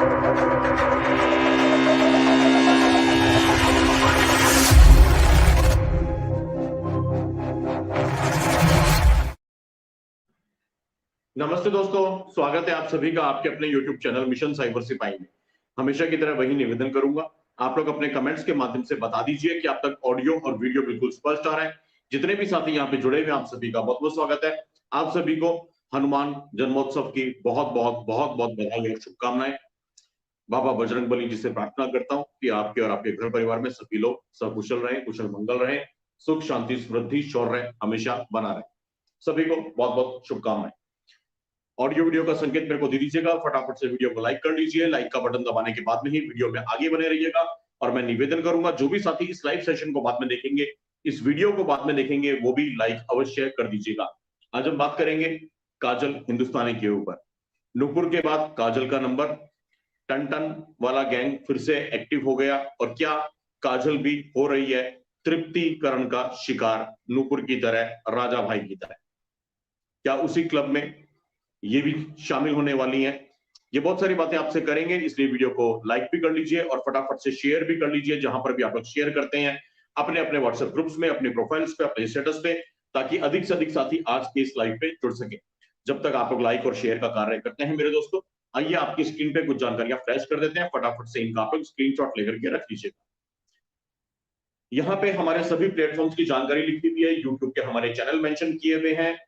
नमस्ते दोस्तों, स्वागत है आप सभी का आपके अपने YouTube चैनल मिशन साइबर सिपाही में। हमेशा की तरह वही निवेदन करूंगा, आप लोग अपने कमेंट्स के माध्यम से बता दीजिए कि आप तक ऑडियो और वीडियो बिल्कुल स्पष्ट आ रहा है। जितने भी साथी यहाँ पे जुड़े हुए आप सभी का बहुत बहुत स्वागत है। आप सभी को हनुमान जन्मोत्सव की बहुत बहुत बहुत बहुत बधाई और शुभकामनाएं। बाबा बजरंगबली जी से प्रार्थना करता हूँ कि आपके और आपके घर परिवार में सभी लोग सकुशल रहें, कुशल मंगल रहें, सुख शांति समृद्धि शौर्य हमेशा बना रहे। सभी को बहुत बहुत शुभकामनाएं। ऑडियो वीडियो का संकेत मेरे को दे दीजिएगा, फटाफट से वीडियो को लाइक कर लीजिए। लाइक का बटन दबाने के बाद में ही वीडियो में आगे बने रहिएगा। और मैं निवेदन करूंगा जो भी साथी इस लाइव सेशन को बाद में देखेंगे, इस वीडियो को बाद में देखेंगे, वो भी लाइक अवश्य कर दीजिएगा। आज हम बात करेंगे काजल हिंदुस्तानी के ऊपर। नूपुर के बाद काजल का नंबर, टन टन वाला गैंग फिर से एक्टिव हो गया। और क्या काजल भी हो रही है तृप्तिकरण का शिकार, नूपुर की तरह, राजा भाई की तरह? क्या उसी क्लब में ये भी शामिल होने वाली हैं? ये बहुत सारी बातें आपसे करेंगे, इसलिए वीडियो को लाइक भी कर लीजिए और फटाफट से शेयर भी कर लीजिए, जहां पर भी आप लोग शेयर करते हैं अपने अपने व्हाट्सएप ग्रुप्स में, अपने प्रोफाइल्स पे, अपने स्टेटस पे, ताकि अधिक से अधिक साथी आज के इस लाइव पे जुड़ सके। जब तक आप लोग लाइक और शेयर का कार्य करते हैं मेरे दोस्तों, आइए आपकी स्क्रीन पे कुछ जानकारियां फ्लैश कर देते हैं, फटाफट से इनका आप लोग स्क्रीनशॉट लेकर के रख लीजिएगा। यहाँ पे हमारे सभी प्लेटफॉर्म्स की जानकारी लिखी हुई है, यूट्यूब के हमारे चैनल मेंशन किए हुए हैं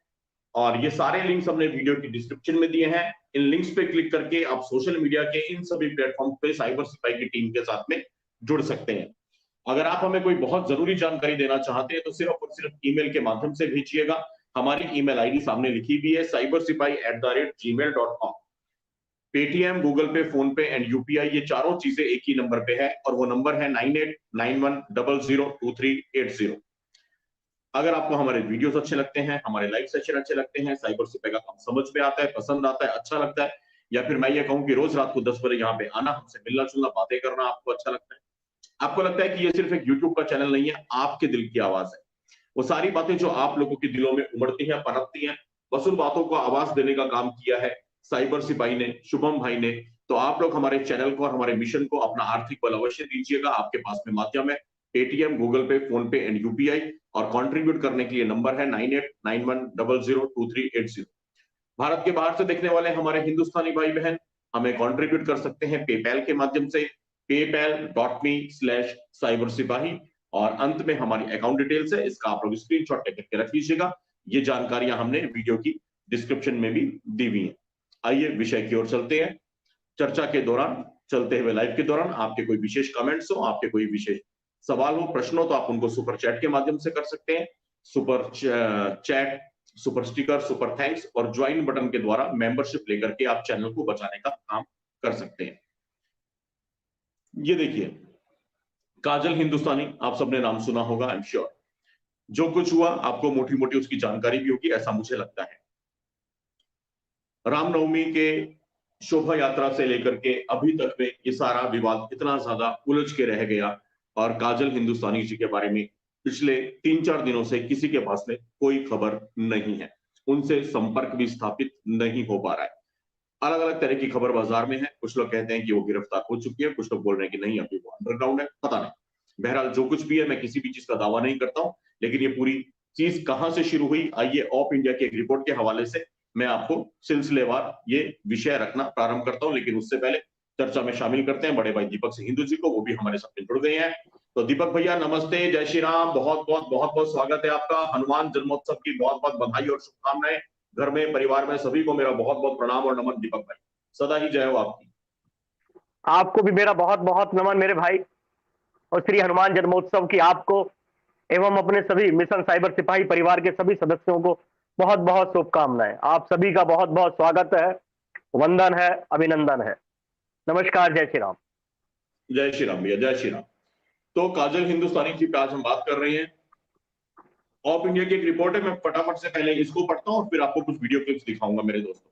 और ये सारे लिंक्स हमने वीडियो की डिस्क्रिप्शन में दिए हैं। इन लिंक्स पे क्लिक करके आप सोशल मीडिया के इन सभी प्लेटफॉर्म पे साइबर सिपाही की टीम के साथ में जुड़ सकते हैं। अगर आप हमें कोई बहुत जरूरी जानकारी देना चाहते हैं तो सिर्फ और सिर्फ ईमेल के माध्यम से भेजिएगा। हमारी ईमेल आईडी सामने लिखी हुई है, cybersipahi@gmail.com। पेटीएम, गूगल पे, फोन पे एंड यूपीआई, ये चारों चीजें एक ही नंबर पे है और वो नंबर है 9891002380। अगर आपको हमारे वीडियोस अच्छे लगते हैं, हमारे लाइव सेशन अच्छे लगते हैं, साइबर सिपाही का काम समझ में आता है, पसंद आता है, अच्छा लगता है, या फिर मैं ये कहूं कि रोज रात को 10 बजे यहाँ पे आना, हमसे मिलना जुलना, बातें करना आपको अच्छा लगता है, आपको लगता है कि ये सिर्फ एक यूट्यूब का चैनल नहीं है, आपके दिल की आवाज है, वो सारी बातें जो आप लोगों के दिलों में उमड़ती हैं, पनपती हैं, बस उन बातों को आवाज देने का काम किया है साइबर सिपाही ने, शुभम भाई ने। तो आप लोग हमारे चैनल को और हमारे मिशन को अपना आर्थिक बल अवश्य दीजिएगा। आपके पास में माध्यम है पेटीएम, गूगल पे, फोन पे एंड यूपीआई, और कंट्रीब्यूट करने के लिए नंबर है 9891002380। भारत के बाहर से देखने वाले हमारे हिंदुस्तानी भाई बहन हमें कंट्रीब्यूट कर सकते हैं पेपैल के माध्यम से, paypal.me/cyber सिपाही, और अंत में हमारी अकाउंट डिटेल्स है, इसका आप लोग स्क्रीनशॉट लेकर के रख लीजिएगा। ये जानकारियां हमने वीडियो की डिस्क्रिप्शन में भी दी हुई हैं। आइए विषय की ओर चलते हैं। चर्चा के दौरान, चलते हुए लाइव के दौरान आपके कोई विशेष कमेंट्स हो, आपके कोई विशेष सवाल हो, प्रश्न हो, तो आप उनको सुपर चैट के माध्यम से कर सकते हैं। Super chat, super sticker, super thanks और ज्वाइन बटन के द्वारा मेंबरशिप लेकर के आप चैनल को बचाने का काम कर सकते हैं। ये देखिए, काजल हिंदुस्तानी, आप सबने नाम सुना होगा, आई एम श्योर। जो कुछ हुआ आपको मोटी मोटी उसकी जानकारी भी होगी, ऐसा मुझे लगता है। रामनवमी के शोभा यात्रा से लेकर के अभी तक में ये सारा विवाद इतना ज्यादा उलझ के रह गया और काजल हिंदुस्तानी जी के बारे में पिछले 3-4 दिनों से किसी के पास में कोई खबर नहीं है, उनसे संपर्क भी स्थापित नहीं हो पा रहा है। अलग अलग तरह की खबर बाजार में है, कुछ लोग कहते हैं कि वो गिरफ्तार हो चुकी है, कुछ लोग बोल रहे हैं कि नहीं अभी वो अंडरग्राउंड है, पता नहीं। बहरहाल जो कुछ भी है, मैं किसी भी चीज का दावा नहीं करता हूं, लेकिन ये पूरी चीज कहां से शुरू हुई, आइए ऑफ इंडिया की एक रिपोर्ट के हवाले से मैं आपको सिलसिलेवार ये विषय रखना प्रारंभ करता हूं। लेकिन उससे पहले चर्चा में शामिल करते हैं बड़े भाई दीपक सिंह हिंदू जी को, वो भी हमारे साथ जुड़ गए हैं। तो दीपक भैया नमस्ते, जय श्री राम, बहुत बहुत स्वागत है आपका। हनुमान जन्मोत्सव की बहुत बहुत बधाई और शुभकामनाएं। घर में, परिवार में सभी को मेरा बहुत बहुत प्रणाम और नमन। दीपक भाई सदा ही जय हो आपकी। आपको भी मेरा बहुत बहुत नमन मेरे भाई, और श्री हनुमान जन्मोत्सव की आपको एवं अपने सभी मिशन साइबर सिपाही परिवार के सभी सदस्यों को बहुत बहुत शुभकामनाएं। आप सभी का बहुत बहुत स्वागत है, वंदन है, अभिनंदन है। नमस्कार, जय श्री राम। जय श्री राम भैया, जय श्री राम। तो काजल हिंदुस्तानी की पे आज हम बात कर रहे हैं। ऑफ इंडिया की एक रिपोर्ट है, मैं फटाफट से पहले इसको पढ़ता हूं और फिर आपको कुछ वीडियो क्लिप्स दिखाऊंगा मेरे दोस्तों।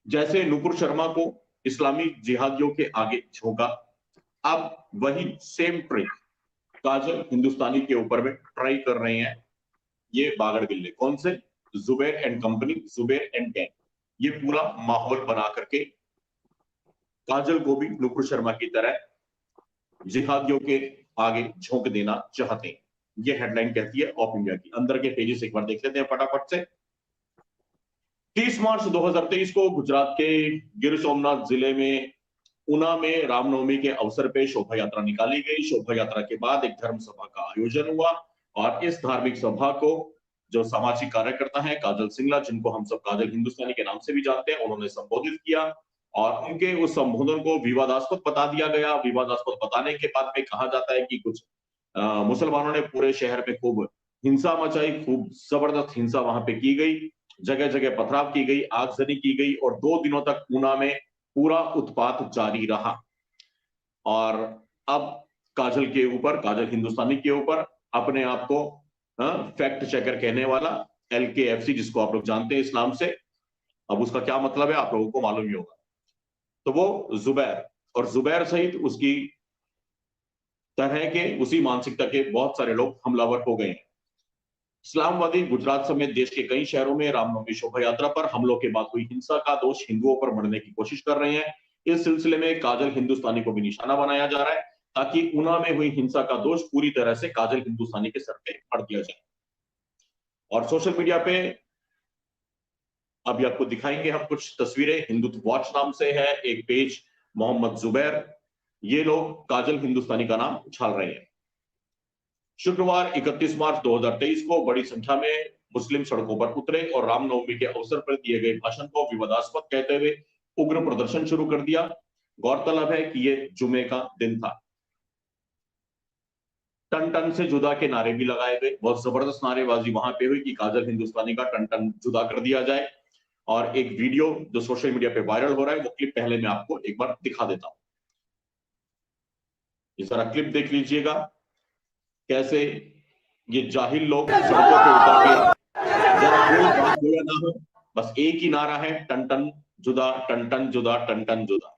जैसे नुपुर शर्मा को इस्लामी जिहादियों के आगे झोंका, अब वही सेम ट्रिक काजल हिंदुस्तानी के ऊपर में ट्राई कर रहे हैं ये बागड़ बिल्ले। कौन से? Zubair and company, Zubair and gang, ये पूरा माहौल बना करके काजल को भी नुपुर शर्मा की तरह जिहादियों के आगे झोंक देना चाहते हैं। ये हेडलाइन कहती है ऑफ इंडिया की। अंदर के पेजेस एक बार देख लेते हैं फटाफट से। 30 मार्च 2023 को गुजरात के गिर सोमनाथ जिले में ऊना में रामनवमी के अवसर पे शोभा यात्रा निकाली गई। शोभा यात्रा के बाद एक धर्म सभा का आयोजन हुआ और इस धार्मिक सभा को जो सामाजिक कार्यकर्ता हैं काजल सिंगला, जिनको हम सब काजल हिंदुस्तानी के नाम से भी जानते हैं, उन्होंने संबोधित किया और उनके उस संबोधन को विवादास्पद बता दिया गया। विवादास्पद बताने के बाद में कहा जाता है कि कुछ मुसलमानों ने पूरे शहर में खूब हिंसा मचाई, खूब जबरदस्त हिंसा वहां पे की गई, जगह जगह पथराव की गई, आगजनी की गई और 2 दिनों तक ऊना में पूरा उत्पात जारी रहा। और अब काजल के ऊपर, काजल हिंदुस्तानी के ऊपर अपने आप को फैक्ट चेकर कहने वाला LKFC, जिसको आप लोग जानते हैं इस नाम से, अब उसका क्या मतलब है आप लोगों को मालूम ही होगा। तो वो जुबैर और जुबैर सहित उसकी तरह के उसी मानसिकता के बहुत सारे लोग हमलावर हो गए हैं। इस्लामवादी गुजरात समेत देश के कई शहरों में रामनवमी शोभा यात्रा पर हमलों के बाद हुई हिंसा का दोष हिंदुओं पर मढ़ने की कोशिश कर रहे हैं। इस सिलसिले में काजल हिंदुस्तानी को भी निशाना बनाया जा रहा है ताकि ऊना में हुई हिंसा का दोष पूरी तरह से काजल हिंदुस्तानी के सर पे पड़ दिया जाए। और सोशल मीडिया पे अभी आपको दिखाएंगे हम कुछ तस्वीरें। हिंदुत्व वॉच नाम से है एक पेज, मोहम्मद जुबैर, ये लोग काजल हिंदुस्तानी का नाम उछाल रहे हैं। शुक्रवार 31 मार्च 2023 को बड़ी संख्या में मुस्लिम सड़कों पर उतरे और रामनवमी के अवसर पर दिए गए भाषण को विवादास्पद कहते हुए उग्र प्रदर्शन शुरू कर दिया। गौरतलब है कि ये जुमे का दिन था। टन टन से जुदा के नारे भी लगाए गए। बहुत जबरदस्त नारेबाजी वहां पे हुई कि काजल हिंदुस्तानी का टन टन जुदा कर दिया जाए। और एक वीडियो जो सोशल मीडिया पे वायरल हो रहा है, वो क्लिप पहले मैं आपको एक बार दिखा देता हूं। ये सारा क्लिप देख लीजिएगा, कैसे ये जाहिल लोग सड़कों पे उतर के, जरा कोई बात हो या ना हो, बस एक ही नारा है, टन टन जुदा, टन टन जुदा, टन टन जुदा।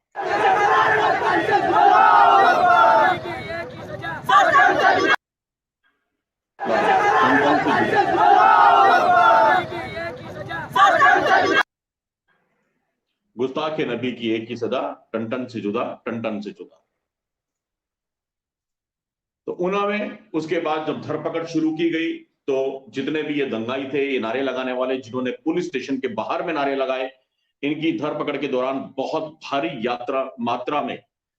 गुस्ताख नबी की एक ही सदा, टन टन से जुदा, टन टन से जुदा। तो ऊना में उसके बाद जब धरपकड़ शुरू की गई तो जितने भी ये दंगाई थे, ये नारे लगाने वाले, जिन्होंने पुलिस स्टेशन के बाहर में नारे लगाए, इनकी धरपकड़ के दौरान बहुत भारी मात्रा में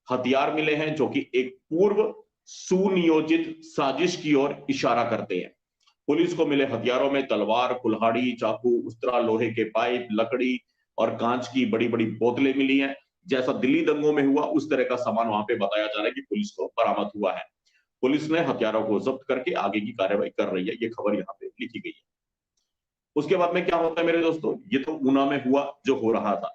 हथियार मिले हैं, जो कि एक पूर्व सुनियोजित साजिश की ओर इशारा करते हैं। पुलिस को मिले हथियारों में तलवार, कुल्हाड़ी, चाकू, उस्तरा, लोहे के पाइप, लकड़ी और कांच की बड़ी बड़ी बोतलें मिली हैं। जैसा दिल्ली दंगों में हुआ उस तरह का सामान वहां पे बताया जा रहा है कि पुलिस को बरामद हुआ है। पुलिस ने हथियारों को जब्त करके आगे की कार्रवाई कर रही है, ये खबर यहाँ पे लिखी गई है। उसके बाद में क्या होता है मेरे दोस्तों, ये तो ऊना में हुआ जो हो रहा था।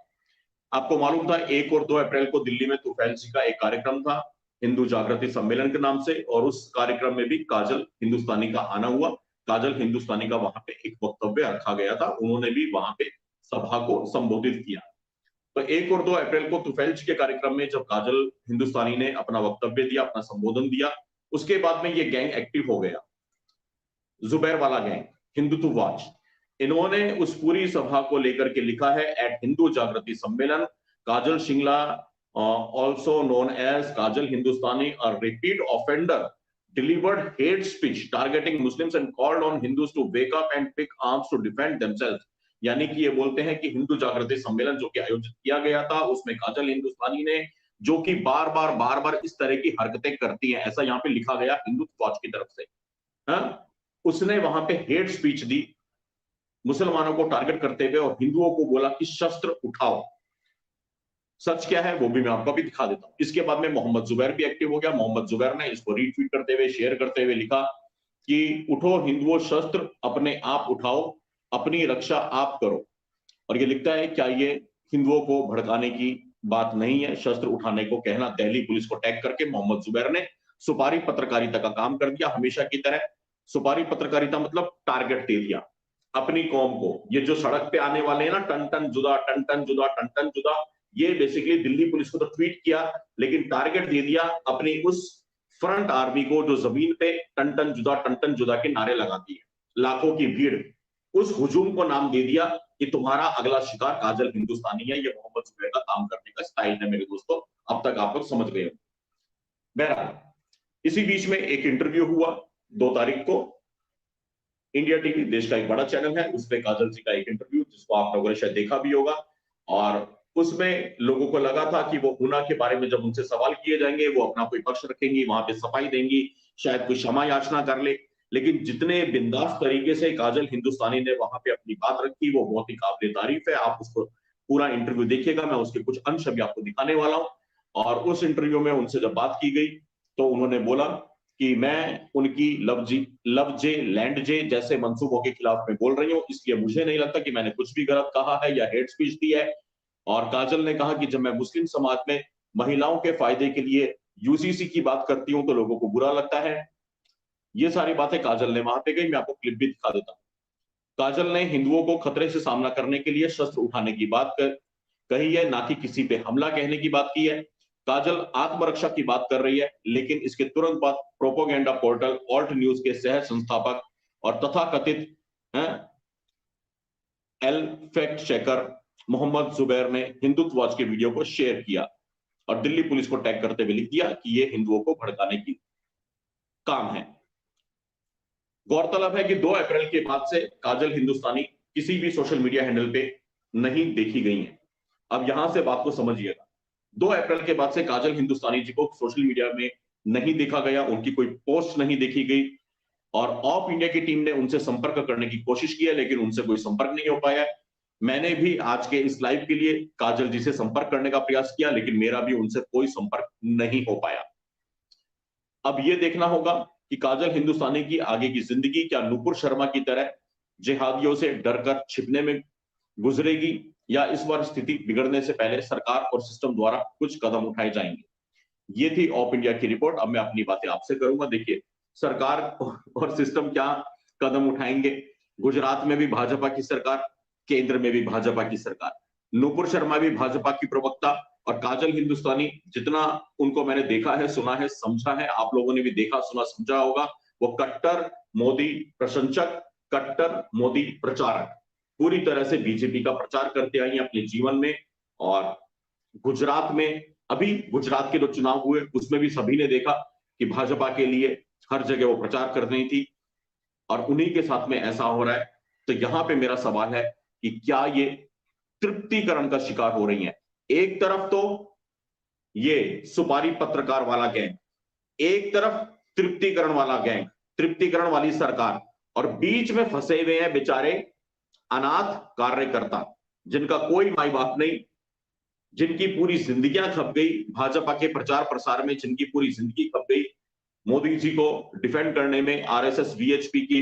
आपको मालूम था 1 और 2 अप्रैल को दिल्ली में तुफैल जी का एक कार्यक्रम था हिंदू जागृति सम्मेलन के नाम से, और उस कार्यक्रम में भी काजल हिंदुस्तानी का आना हुआ। काजल हिंदुस्तानी का वहां पे एक वक्तव्य रखा गया था, उन्होंने भी वहां पे सभा को संबोधित किया। तो 1 और 2 अप्रैल को तुफैल जी के कार्यक्रम में जब काजल हिंदुस्तानी ने अपना वक्तव्य दिया, अपना संबोधन दिया, उसके बाद में ये गैंग एक्टिव हो गया, जुबैर वाला गैंग, हिंदुत्व वॉच। इन्होंने उस पूरी सभा को लेकर के लिखा है, eight Hindu Jagriti Sammelan Kajal Singla also known as Kajal Hindustani a repeat offender delivered hate speech targeting Muslims and called on Hindus to wake up and pick arms to defend themselves। यानी कि ये बोलते हैं कि हिंदू जागृति सम्मेलन जो कि आयोजित किया गया था, उसमें काजल हिंदुस्तानी ने, जो कि बार बार इस तरह की हरकतें करती हैं, ऐसा यहाँ पे लिखा गया हिंदुत्व वॉच की तरफ से, उसने वहां पे हेट स्पीच दी मुसलमानों को टारगेट करते हुए और हिंदुओं को बोला कि शस्त्र उठाओ। सच क्या है वो भी मैं आपको भी दिखा देता हूं। इसके बाद में मोहम्मद जुबैर भी एक्टिव हो गया। मोहम्मद जुबैर ने इसको रीट्वीट करते हुए, शेयर करते हुए लिखा कि उठो हिंदुओं, शस्त्र अपने आप उठाओ, अपनी रक्षा आप करो। और ये लिखता है क्या ये हिंदुओं को भड़काने की बात नहीं है, शस्त्र उठाने को कहना। दिल्ली पुलिस को टैग करके मोहम्मद जुबैर ने सुपारी पत्रकारिता का काम कर दिया। हमेशा की तरह सुपारी पत्रकारिता मतलब टारगेट दे दिया अपनी कौम को। ये जो सड़क पे आने वाले हैं ना, टन टन जुदा, टन टन जुदा, टन टन जुदा, ये बेसिकली दिल्ली पुलिस को तो ट्वीट किया, लेकिन टारगेट दे दिया अपनी उस फ्रंट आर्मी को जो जमीन पे टन टन जुदा के नारे लगाती है, लाखों की भीड़। उस हुजूम को नाम दे दिया कि तुम्हारा अगला शिकार काजल हिंदुस्तानी है, ये मोहम्मद जुबैर का काम करने का स्टाइल है मेरे दोस्तों। अब तक आप लोग समझ गए हो। बहरहाल इसी बीच में एक इंटरव्यू हुआ 2 तारीख को, इंडिया टीवी देश का एक बड़ा चैनल है, उसपे काजल जी का एक इंटरव्यू जिसको आप लोगों ने शायद देखा भी होगा, और उसमें लोगों को लगा था कि वो हुना के बारे में जब उनसे सवाल किए जाएंगे वो अपना कोई पक्ष रखेंगी, वहां पे सफाई देंगी, शायद कोई क्षमा याचना कर ले। लेकिन जितने बिंदास तरीके से काजल हिंदुस्तानी ने वहां पे अपनी बात रखी वो बहुत ही काबिल तारीफ है। आप उसको पूरा इंटरव्यू देखिएगा, मैं उसके कुछ अंश अभी आपको दिखाने वाला हूं। और उस इंटरव्यू में उनसे जब बात की गई तो उन्होंने बोला कि मैं उनकी लव जे लैंड जे जैसे मंसूबों के खिलाफ में बोल रही हूँ, इसलिए मुझे नहीं लगता कि मैंने कुछ भी गलत कहा है या हेट स्पीच दी है। और काजल ने कहा कि जब मैं मुस्लिम समाज में महिलाओं के फायदे के लिए यूसीसी की बात करती हूं तो लोगों को बुरा लगता है। ये सारी बातें काजल ने वहां पे कही, मैं आपको क्लिप भी दिखा देता हूं। काजल ने हिंदुओं को खतरे से सामना करने के लिए शस्त्र उठाने की बात कही है, ना कि किसी पे हमला कहने की बात की है। काजल आत्मरक्षा की बात कर रही है, लेकिन इसके तुरंत बाद प्रोपोगेंडा पोर्टल ऑल्ट न्यूज के सह संस्थापक और तथाकथित एल फैक्ट चेकर मोहम्मद जुबैर ने हिंदुत्ववाद के वीडियो को शेयर किया और दिल्ली पुलिस को टैग करते हुए लिख दिया कि ये हिंदुओं को भड़काने की काम है। गौरतलब है कि 2 अप्रैल के बाद से काजल हिंदुस्तानी किसी भी सोशल मीडिया हैंडल पे नहीं देखी गई है। अब यहां से बात को समझिएगा, 2 अप्रैल के बाद से काजल हिंदुस्तानी जी को सोशल मीडिया में नहीं देखा गया, उनकी कोई पोस्ट नहीं देखी गई और ऑफ इंडिया की टीम ने उनसे संपर्क करने की कोशिश की है, लेकिन उनसे कोई संपर्क नहीं हो पाया है। मैंने भी आज के इस लाइव के लिए काजल जी से संपर्क करने का प्रयास किया, लेकिन मेरा भी उनसे कोई संपर्क नहीं हो पाया। अब यह देखना होगा कि काजल हिंदुस्तानी की आगे की जिंदगी क्या नुपुर शर्मा की तरह जिहादियों से डरकर छिपने में गुजरेगी, या इस बार स्थिति बिगड़ने से पहले सरकार और सिस्टम द्वारा कुछ कदम उठाए जाएंगे। ये थी ऑफ इंडिया की रिपोर्ट। अब मैं अपनी बातें आपसे करूंगा। देखिए, सरकार और सिस्टम क्या कदम उठाएंगे। गुजरात में भी भाजपा की सरकार, केंद्र में भी भाजपा की सरकार, नुपुर शर्मा भी भाजपा की प्रवक्ता और काजल हिंदुस्तानी, जितना उनको मैंने देखा है, सुना है, समझा है, आप लोगों ने भी देखा सुना समझा होगा, वो कट्टर मोदी प्रशंसक, कट्टर मोदी प्रचारक, पूरी तरह से बीजेपी का प्रचार करते आई हैं अपने जीवन में। और गुजरात में अभी गुजरात के जो चुनाव हुए उसमें भी सभी ने देखा कि भाजपा के लिए हर जगह वो प्रचार कर रही थी और उन्हीं के साथ में ऐसा हो रहा है। तो यहां पे मेरा सवाल है कि क्या ये तृप्तिकरण का शिकार हो रही हैं। एक तरफ तो ये सुपारी पत्रकार वाला गैंग, एक तरफ तृप्तिकरण वाला गैंग, तृप्तिकरण वाली सरकार, और बीच में फंसे हुए हैं बेचारे अनाथ कार्यकर्ता जिनका कोई माई बाप नहीं, जिनकी पूरी जिंदगियां खप गई भाजपा के प्रचार प्रसार में, जिनकी पूरी जिंदगी खप गई मोदी जी को डिफेंड करने में, आरएसएस वीएचपी के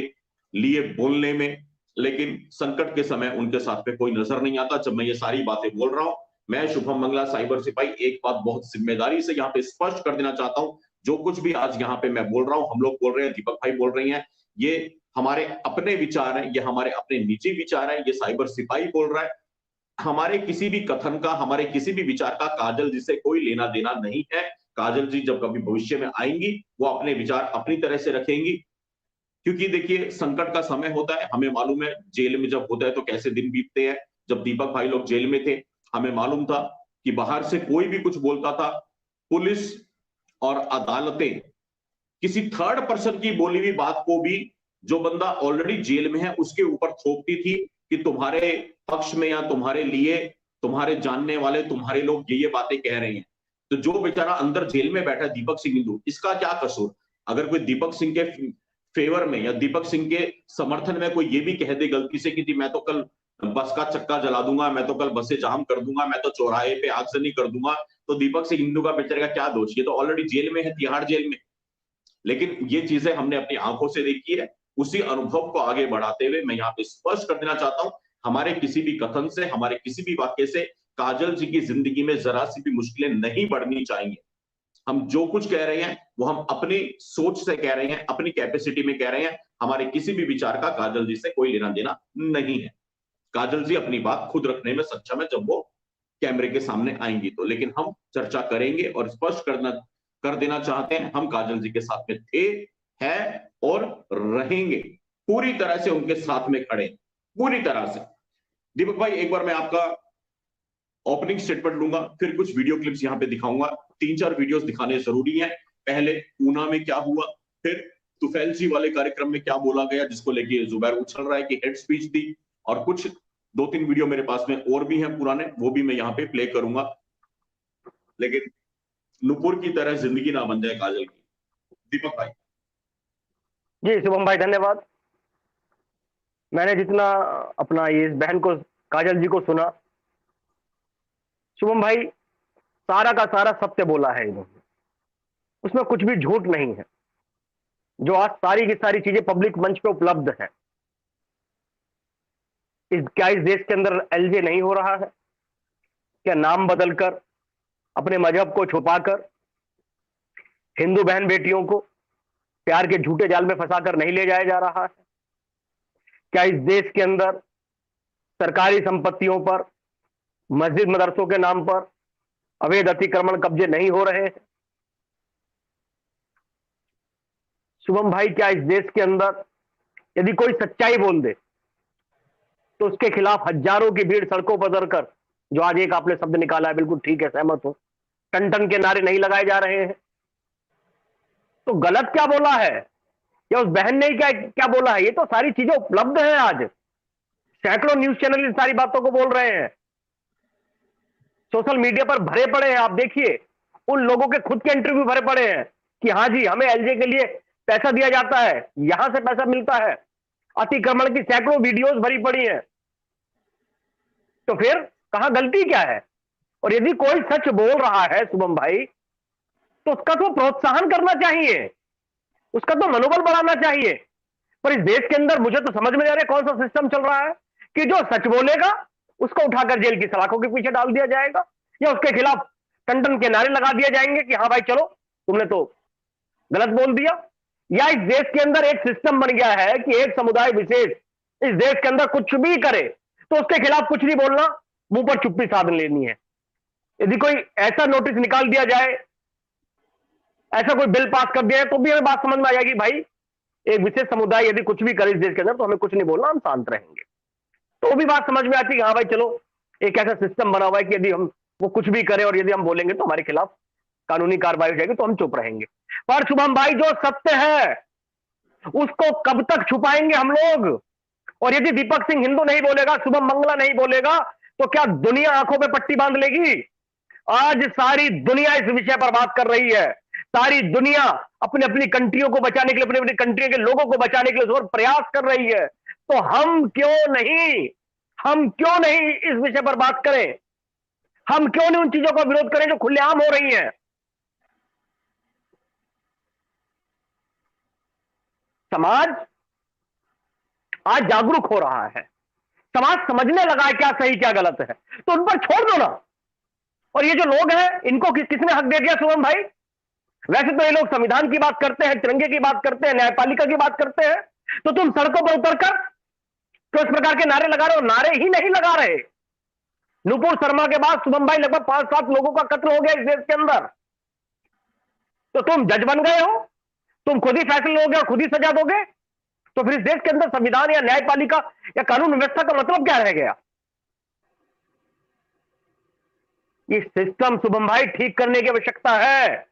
लिए बोलने में, लेकिन संकट के समय उनके साथ में कोई नजर नहीं आता। जब मैं ये सारी बातें बोल रहा हूं, मैं शुभम मंगला साइबर सिपाही एक बात बहुत जिम्मेदारी से यहाँ पे स्पष्ट कर देना चाहता हूं, जो कुछ भी आज यहाँ पे मैं बोल रहा हूं, हम लोग बोल रहे हैं, दीपक भाई बोल रही हैं, ये हमारे अपने विचार हैं, ये हमारे अपने निजी विचार हैं, ये साइबर सिपाही बोल रहा है। हमारे किसी भी कथन का, हमारे किसी भी विचार का काजल जी से कोई लेना देना नहीं है। काजल जी जब कभी भविष्य में आएंगी वो अपने विचार अपनी तरह से रखेंगी, क्योंकि देखिए संकट का समय होता है, हमें मालूम है जेल में जब होता है तो कैसे दिन बीतते हैं। जब दीपक भाई लोग जेल में थे हमें मालूम था कि बाहर से कोई भी कुछ बोलता था, पुलिस और अदालतें किसी थर्ड पर्सन की बोली हुई बात को भी जो बंदा ऑलरेडी जेल में है उसके ऊपर थोपती थी कि तुम्हारे पक्ष में या तुम्हारे लिए तुम्हारे जानने वाले तुम्हारे लोग ये बातें कह रहे हैं। तो जो बेचारा अंदर जेल में बैठा दीपक सिंह हिंदू, इसका क्या कसूर। अगर कोई दीपक सिंह के फेवर में या दीपक सिंह के समर्थन में कोई ये भी कह दे गलती से कि मैं तो कल बस का चक्का जला दूंगा, मैं तो कल बसें जाम कर दूंगा, मैं तो चौराहे पे आगजनी कर दूंगा, तो दीपक सिंह हिंदू का बेचारे का क्या दोष। ये तो ऑलरेडी जेल में है, तिहाड़ जेल में। लेकिन ये चीजें हमने अपनी आंखों से देखी है। उसी अनुभव को आगे बढ़ाते हुए मैं यहाँ पे स्पष्ट कर देना चाहता हूं, हमारे किसी भी कथन से, हमारे किसी भी वाक्य से काजल जी की जिंदगी में जरा सी भी मुश्किलें नहीं बढ़नी चाहिए। हम जो कुछ कह रहे हैं वो हम अपनी सोच से कह रहे हैं, अपनी कैपेसिटी में कह रहे हैं। हमारे किसी भी विचार का काजल जी से कोई लेना देना नहीं है। काजल जी अपनी बात खुद रखने में सक्षम है जब वो कैमरे के सामने आएंगी तो। लेकिन हम चर्चा करेंगे और स्पष्ट कर देना चाहते हैं, हम काजल जी के साथ में थे, है और रहेंगे, पूरी तरह से उनके साथ में खड़े, पूरी तरह से। दीपक भाई, एक बार मैं आपका ओपनिंग स्टेटमेंट लूंगा, फिर कुछ वीडियो क्लिप्स यहां पे दिखाऊंगा। 3-4 वीडियोस दिखाने जरूरी है। पहले ऊना में क्या हुआ, फिर तुफैल जी वाले कार्यक्रम में क्या बोला गया जिसको लेके जुबैर उछल रहा है कि हेड स्पीच दी, और कुछ 2-3 वीडियो मेरे पास में और भी हैं पुराने, वो भी मैं यहाँ पे प्ले करूंगा। लेकिन नुपुर की तरह जिंदगी ना बन जाए काजल की। दीपक भाई। जी शुभम भाई, धन्यवाद। मैंने जितना अपना ये इस बहन को, काजल जी को सुना, शुभम भाई, सारा का सारा सत्य बोला है इन्होंने, उसमें कुछ भी झूठ नहीं है। जो आज सारी की सारी चीजें पब्लिक मंच पे उपलब्ध है, क्या इस देश के अंदर एलजे नहीं हो रहा है? क्या नाम बदलकर, अपने मजहब को छुपाकर, हिंदू बहन बेटियों को प्यार के झूठे जाल में फंसाकर नहीं ले जाया जा रहा है? क्या इस देश के अंदर सरकारी संपत्तियों पर, मस्जिद मदरसों के नाम पर अवैध अतिक्रमण कब्जे नहीं हो रहे हैं? शुभम भाई, क्या इस देश के अंदर यदि कोई सच्चाई बोल दे तो उसके खिलाफ हजारों की भीड़ सड़कों पर उतरकर, जो आज एक आपने शब्द निकाला है, बिल्कुल ठीक है, सहमत हूं, टन टन के नारे नहीं लगाए जा रहे हैं? तो गलत क्या बोला है, या उस बहन ने क्या क्या बोला है? ये तो सारी चीजें उपलब्ध हैं आज। सैकड़ों न्यूज चैनल इन सारी बातों को बोल रहे हैं, सोशल मीडिया पर भरे पड़े हैं। आप देखिए, उन लोगों के खुद के इंटरव्यू भरे पड़े हैं कि हाँ जी, हमें एलजे के लिए पैसा दिया जाता है, यहां से पैसा मिलता है। अतिक्रमण की सैकड़ों वीडियोस भरी पड़ी हैं। तो फिर कहां गलती क्या है? और यदि कोई सच बोल रहा है शुभम भाई, तो उसका तो प्रोत्साहन करना चाहिए, उसका तो मनोबल बढ़ाना चाहिए। पर इस देश के अंदर मुझे तो समझ में नहीं आ रहा कौन सा सिस्टम चल रहा है कि जो सच बोलेगा उसको उठाकर जेल की सलाखों के पीछे डाल दिया जाएगा, या उसके खिलाफ टन टन के नारे लगा दिए जाएंगे कि हाँ भाई चलो, तुमने तो गलत बोल दिया। या इस देश के अंदर एक सिस्टम बन गया है कि एक समुदाय विशेष इस देश के अंदर कुछ भी करे तो उसके खिलाफ कुछ नहीं बोलना, मुंह पर चुप्पी साध लेनी है। यदि कोई ऐसा नोटिस निकाल दिया जाए, ऐसा कोई बिल पास कर दिया है, तो भी हमें बात समझ में आ जाएगी, भाई एक विशेष समुदाय यदि कुछ भी करे इस देश के अंदर तो हमें कुछ नहीं बोलना, हम शांत रहेंगे। तो भी बात समझ में आती है कि हाँ भाई चलो, एक ऐसा सिस्टम बना हुआ है कि यदि हम वो कुछ भी करें और यदि हम बोलेंगे तो हमारे खिलाफ कानूनी कार्रवाई हो जाएगी, तो हम चुप रहेंगे। पर शुभम भाई, जो सत्य है उसको कब तक छुपाएंगे हम लोग? और यदि दीपक सिंह हिंदू नहीं बोलेगा, शुभम मंगला नहीं बोलेगा, तो क्या दुनिया आंखों पे पट्टी बांध लेगी? आज सारी दुनिया इस विषय पर बात कर रही है। सारी दुनिया अपनी अपनी कंट्रियों को बचाने के लिए, अपनी अपनी कंट्रियों के लोगों को बचाने के लिए जोर प्रयास कर रही है। तो हम क्यों नहीं इस विषय पर बात करें? हम क्यों नहीं उन चीजों का विरोध करें जो खुलेआम हो रही हैं? समाज आज जागरूक हो रहा है, समाज समझने लगा है क्या सही क्या गलत है, तो उन पर छोड़ दो ना। और ये जो लोग हैं, इनको किसने हक दे दिया शुभम भाई? वैसे तो ये लोग संविधान की बात करते हैं, तिरंगे की बात करते हैं, न्यायपालिका की बात करते हैं, तो तुम सड़कों पर उतरकर तो इस प्रकार के नारे लगा रहे हो? नारे ही नहीं लगा रहे। नुपुर शर्मा के बाद शुभम भाई लगभग 5-7 लोगों का कत्ल हो गया इस देश के अंदर। तो तुम जज बन गए हो, तुम खुद ही फैसले लोगे और खुद ही सजा दोगे? तो फिर इस देश के अंदर संविधान या न्यायपालिका या कानून व्यवस्था का मतलब क्या रह गया? ये सिस्टम शुभम भाई ठीक करने की आवश्यकता है।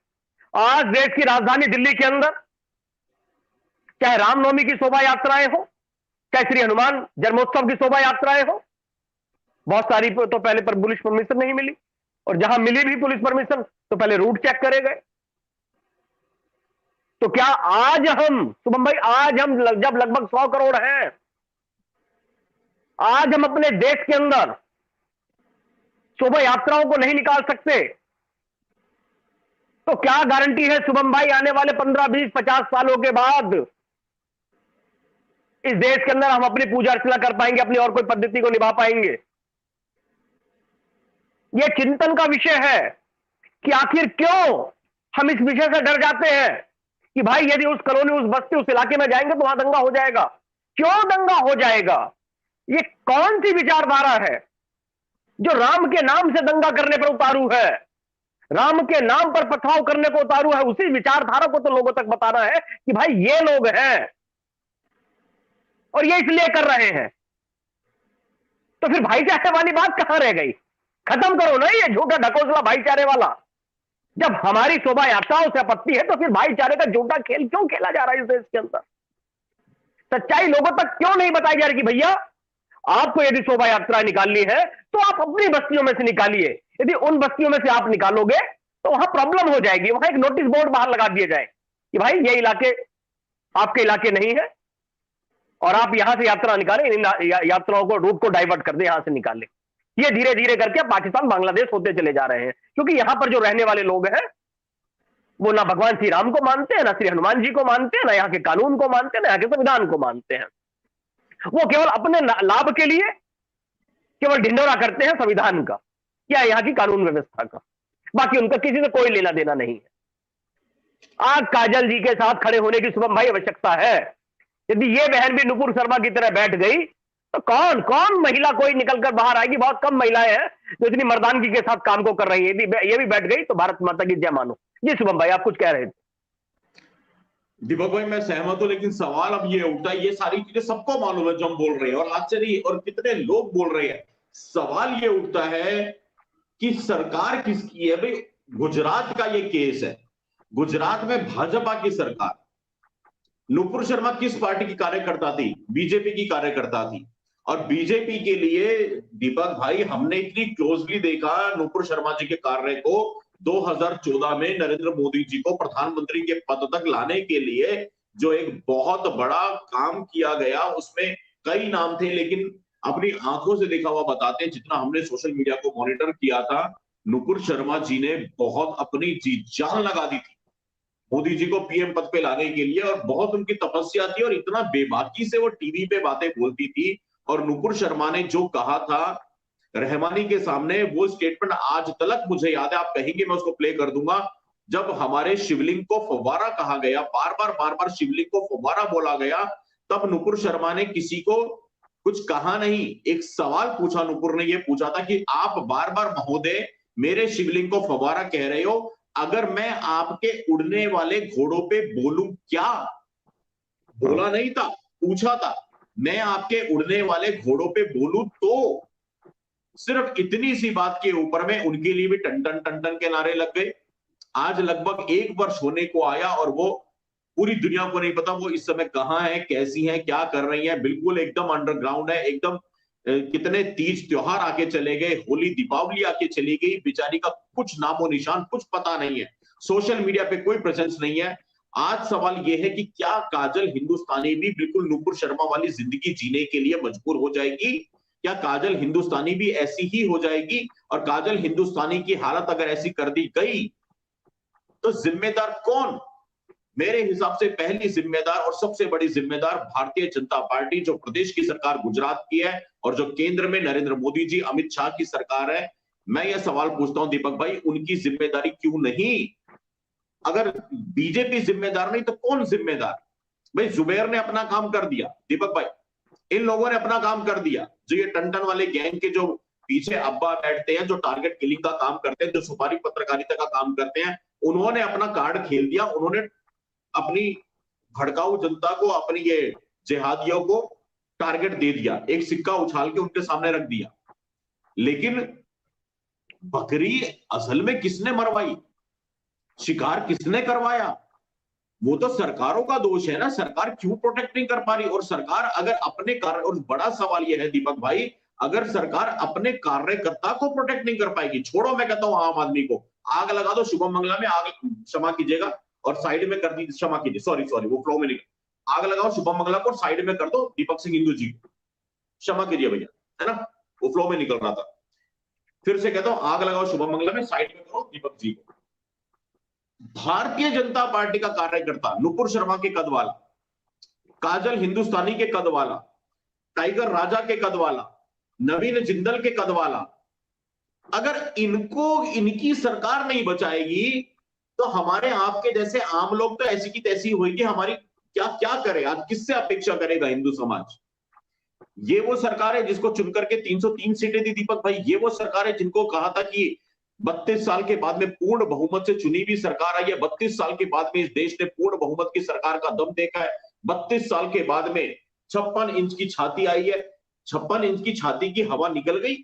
आज देश की राजधानी दिल्ली के अंदर चाहे रामनवमी की शोभा यात्राएं हो, चाहे श्री हनुमान जन्मोत्सव की शोभा यात्राएं हो, बहुत सारी तो पहले पर पुलिस परमिशन नहीं मिली, और जहां मिली भी पुलिस परमिशन तो पहले रूट चेक करे गए। तो क्या आज हम शुभम भाई, आज हम जब लगभग 100 करोड़ हैं, आज हम अपने देश के अंदर शोभा यात्राओं को नहीं निकाल सकते, तो क्या गारंटी है शुभम भाई आने वाले 15, 20, 50 सालों के बाद इस देश के अंदर हम अपनी पूजा अर्चना कर पाएंगे, अपनी और कोई पद्धति को निभा पाएंगे? यह चिंतन का विषय है कि आखिर क्यों हम इस विषय से डर जाते हैं कि भाई यदि उस कॉलोनी, उस बस्ती, उस इलाके में जाएंगे तो वहां दंगा हो जाएगा। क्यों दंगा हो जाएगा? ये कौन सी विचारधारा है जो राम के नाम से दंगा करने पर उतारू है, राम के नाम पर पथराव करने को उतारू है? उसी विचारधारा को तो लोगों तक बताना है कि भाई ये लोग हैं और ये इसलिए कर रहे हैं। तो फिर भाईचारे वाली बात कहां रह गई? खत्म करो ना ये झूठा ढकोसला भाईचारे वाला। जब हमारी शोभा यात्राओं से आपत्ति है तो फिर भाईचारे का झूठा खेल क्यों खेला जा रहा है इस देश के अंदर? सच्चाई लोगों तक क्यों नहीं बताई जा रही कि भैया आपको यदि शोभा यात्रा निकालनी है तो आप अपनी बस्तियों में से निकालिए। यदि उन बस्तियों में से आप निकालोगे तो वहां प्रॉब्लम हो जाएगी। वहां एक नोटिस बोर्ड बाहर लगा दिए जाए कि भाई ये इलाके आपके इलाके नहीं है और आप यहां से यात्रा निकालें, इन यात्राओं को रूट को डाइवर्ट कर दे, यहां से निकालें। ये धीरे धीरे करके पाकिस्तान बांग्लादेश होते चले जा रहे हैं, क्योंकि यहां पर जो रहने वाले लोग हैं वो ना भगवान श्री राम को मानते हैं, ना श्री हनुमान जी को मानते हैं, ना यहाँ के कानून को मानते हैं, ना यहाँ के संविधान को मानते हैं। वो केवल अपने लाभ के लिए केवल ढिंडोरा करते हैं संविधान का या यहाँ की कानून व्यवस्था का, बाकी उनका किसी से कोई लेना देना नहीं है। आज काजल जी के साथ खड़े होने की शुभम भाई आवश्यकता है। यदि ये बहन भी नुपुर शर्मा की तरह बैठ गई तो कौन कौन महिला कोई निकलकर बाहर आएगी? बहुत कम महिलाएं हैं जो इतनी मर्दानगी के साथ काम को कर रही है। यदि ये भी बैठ गई तो भारत माता की जय मानो। जी शुभम भाई, आप कुछ कह रहे थे। दीपक भाई मैं सहमत हूं, लेकिन सवाल अब ये उठता है, ये सारी चीजें सबको मालूम है जो हम बोल रहे हैं और आश्चर्य और कितने लोग बोल रहे हैं। सवाल ये उठता है कि सरकार किसकी है? भाई गुजरात का ये केस है, गुजरात में भाजपा की सरकार। नुपुर शर्मा किस पार्टी की कार्यकर्ता थी? बीजेपी की कार्यकर्ता थी। और बीजेपी के लिए दीपक भाई हमने इतनी क्लोजली देखा नुपुर शर्मा जी के कार्य को 2014 में नरेंद्र मोदी जी को प्रधानमंत्री के पद तक लाने के लिए जो एक बहुत बड़ा काम किया गया, उसमें कई नाम थे, लेकिन अपनी आंखों से देखा हुआ बताते हैं, जितना हमने सोशल मीडिया को मॉनिटर किया था, नुपुर शर्मा जी ने बहुत अपनी जी जान लगा दी थी मोदी जी को पीएम पद पे लाने के लिए, और बहुत उनकी तपस्या थी और इतना बेबाकी से वो टीवी पे बातें बोलती थी। और नुपुर शर्मा ने जो कहा था रहमानी के सामने, वो स्टेटमेंट आज तक मुझे याद है, आप कहेंगे मैं उसको प्ले कर दूंगा। जब हमारे शिवलिंग को फव्वारा कहा गया, बार बार शिवलिंग को फव्वारा बोला गया, तब नुपुर शर्मा ने किसी को कुछ कहा नहीं, एक सवाल पूछा। नुपुर ने ये पूछा था कि आप बार बार महोदय मेरे शिवलिंग को फव्वारा कह रहे हो, अगर मैं आपके उड़ने वाले घोड़ों पे बोलूं क्या? बोला नहीं था, पूछा था, मैं आपके उड़ने वाले घोड़ों पे बोलूं तो? सिर्फ इतनी सी बात के ऊपर में उनके लिए भी टन टन टन टन के नारे लग गए। आज लगभग 1 वर्ष होने को आया और वो पूरी दुनिया को नहीं पता वो इस समय कहां है, कैसी है, क्या कर रही है। बिल्कुल एकदम अंडरग्राउंड है, एकदम कितने तीज त्योहार आके चले गए, होली दीपावली आके चली गई, बेचारी का कुछ नामो निशान, कुछ पता नहीं है, सोशल मीडिया पे कोई प्रेजेंस नहीं है। आज सवाल यह है कि क्या काजल हिंदुस्तानी भी बिल्कुल नुपुर शर्मा वाली जिंदगी जीने के लिए मजबूर हो जाएगी? क्या काजल हिंदुस्तानी भी ऐसी ही हो जाएगी? और काजल हिंदुस्तानी की हालत अगर ऐसी कर दी गई तो जिम्मेदार कौन? मेरे हिसाब से पहली जिम्मेदार और सबसे बड़ी जिम्मेदार भारतीय जनता पार्टी, जो प्रदेश की सरकार गुजरात की है और जो केंद्र में नरेंद्र मोदी जी, अमित शाह की सरकार है। मैं यह सवाल पूछता हूं दीपक भाई, उनकी जिम्मेदारी क्यों नहीं? अगर बीजेपी जिम्मेदार नहीं तो कौन जिम्मेदार? भाई जुबैर ने अपना काम कर दिया, दीपक भाई इन लोगों ने अपना काम कर दिया, जो ये टन टन वाले गैंग के जो पीछे अब्बा बैठते हैं, जो टारगेट किलिंग का काम करते हैं, जो सुपारी पत्रकारिता का काम करते हैं, उन्होंने अपना कार्ड खेल दिया। उन्होंने अपनी भड़काऊ जनता को, अपनी ये जिहादियों को टारगेट दे दिया, एक सिक्का उछाल के उनके सामने रख दिया। लेकिन बकरी असल में किसने मरवाई? शिकार किसने करवाया? वो तो सरकारों का दोष है ना। सरकार क्यों प्रोटेक्ट नहीं कर पा रही? और सरकार अगर अपने कार्य, और बड़ा सवाल यह है दीपक भाई, अगर सरकार अपने कार्यकर्ता को प्रोटेक्ट नहीं कर पाएगी, छोड़ो मैं कहता हूं आम आदमी को, आग लगा दो शुभम मंगला में, आग, क्षमा कीजिएगा, और साइड में कर दी, क्षमा कीजिए, सॉरी वो फ्लो में निकल, आग लगाओ शुभम मंगला को, साइड में कर दो दीपक सिंह हिंदू जी को, क्षमा कीजिए भैया, है ना, वो फ्लो में निकल रहा था। फिर से कहता हूं, आग लगाओ शुभम मंगला में, साइड में करो दीपक जी को। भारतीय जनता पार्टी का कार्यकर्ता, नुपुर शर्मा के कद वाला, काजल हिंदुस्तानी के कद वाला, टाइगर राजा के कद वाला, नवीन जिंदल के कद वाला, अगर इनको इनकी सरकार नहीं बचाएगी तो हमारे आपके जैसे आम लोग तो ऐसी की तैसी होगी। हमारी क्या क्या करे? आज किससे अपेक्षा करेगा हिंदू समाज? ये वो सरकार है जिसको चुनकर के 303 सीटें दी दीपक भाई। ये वो सरकार है जिनको कहा था कि 32 साल के बाद में पूर्ण बहुमत से चुनी हुई सरकार आई है। 32 साल के बाद में इस देश ने पूर्ण बहुमत की सरकार का दम देखा है। 32 साल के बाद में 56 इंच की छाती आई है। 56 इंच की छाती की हवा निकल गई।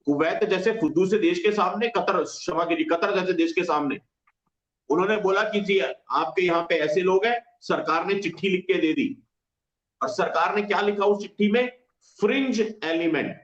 कुवैत जैसे फुद्दू से देश के सामने, कतर, क्षमा कीजिए, कतर जैसे देश के सामने उन्होंने बोला कि जी आपके यहाँ पे ऐसे लोग हैं, सरकार ने चिट्ठी लिख के दे दी। और सरकार ने क्या लिखा उस चिट्ठी में? Fringe element.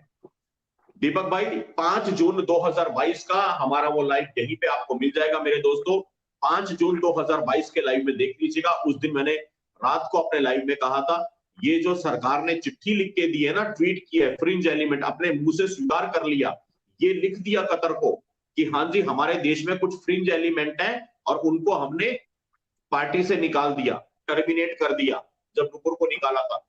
दीपक भाई 5 जून 2022 का हमारा वो लाइव यहीं पे आपको मिल जाएगा मेरे दोस्तों। 5 जून 2022 के लाइव में देख लीजिएगा। उस दिन मैंने रात को अपने लाइव में कहा था, ये जो सरकार ने चिट्ठी लिख के दी है ना, ट्वीट किया है, फ्रिंज एलिमेंट अपने मुंह से स्वीकार कर लिया, ये लिख दिया कतर को कि हाँ जी हमारे देश में कुछ फ्रिंज एलिमेंट हैं और उनको हमने पार्टी से निकाल दिया, टर्मिनेट कर दिया। जब नुपुर को निकाला था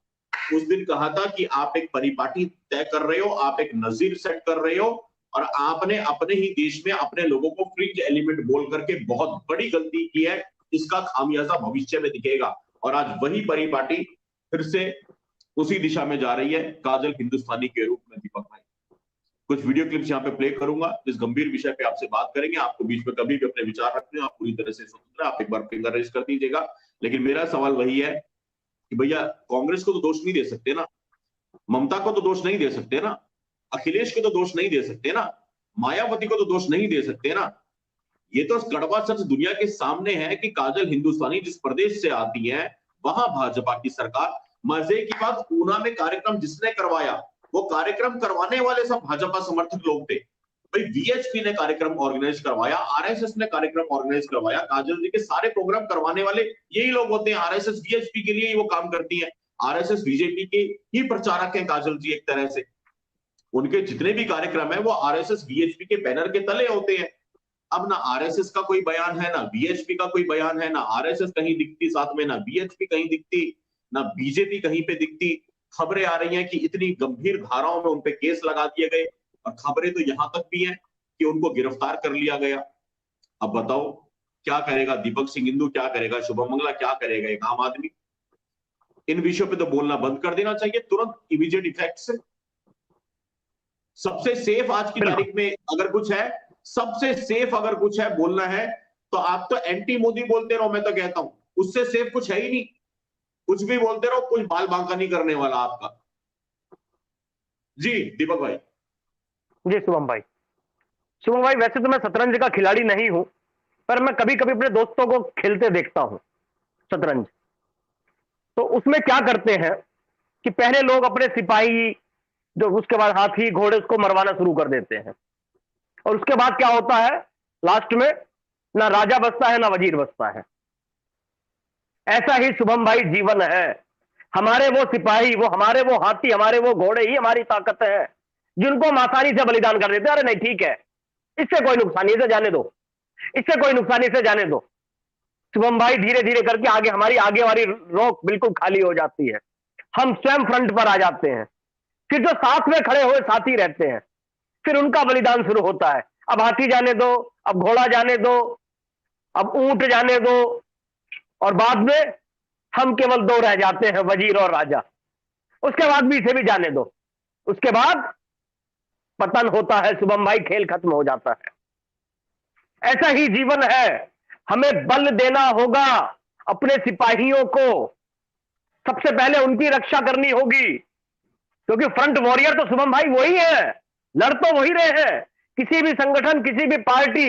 उस दिन कहा था कि आप एक परिपाटी तय कर रहे हो, आप एक नजीर सेट कर रहे हो और आपने अपने ही देश में अपने लोगों को फ्रिंज एलिमेंट बोल करके बहुत बड़ी गलती की है। इसका खामियाजा भविष्य में दिखेगा। और आज वही परिपाटी फिर से उसी दिशा में जा रही है, काजल हिंदुस्तानी के रूप में। दीपक भाई कुछ वीडियो क्लिप्स यहाँ पे प्ले करूंगा, इस गंभीर विषय पे आपसे बात करेंगे। आपको बीच में कभी भी अपने विचार रखने, आप पूरी तरह से स्वतंत्र, आप एक बार फिंगर रेज कर दीजिएगा। लेकिन मेरा सवाल वही है कि भैया कांग्रेस को तो दोष नहीं दे सकते ना, ममता को तो दोष नहीं दे सकते ना, अखिलेश को तो दोष नहीं दे सकते ना, मायावती को तो दोष नहीं दे सकते ना। ये तो कड़वा सच दुनिया के सामने है कि काजल हिंदुस्तानी जिस प्रदेश से आती है वहां भाजपा की सरकार। मजे की बात, ऊना में कार्यक्रम जिसने करवाया वो कार्यक्रम करवाने वाले सब भाजपा समर्थक लोग थे। भाई वीएचपी ने कार्यक्रम ऑर्गेनाइज करवाया, आरएसएस ने कार्यक्रम ऑर्गेनाइज करवाया, काजल जी के सारे प्रोग्राम करवाने वाले यही लोग होते हैं। आरएसएस वीएचपी के लिए ही वो काम करती है। आरएसएस बीजेपी के ही प्रचारक हैं काजल जी एक तरह से। उनके जितने भी कार्यक्रम है वो आरएसएस वीएचपी के बैनर के तले होते हैं। अब ना आरएसएस का कोई बयान है, ना वीएचपी का कोई बयान है, ना आरएसएस कहीं दिखती साथ में, ना वीएचपी कहीं दिखती, ना बीजेपी कहीं पे दिखती। खबरें आ रही हैं कि इतनी गंभीर धाराओं में उनपे केस लगा दिए गए और खबरें तो यहां तक भी हैं कि उनको गिरफ्तार कर लिया गया। अब बताओ क्या करेगा दीपक सिंह, क्या करेगा शुभम मंगला, क्या करेगा एक आम आदमी? इन विषयों पे तो बोलना बंद कर देना चाहिए तुरंत, इमीडिएट इफेक्ट से। सबसे सेफ आज की तारीख में अगर कुछ है, सबसे सेफ अगर कुछ है बोलना है तो आप तो एंटी मोदी बोलते रहो, मैं तो कहता हूं उससे सेफ कुछ है ही नहीं। कुछ भी बोलते रहो, कुछ बाल बांका नहीं करने वाला आपका। जी दीपक भाई। जी शुभम भाई, शुभम भाई वैसे तो मैं शतरंज का खिलाड़ी नहीं हूं, पर मैं कभी कभी अपने दोस्तों को खेलते देखता हूं शतरंज। तो उसमें क्या करते हैं कि पहले लोग अपने सिपाही, जो उसके बाद हाथी घोड़े, उसको मरवाना शुरू कर देते हैं। और उसके बाद क्या होता है, लास्ट में ना राजा बचता है ना वजीर बचता है। ऐसा ही शुभम भाई जीवन है। हमारे वो सिपाही, वो हमारे वो हाथी, हमारे वो घोड़े ही हमारी ताकत है, जिनको हम आसानी से बलिदान कर देते हैं। अरे नहीं ठीक है, इससे कोई नुकसान नहीं, इसे जाने दो, इससे कोई नुकसान, इसे जाने दो। शुभम भाई धीरे धीरे करके आगे हमारी आगे वाली रोक बिल्कुल खाली हो जाती है। हम स्वयं फ्रंट पर आ जाते हैं। फिर जो साथ में खड़े हुए साथी रहते हैं, फिर उनका बलिदान शुरू होता है। अब हाथी जाने दो, अब घोड़ा जाने दो, अब ऊंट जाने दो, और बाद में हम केवल दो रह जाते हैं, वजीर और राजा। उसके बाद भी इसे भी जाने दो। उसके बाद पतन होता है शुभम भाई, खेल खत्म हो जाता है। ऐसा ही जीवन है। हमें बल देना होगा अपने सिपाहियों को, सबसे पहले उनकी रक्षा करनी होगी, क्योंकि फ्रंट वॉरियर तो शुभम भाई वही है, लड़ तो वही रहे हैं। किसी भी संगठन, किसी भी पार्टी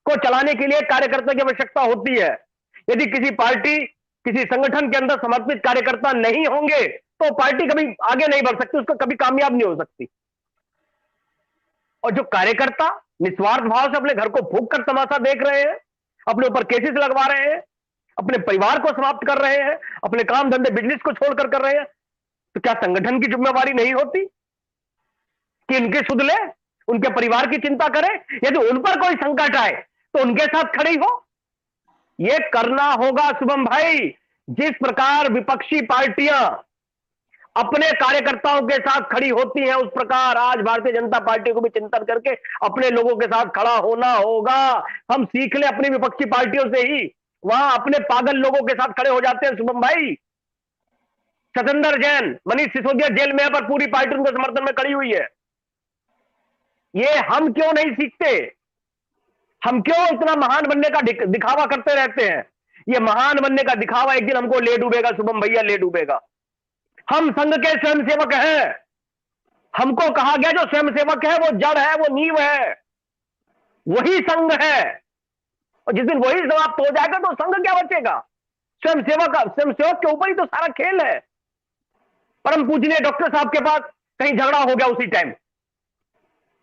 को चलाने के लिए कार्यकर्ता की आवश्यकता होती है। यदि किसी पार्टी, किसी संगठन के अंदर समर्पित कार्यकर्ता नहीं होंगे तो पार्टी कभी आगे नहीं बढ़ सकती, उसको कभी कामयाब नहीं हो सकती। और जो कार्यकर्ता निस्वार्थ भाव से अपने घर को फूंक कर तमाशा देख रहे हैं, अपने ऊपर केसेस लगवा रहे हैं, अपने परिवार को समाप्त कर रहे हैं, अपने काम धंधे बिजनेस को छोड़कर कर रहे हैं, तो क्या संगठन की जिम्मेवारी नहीं होती कि इनके सुध ले, उनके परिवार की चिंता करे? यदि उन पर कोई संकट आए तो उनके साथ खड़ी हो। यह करना होगा शुभम भाई। जिस प्रकार विपक्षी पार्टियां अपने कार्यकर्ताओं के साथ खड़ी होती हैं, उस प्रकार आज भारतीय जनता पार्टी को भी चिंतन करके अपने लोगों के साथ खड़ा होना होगा। हम सीख ले अपनी विपक्षी पार्टियों से ही, वहां अपने पागल लोगों के साथ खड़े हो जाते हैं शुभम भाई। सतेंद्र जैन, मनीष सिसोदिया जेल में है, पर पूरी पार्टी उनके समर्थन में खड़ी हुई है। ये हम क्यों नहीं सीखते? हम क्यों इतना महान बनने का दिखावा करते रहते हैं? ये महान बनने का दिखावा एक दिन हमको ले डूबेगा शुभम भैया, ले डूबेगा। हम संघ के स्वयंसेवक हैं, हमको कहा गया जो स्वयंसेवक है वो जड़ है, वो नींव है, वही संघ है। और जिस दिन वही समाप्त हो जाएगा तो संघ क्या बचेगा? स्वयंसेवक के ऊपर ही तो सारा खेल है। परम पूजनीय डॉक्टर साहब के पास कहीं झगड़ा हो गया, उसी टाइम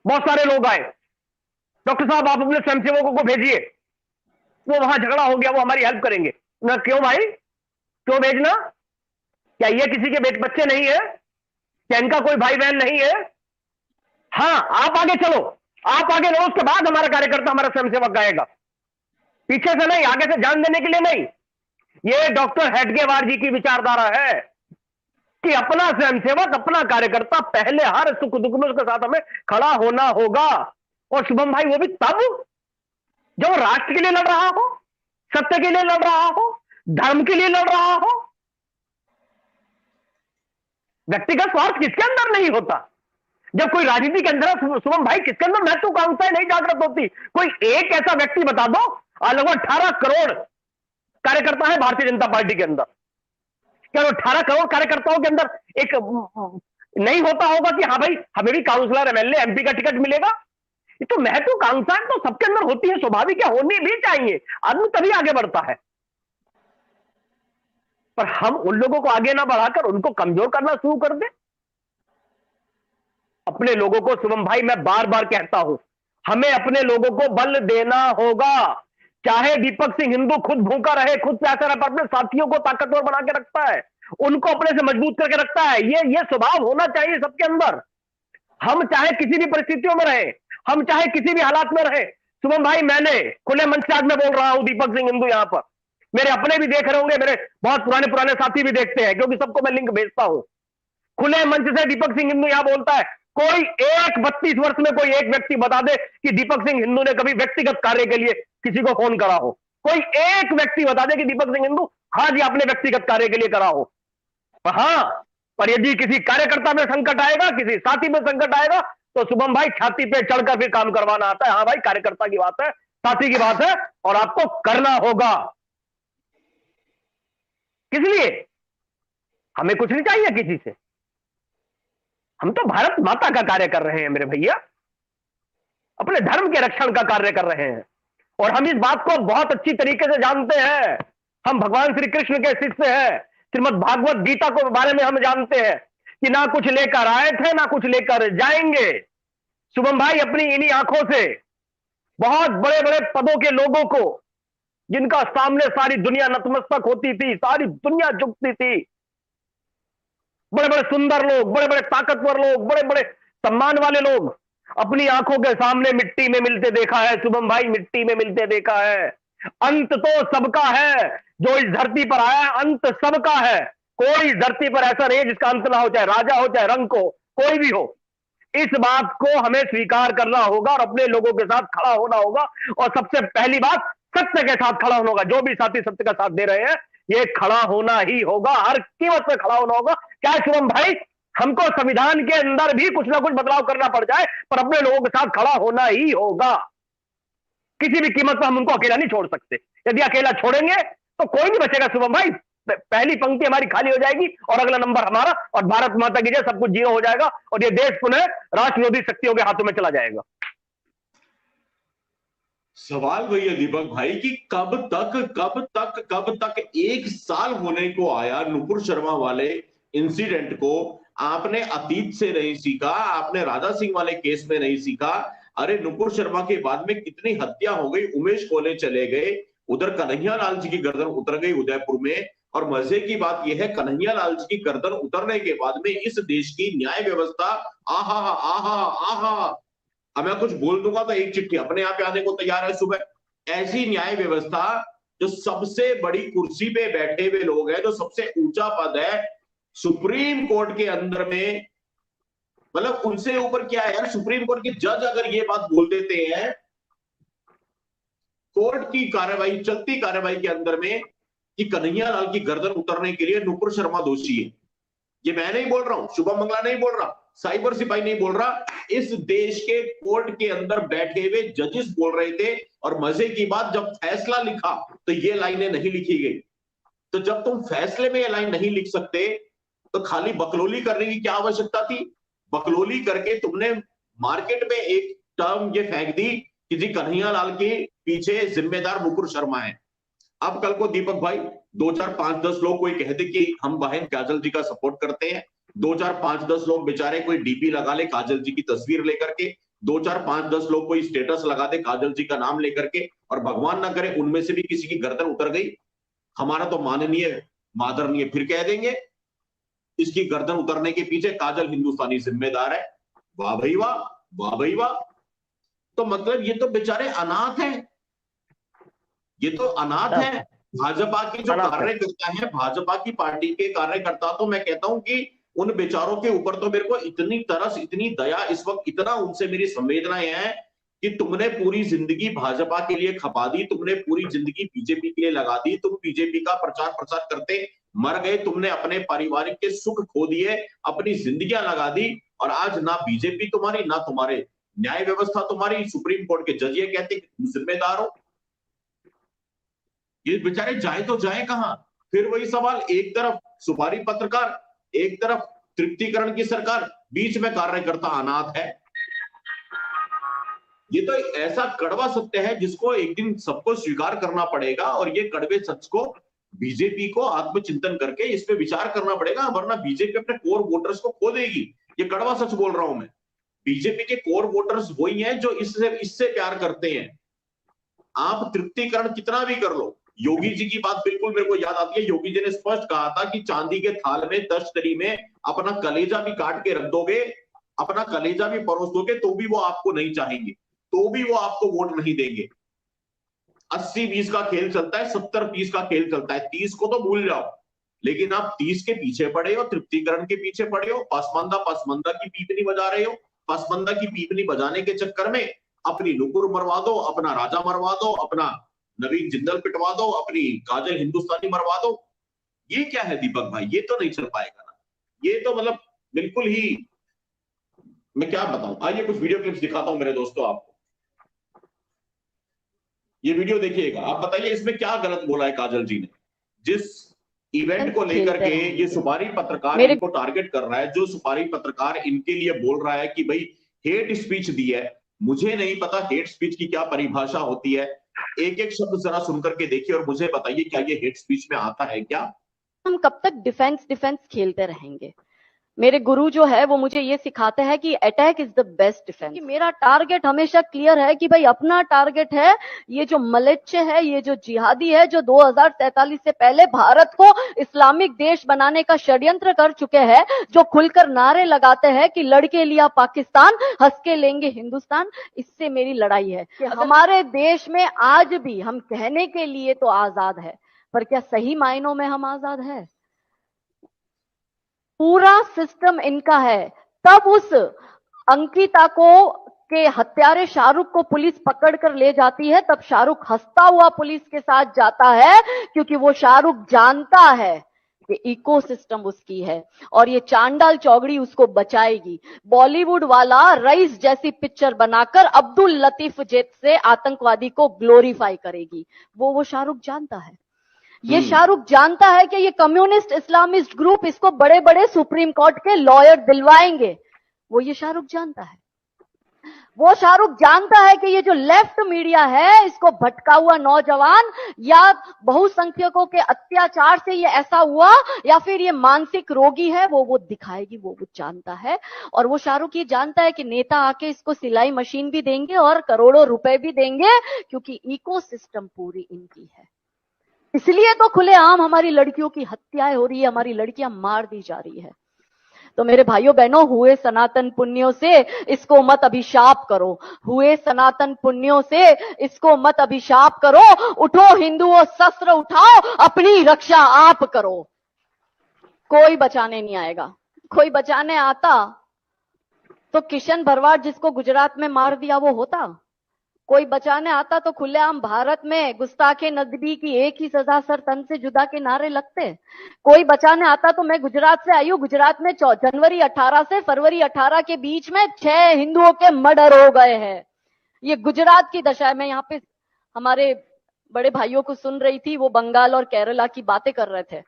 बहुत सारे लोग आए, डॉक्टर साहब आप अपने स्वयंसेवकों को भेजिए, वो वहां झगड़ा हो गया, वो हमारी हेल्प करेंगे ना। क्यों भाई, क्यों भेजना? क्या ये किसी के बच्चे नहीं है? क्या इनका कोई भाई बहन नहीं है? हाँ, आप आगे चलो, आप आगे लो, उसके बाद हमारा कार्यकर्ता, हमारा स्वयंसेवक आएगा। पीछे से नहीं, आगे से जान देने के लिए नहीं। ये डॉक्टर हेडगेवार जी की विचारधारा है कि अपना स्वयंसेवक, अपना कार्यकर्ता पहले हर सुख दुख में उसके साथ हमें खड़ा होना होगा। और शुभम भाई वो भी तब जब राष्ट्र के लिए लड़ रहा हो, सत्य के लिए लड़ रहा हो, धर्म के लिए लड़ रहा हो। व्यक्तिगत स्वार्थ किसके अंदर नहीं होता? जब कोई राजनीति के अंदर, शुभम भाई, किसके अंदर महत्वाकांक्षाएं नहीं जागृत होती? कोई एक ऐसा व्यक्ति बता दो, लगभग 18 करोड़ कार्यकर्ता है भारतीय जनता पार्टी के अंदर। क्या 18 करोड़ कार्यकर्ताओं के अंदर एक नहीं होता होगा कि हाँ भाई हमें भी काउंसलर, एमएलए, एमपी का टिकट मिलेगा? ये तो महत्वाकांक्षाएं तो सबके अंदर होती है, स्वाभाविक है, होनी भी चाहिए, आदमी तभी आगे बढ़ता है। पर हम उन लोगों को आगे ना बढ़ाकर उनको कमजोर करना शुरू कर दे। अपने लोगों को, शुभम भाई, मैं बार बार कहता हूं, हमें अपने लोगों को बल देना होगा। चाहे दीपक सिंह हिंदू खुद भूखा रहे, खुद प्यासा रहे, पर अपने साथियों को ताकतवर बना के रखता है, उनको अपने से मजबूत करके रखता है। ये स्वभाव होना चाहिए सबके अंदर। हम चाहे किसी भी परिस्थितियों में रहे, हम चाहे किसी भी हालात में रहे। शुभम भाई, मैंने खुले मंच से आज मैं बोल रहा हूं, दीपक सिंह हिंदू यहां पर, मेरे अपने भी देख रहे होंगे, मेरे बहुत पुराने साथी भी देखते हैं, क्योंकि सबको मैं लिंक भेजता हूं। खुले मंच से दीपक सिंह हिंदू यहां बोलता है, कोई एक 32 वर्ष में कोई एक व्यक्ति बता दे कि दीपक सिंह हिंदू ने कभी व्यक्तिगत कार्य के लिए किसी को फोन करा हो। कोई एक व्यक्ति बता दे कि दीपक सिंह हिंदू हाँ जी आपने व्यक्तिगत कार्य के लिए करा हो। हाँ, पर यदि किसी कार्यकर्ता में संकट आएगा, किसी साथी में संकट आएगा, तो शुभम भाई छाती पे चढ़कर फिर काम करवाना आता है। हाँ भाई, कार्यकर्ता की बात है, साथी की बात है, और आपको करना होगा। किस लिए? हमें कुछ नहीं चाहिए किसी से, हम तो भारत माता का कार्य कर रहे हैं मेरे भैया, अपने धर्म के रक्षण का कार्य कर रहे हैं। और हम इस बात को बहुत अच्छी तरीके से जानते हैं, हम भगवान श्री कृष्ण के शिष्य हैं, श्रीमद् भागवत गीता को बारे में हम जानते हैं कि ना कुछ लेकर आए थे ना कुछ लेकर जाएंगे। शुभम भाई, अपनी इन्हीं आंखों से बहुत बड़े बड़े पदों के लोगों को, जिनका सामने सारी दुनिया नतमस्तक होती थी, सारी दुनिया झुकती थी, बड़े बड़े सुंदर लोग, बड़े बड़े ताकतवर लोग, बड़े बड़े सम्मान वाले लोग, अपनी आंखों के सामने मिट्टी में मिलते देखा है। शुभम भाई, मिट्टी में मिलते देखा है। अंत तो सबका है, जो इस धरती पर आया अंत सबका है। कोई धरती पर ऐसा नहीं है जिसका अंत ना हो, चाहे राजा हो, चाहे रंग हो, कोई भी हो। इस बात को हमें स्वीकार करना होगा और अपने लोगों के साथ खड़ा होना होगा। और सबसे पहली बात, सत्य के साथ खड़ा होना होगा। जो भी साथी सत्य का साथ दे रहे हैं, ये खड़ा होना ही होगा, हर कीमत पे खड़ा होना होगा। क्या शुभम भाई, हमको संविधान के अंदर भी कुछ ना कुछ बदलाव करना पड़ जाए, पर अपने लोगों के साथ खड़ा होना ही होगा। किसी भी कीमत पर हम उनको अकेला नहीं छोड़ सकते। यदि अकेला छोड़ेंगे तो कोई नहीं बचेगा शुभम भाई। पहली पंक्ति हमारी खाली हो जाएगी और अगला नंबर हमारा, और भारत माता की जय, सब कुछ जीरो हो जाएगा और ये देश पुनः राष्ट्र विरोधी शक्तियों के हाथों में चला जाएगा। सवाल वही है दीपक भाई कि कब तक 1 साल होने को आया नुपुर शर्मा वाले इंसिडेंट को, आपने अतीत से नहीं सीखा, आपने राजा सिंह वाले केस में नहीं सीखा। अरे नुपुर शर्मा के बाद में कितनी हत्या हो गई, उमेश कोले चले गए, उधर कन्हैया लाल जी की गर्दन उतर गई उदयपुर में। और मजे की बात यह है, कन्हैया लाल जी की गर्दन उतरने के बाद में इस देश की न्याय व्यवस्था, आहा आहा आहा, अब मैं कुछ बोल दूंगा तो एक चिट्ठी अपने आप आने को तैयार है सुबह। ऐसी न्याय व्यवस्था, जो सबसे बड़ी कुर्सी पे बैठे हुए लोग हैं, जो सबसे ऊंचा पद है सुप्रीम कोर्ट के अंदर में, मतलब उनसे ऊपर क्या है यार, सुप्रीम कोर्ट के जज अगर ये बात बोल देते हैं कोर्ट की कार्रवाई, चलती कार्रवाई के अंदर में, कि कन्हैया लाल की गर्दन उतरने के लिए नुपुर शर्मा दोषी है। ये मैं नहीं बोल रहा हूं, शुभम मंगला नहीं बोल रहा, साइबर सिपाही नहीं बोल रहा, इस देश के कोर्ट के अंदर बैठे हुए जजेस बोल रहे थे। और मजे की बात, जब फैसला लिखा तो ये लाइनें नहीं लिखी गई। तो जब तुम फैसले में ये लाइन नहीं लिख सकते तो खाली बकलोली करने की क्या आवश्यकता थी? बकलोली करके तुमने मार्केट में एक टर्म ये फेंक दी कि जी कन्हैयालाल के पीछे जिम्मेदार मुकुर शर्मा है। अब कल को दीपक भाई 2 4 5 10 लोग कोई कह दे कि हम बहन काजल जी का सपोर्ट करते हैं, 2 4 5 10 लोग बेचारे कोई डीपी लगा ले काजल जी की तस्वीर लेकर के, 2 4 5 10 लोग कोई स्टेटस लगा दे काजल जी का नाम लेकर के, और भगवान ना करे उनमें से भी किसी की गर्दन उतर गई, हमारा तो माननीय मादरणीय फिर कह देंगे इसकी गर्दन उतरने के पीछे काजल हिंदुस्तानी जिम्मेदार है। वाह भाई वाह, वाह भाई वाह। तो मतलब ये तो बेचारे अनाथ हैं, ये तो अनाथ है। भाजपा के जो कार्यकर्ता है, भाजपा की पार्टी के कार्यकर्ता, तो मैं कहता हूं कि उन बेचारों के ऊपर तो मेरे को इतनी तरस, इतनी दया इस वक्त, इतना उनसे मेरी संवेदनाएं हैं कि तुमने पूरी जिंदगी भाजपा के लिए खपा दी, तुमने पूरी जिंदगी बीजेपी के लिए लगा दी, तुम बीजेपी का प्रचार प्रसार करते मर गए, तुमने अपने पारिवारिक के सुख खो दिए, अपनी जिंदगियां लगा दी, और आज ना बीजेपी तुम्हारी, ना तुम्हारे न्याय व्यवस्था तुम्हारी, सुप्रीम कोर्ट के जज ये कहते जिम्मेदार हो। ये बेचारे जाए तो जाए कहां? फिर वही सवाल, एक तरफ सुपारी पत्रकार, एक तरफ तृप्तिकरण की सरकार, बीच में कार्यकर्ता अनाथ है। ये तो ऐसा कड़वा सत्य है जिसको एक दिन सबको स्वीकार करना पड़ेगा, और ये कड़वे सच को बीजेपी को आत्मचिंतन करके इस पे विचार करना पड़ेगा, वरना बीजेपी अपने कोर वोटर्स को खो देगी। ये कड़वा सच बोल रहा हूं मैं। बीजेपी के कोर वोटर्स वही हैं जो इससे प्यार करते हैं। आप तृप्तिकरण कितना भी कर लो, योगी जी की बात बिल्कुल मेरे को याद आती है। योगी जी ने स्पष्ट कहा था कि चांदी के थाल में 10 तरी में अपना कलेजा भी काट के रख दोगे, अपना कलेजा भी परोस दोगे, तो भी वो आपको नहीं चाहेंगे, तो भी वो आपको वोट नहीं देंगे। 80-20 का खेल चलता है, 70-30 का खेल चलता है, 30 को तो भूल जाओ, लेकिन आप 30 के पीछे पड़े हो, तृप्तिकरण के पीछे पड़े हो, पसमंदा की पीपनी बजा रहे हो। पसमंदा की पीपनी बजाने के चक्कर में अपनी नुकुर मरवा दो, अपना राजा मरवा दो, अपना नवीन जिंदल पिटवा दो, अपनी काजल हिंदुस्तानी मरवा दो। ये क्या है दीपक भाई? ये तो नहीं चल पाएगा ना। ये तो मतलब बिल्कुल ही, मैं क्या बताऊं। आइए कुछ वीडियो क्लिप्स दिखाता हूं मेरे दोस्तों आपको। ये वीडियो देखिएगा, आप बताइए इसमें क्या गलत बोला है काजल जी ने। जिस इवेंट को लेकर के ये सुपारी पत्रकार इनको टारगेट कर रहा है, जो सुपारी पत्रकार इनके लिए बोल रहा है कि भाई हेट स्पीच दी है, मुझे नहीं पता हेट स्पीच की क्या परिभाषा होती है। एक एक शब्द जरा सुनकर के देखिए और मुझे बताइए क्या ये हेट स्पीच में आता है क्या? हम कब तक डिफेंस खेलते रहेंगे? मेरे गुरु जो है वो मुझे ये सिखाते हैं कि attack is the best defence. कि मेरा टारगेट हमेशा क्लियर है कि भाई अपना टारगेट है ये जो मलेच्चे है, ये जो जिहादी है, जो 2047 से पहले भारत को इस्लामिक देश बनाने का षड्यंत्र कर चुके हैं, जो खुलकर नारे लगाते हैं कि लड़के लिया पाकिस्तान, हंस के लेंगे हिंदुस्तान। इससे मेरी लड़ाई है। हमारे देश में आज भी हम कहने के लिए तो आजाद है, पर क्या सही मायनों में हम आजाद है? पूरा सिस्टम इनका है। तब उस अंकिता को के हत्यारे शाहरुख को पुलिस पकड़ कर ले जाती है, तब शाहरुख हंसता हुआ पुलिस के साथ जाता है, क्योंकि वो शाहरुख जानता है कि इकोसिस्टम उसकी है और ये चांडाल चौगड़ी उसको बचाएगी। बॉलीवुड वाला रईस जैसी पिक्चर बनाकर अब्दुल लतीफ जैसे आतंकवादी को ग्लोरीफाई करेगी। वो शाहरुख जानता है। ये शाहरुख जानता है कि ये कम्युनिस्ट इस्लामिस्ट ग्रुप इसको बड़े बड़े सुप्रीम कोर्ट के लॉयर दिलवाएंगे। वो ये शाहरुख जानता है। वो शाहरुख जानता है कि ये जो लेफ्ट मीडिया है, इसको भटका हुआ नौजवान या बहुसंख्यकों के अत्याचार से ये ऐसा हुआ या फिर ये मानसिक रोगी है, वो दिखाएगी। वो जानता है। और वो शाहरुख ये जानता है कि नेता आके इसको सिलाई मशीन भी देंगे और करोड़ों रुपए भी देंगे, क्योंकि इकोसिस्टम पूरी इनकी है। इसलिए तो खुलेआम हमारी लड़कियों की हत्याएं हो रही है, हमारी लड़कियां मार दी जा रही है। तो मेरे भाइयों बहनों, हुए सनातन पुण्यों से इसको मत अभिशाप करो। हुए सनातन पुण्यों से इसको मत अभिशाप करो। उठो हिंदुओं, शस्त्र उठाओ, अपनी रक्षा आप करो। कोई बचाने नहीं आएगा। कोई बचाने आता तो किशन भरवाड़ जिसको गुजरात में मार दिया वो होता। कोई बचाने आता तो खुलेआम भारत में गुस्ताखे नबी की एक ही सजा, सर तन से जुदा के नारे लगते। कोई बचाने आता तो मैं गुजरात से आई हूं। गुजरात में जनवरी 18 से फरवरी 18 के बीच में 6 हिंदुओं के मर्डर हो गए हैं। ये गुजरात की दशा है। मैं यहाँ पे हमारे बड़े भाइयों को सुन रही थी, वो बंगाल और केरला की बातें कर रहे थे।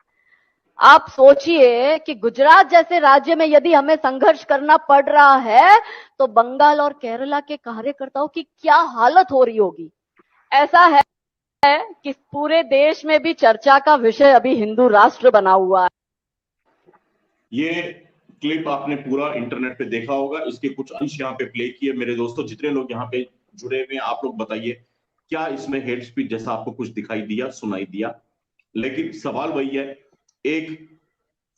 आप सोचिए कि गुजरात जैसे राज्य में यदि हमें संघर्ष करना पड़ रहा है तो बंगाल और केरला के कार्यकर्ताओं की क्या हालत हो रही होगी। ऐसा है कि पूरे देश में भी चर्चा का विषय अभी हिंदू राष्ट्र बना हुआ है। ये क्लिप आपने पूरा इंटरनेट पे देखा होगा, इसके कुछ अंश यहाँ पे प्ले किए। मेरे दोस्तों, जितने लोग यहाँ पे जुड़े हुए हैं, आप लोग बताइए क्या इसमें हेट स्पीच जैसा आपको कुछ दिखाई दिया, सुनाई दिया? लेकिन सवाल वही है, एक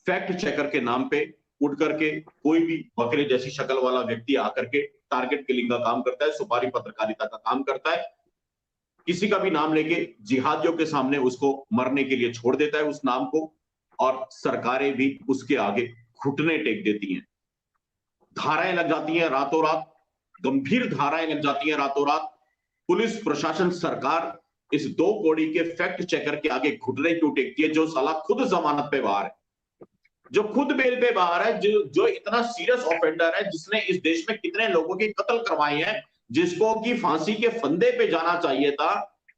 फैक्ट चेकर के नाम पे उठ करके कोई भी बकरे जैसी शक्ल वाला व्यक्ति आकर के टारगेट किलिंग का काम करता है, सुपारी पत्रकारिता का काम करता है, किसी का भी नाम लेके जिहादियों के सामने उसको मरने के लिए छोड़ देता है उस नाम को, और सरकारें भी उसके आगे घुटने टेक देती हैं। धाराएं लग जाती हैं रातों रात, गंभीर धाराएं लग जाती हैं रातों रात। पुलिस प्रशासन सरकार इस दो कौड़ी के फैक्ट चेकर के आगे घुटने क्यों टेकती है, जो साला खुद जमानत पे बाहर है, जो खुद बेल पे बाहर है, जो इतना सीरियस ऑफेंडर है, जिसने इस देश में कितने लोगों के कत्ल करवाए हैं, जिसको कि फांसी के फंदे पे जाना चाहिए था,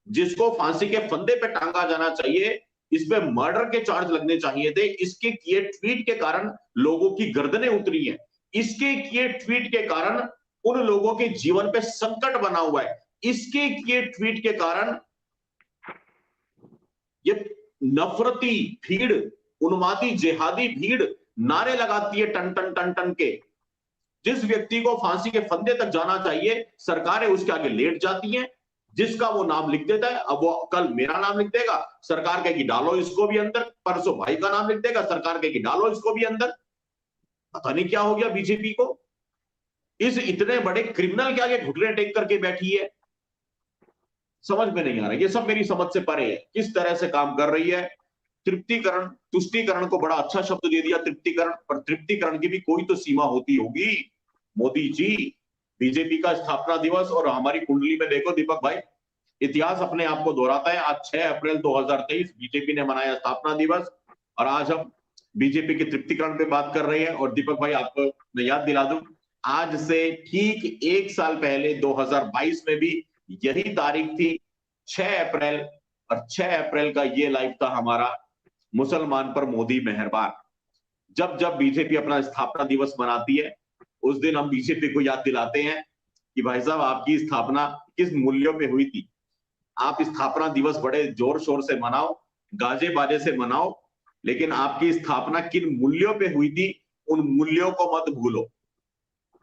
जिसको फांसी के फंदे पे टांगा जाना चाहिए, इस पे मर्डर के चार्ज लगने चाहिए थे। इसके किए ट्वीट के कारण लोगों की गर्दनें उतरी हैं, इसके किए ट्वीट के कारण उन लोगों के जीवन पे संकट बना हुआ है, इसके किए ट्वीट के कारण ये नफरती भीड़, उन्मादी जिहादी भीड़ नारे लगाती है टन टन टन टन के। जिस व्यक्ति को फांसी के फंदे तक जाना चाहिए, सरकारें उसके आगे लेट जाती हैं, जिसका वो नाम लिख देता है। अब वो कल मेरा नाम लिख देगा, सरकार कहेगी डालो इसको भी अंदर, परसों भाई का नाम लिख देगा, सरकार कहेगी डालो इसको भी अंदर। पता नहीं क्या हो गया बीजेपी को, इस इतने बड़े क्रिमिनल के आगे घुटने टेक करके बैठी है, समझ में नहीं आ रहा। ये सब मेरी समझ से परे है, किस तरह से काम कर रही है। तृप्तिकरण, तुष्टीकरण को बड़ा अच्छा शब्द दे दिया तृप्तिकरण, पर तृप्तिकरण की भी कोई तो सीमा होती होगी। मोदी जी, बीजेपी का स्थापना दिवस और हमारी कुंडली में देखो दीपक भाई, इतिहास अपने आप को दोहराता है। आज 6 अप्रैल 2023 बीजेपी ने मनाया स्थापना दिवस, और आज हम बीजेपी के तृप्तिकरण पे बात कर रहे हैं। और दीपक भाई, आपको मैं याद दिला दूं, आज से ठीक 1 साल पहले 2022 में भी यही तारीख थी 6 अप्रैल, और 6 अप्रैल का ये लाइव था हमारा मुसलमान पर मोदी मेहरबान। जब जब बीजेपी अपना स्थापना दिवस मनाती है, उस दिन हम बीजेपी को याद दिलाते हैं कि भाई साहब, आपकी स्थापना किस मूल्यों पे हुई थी। आप स्थापना दिवस बड़े जोर शोर से मनाओ, गाजे बाजे से मनाओ, लेकिन आपकी स्थापना किन मूल्यों पे हुई थी, उन मूल्यों को मत भूलो।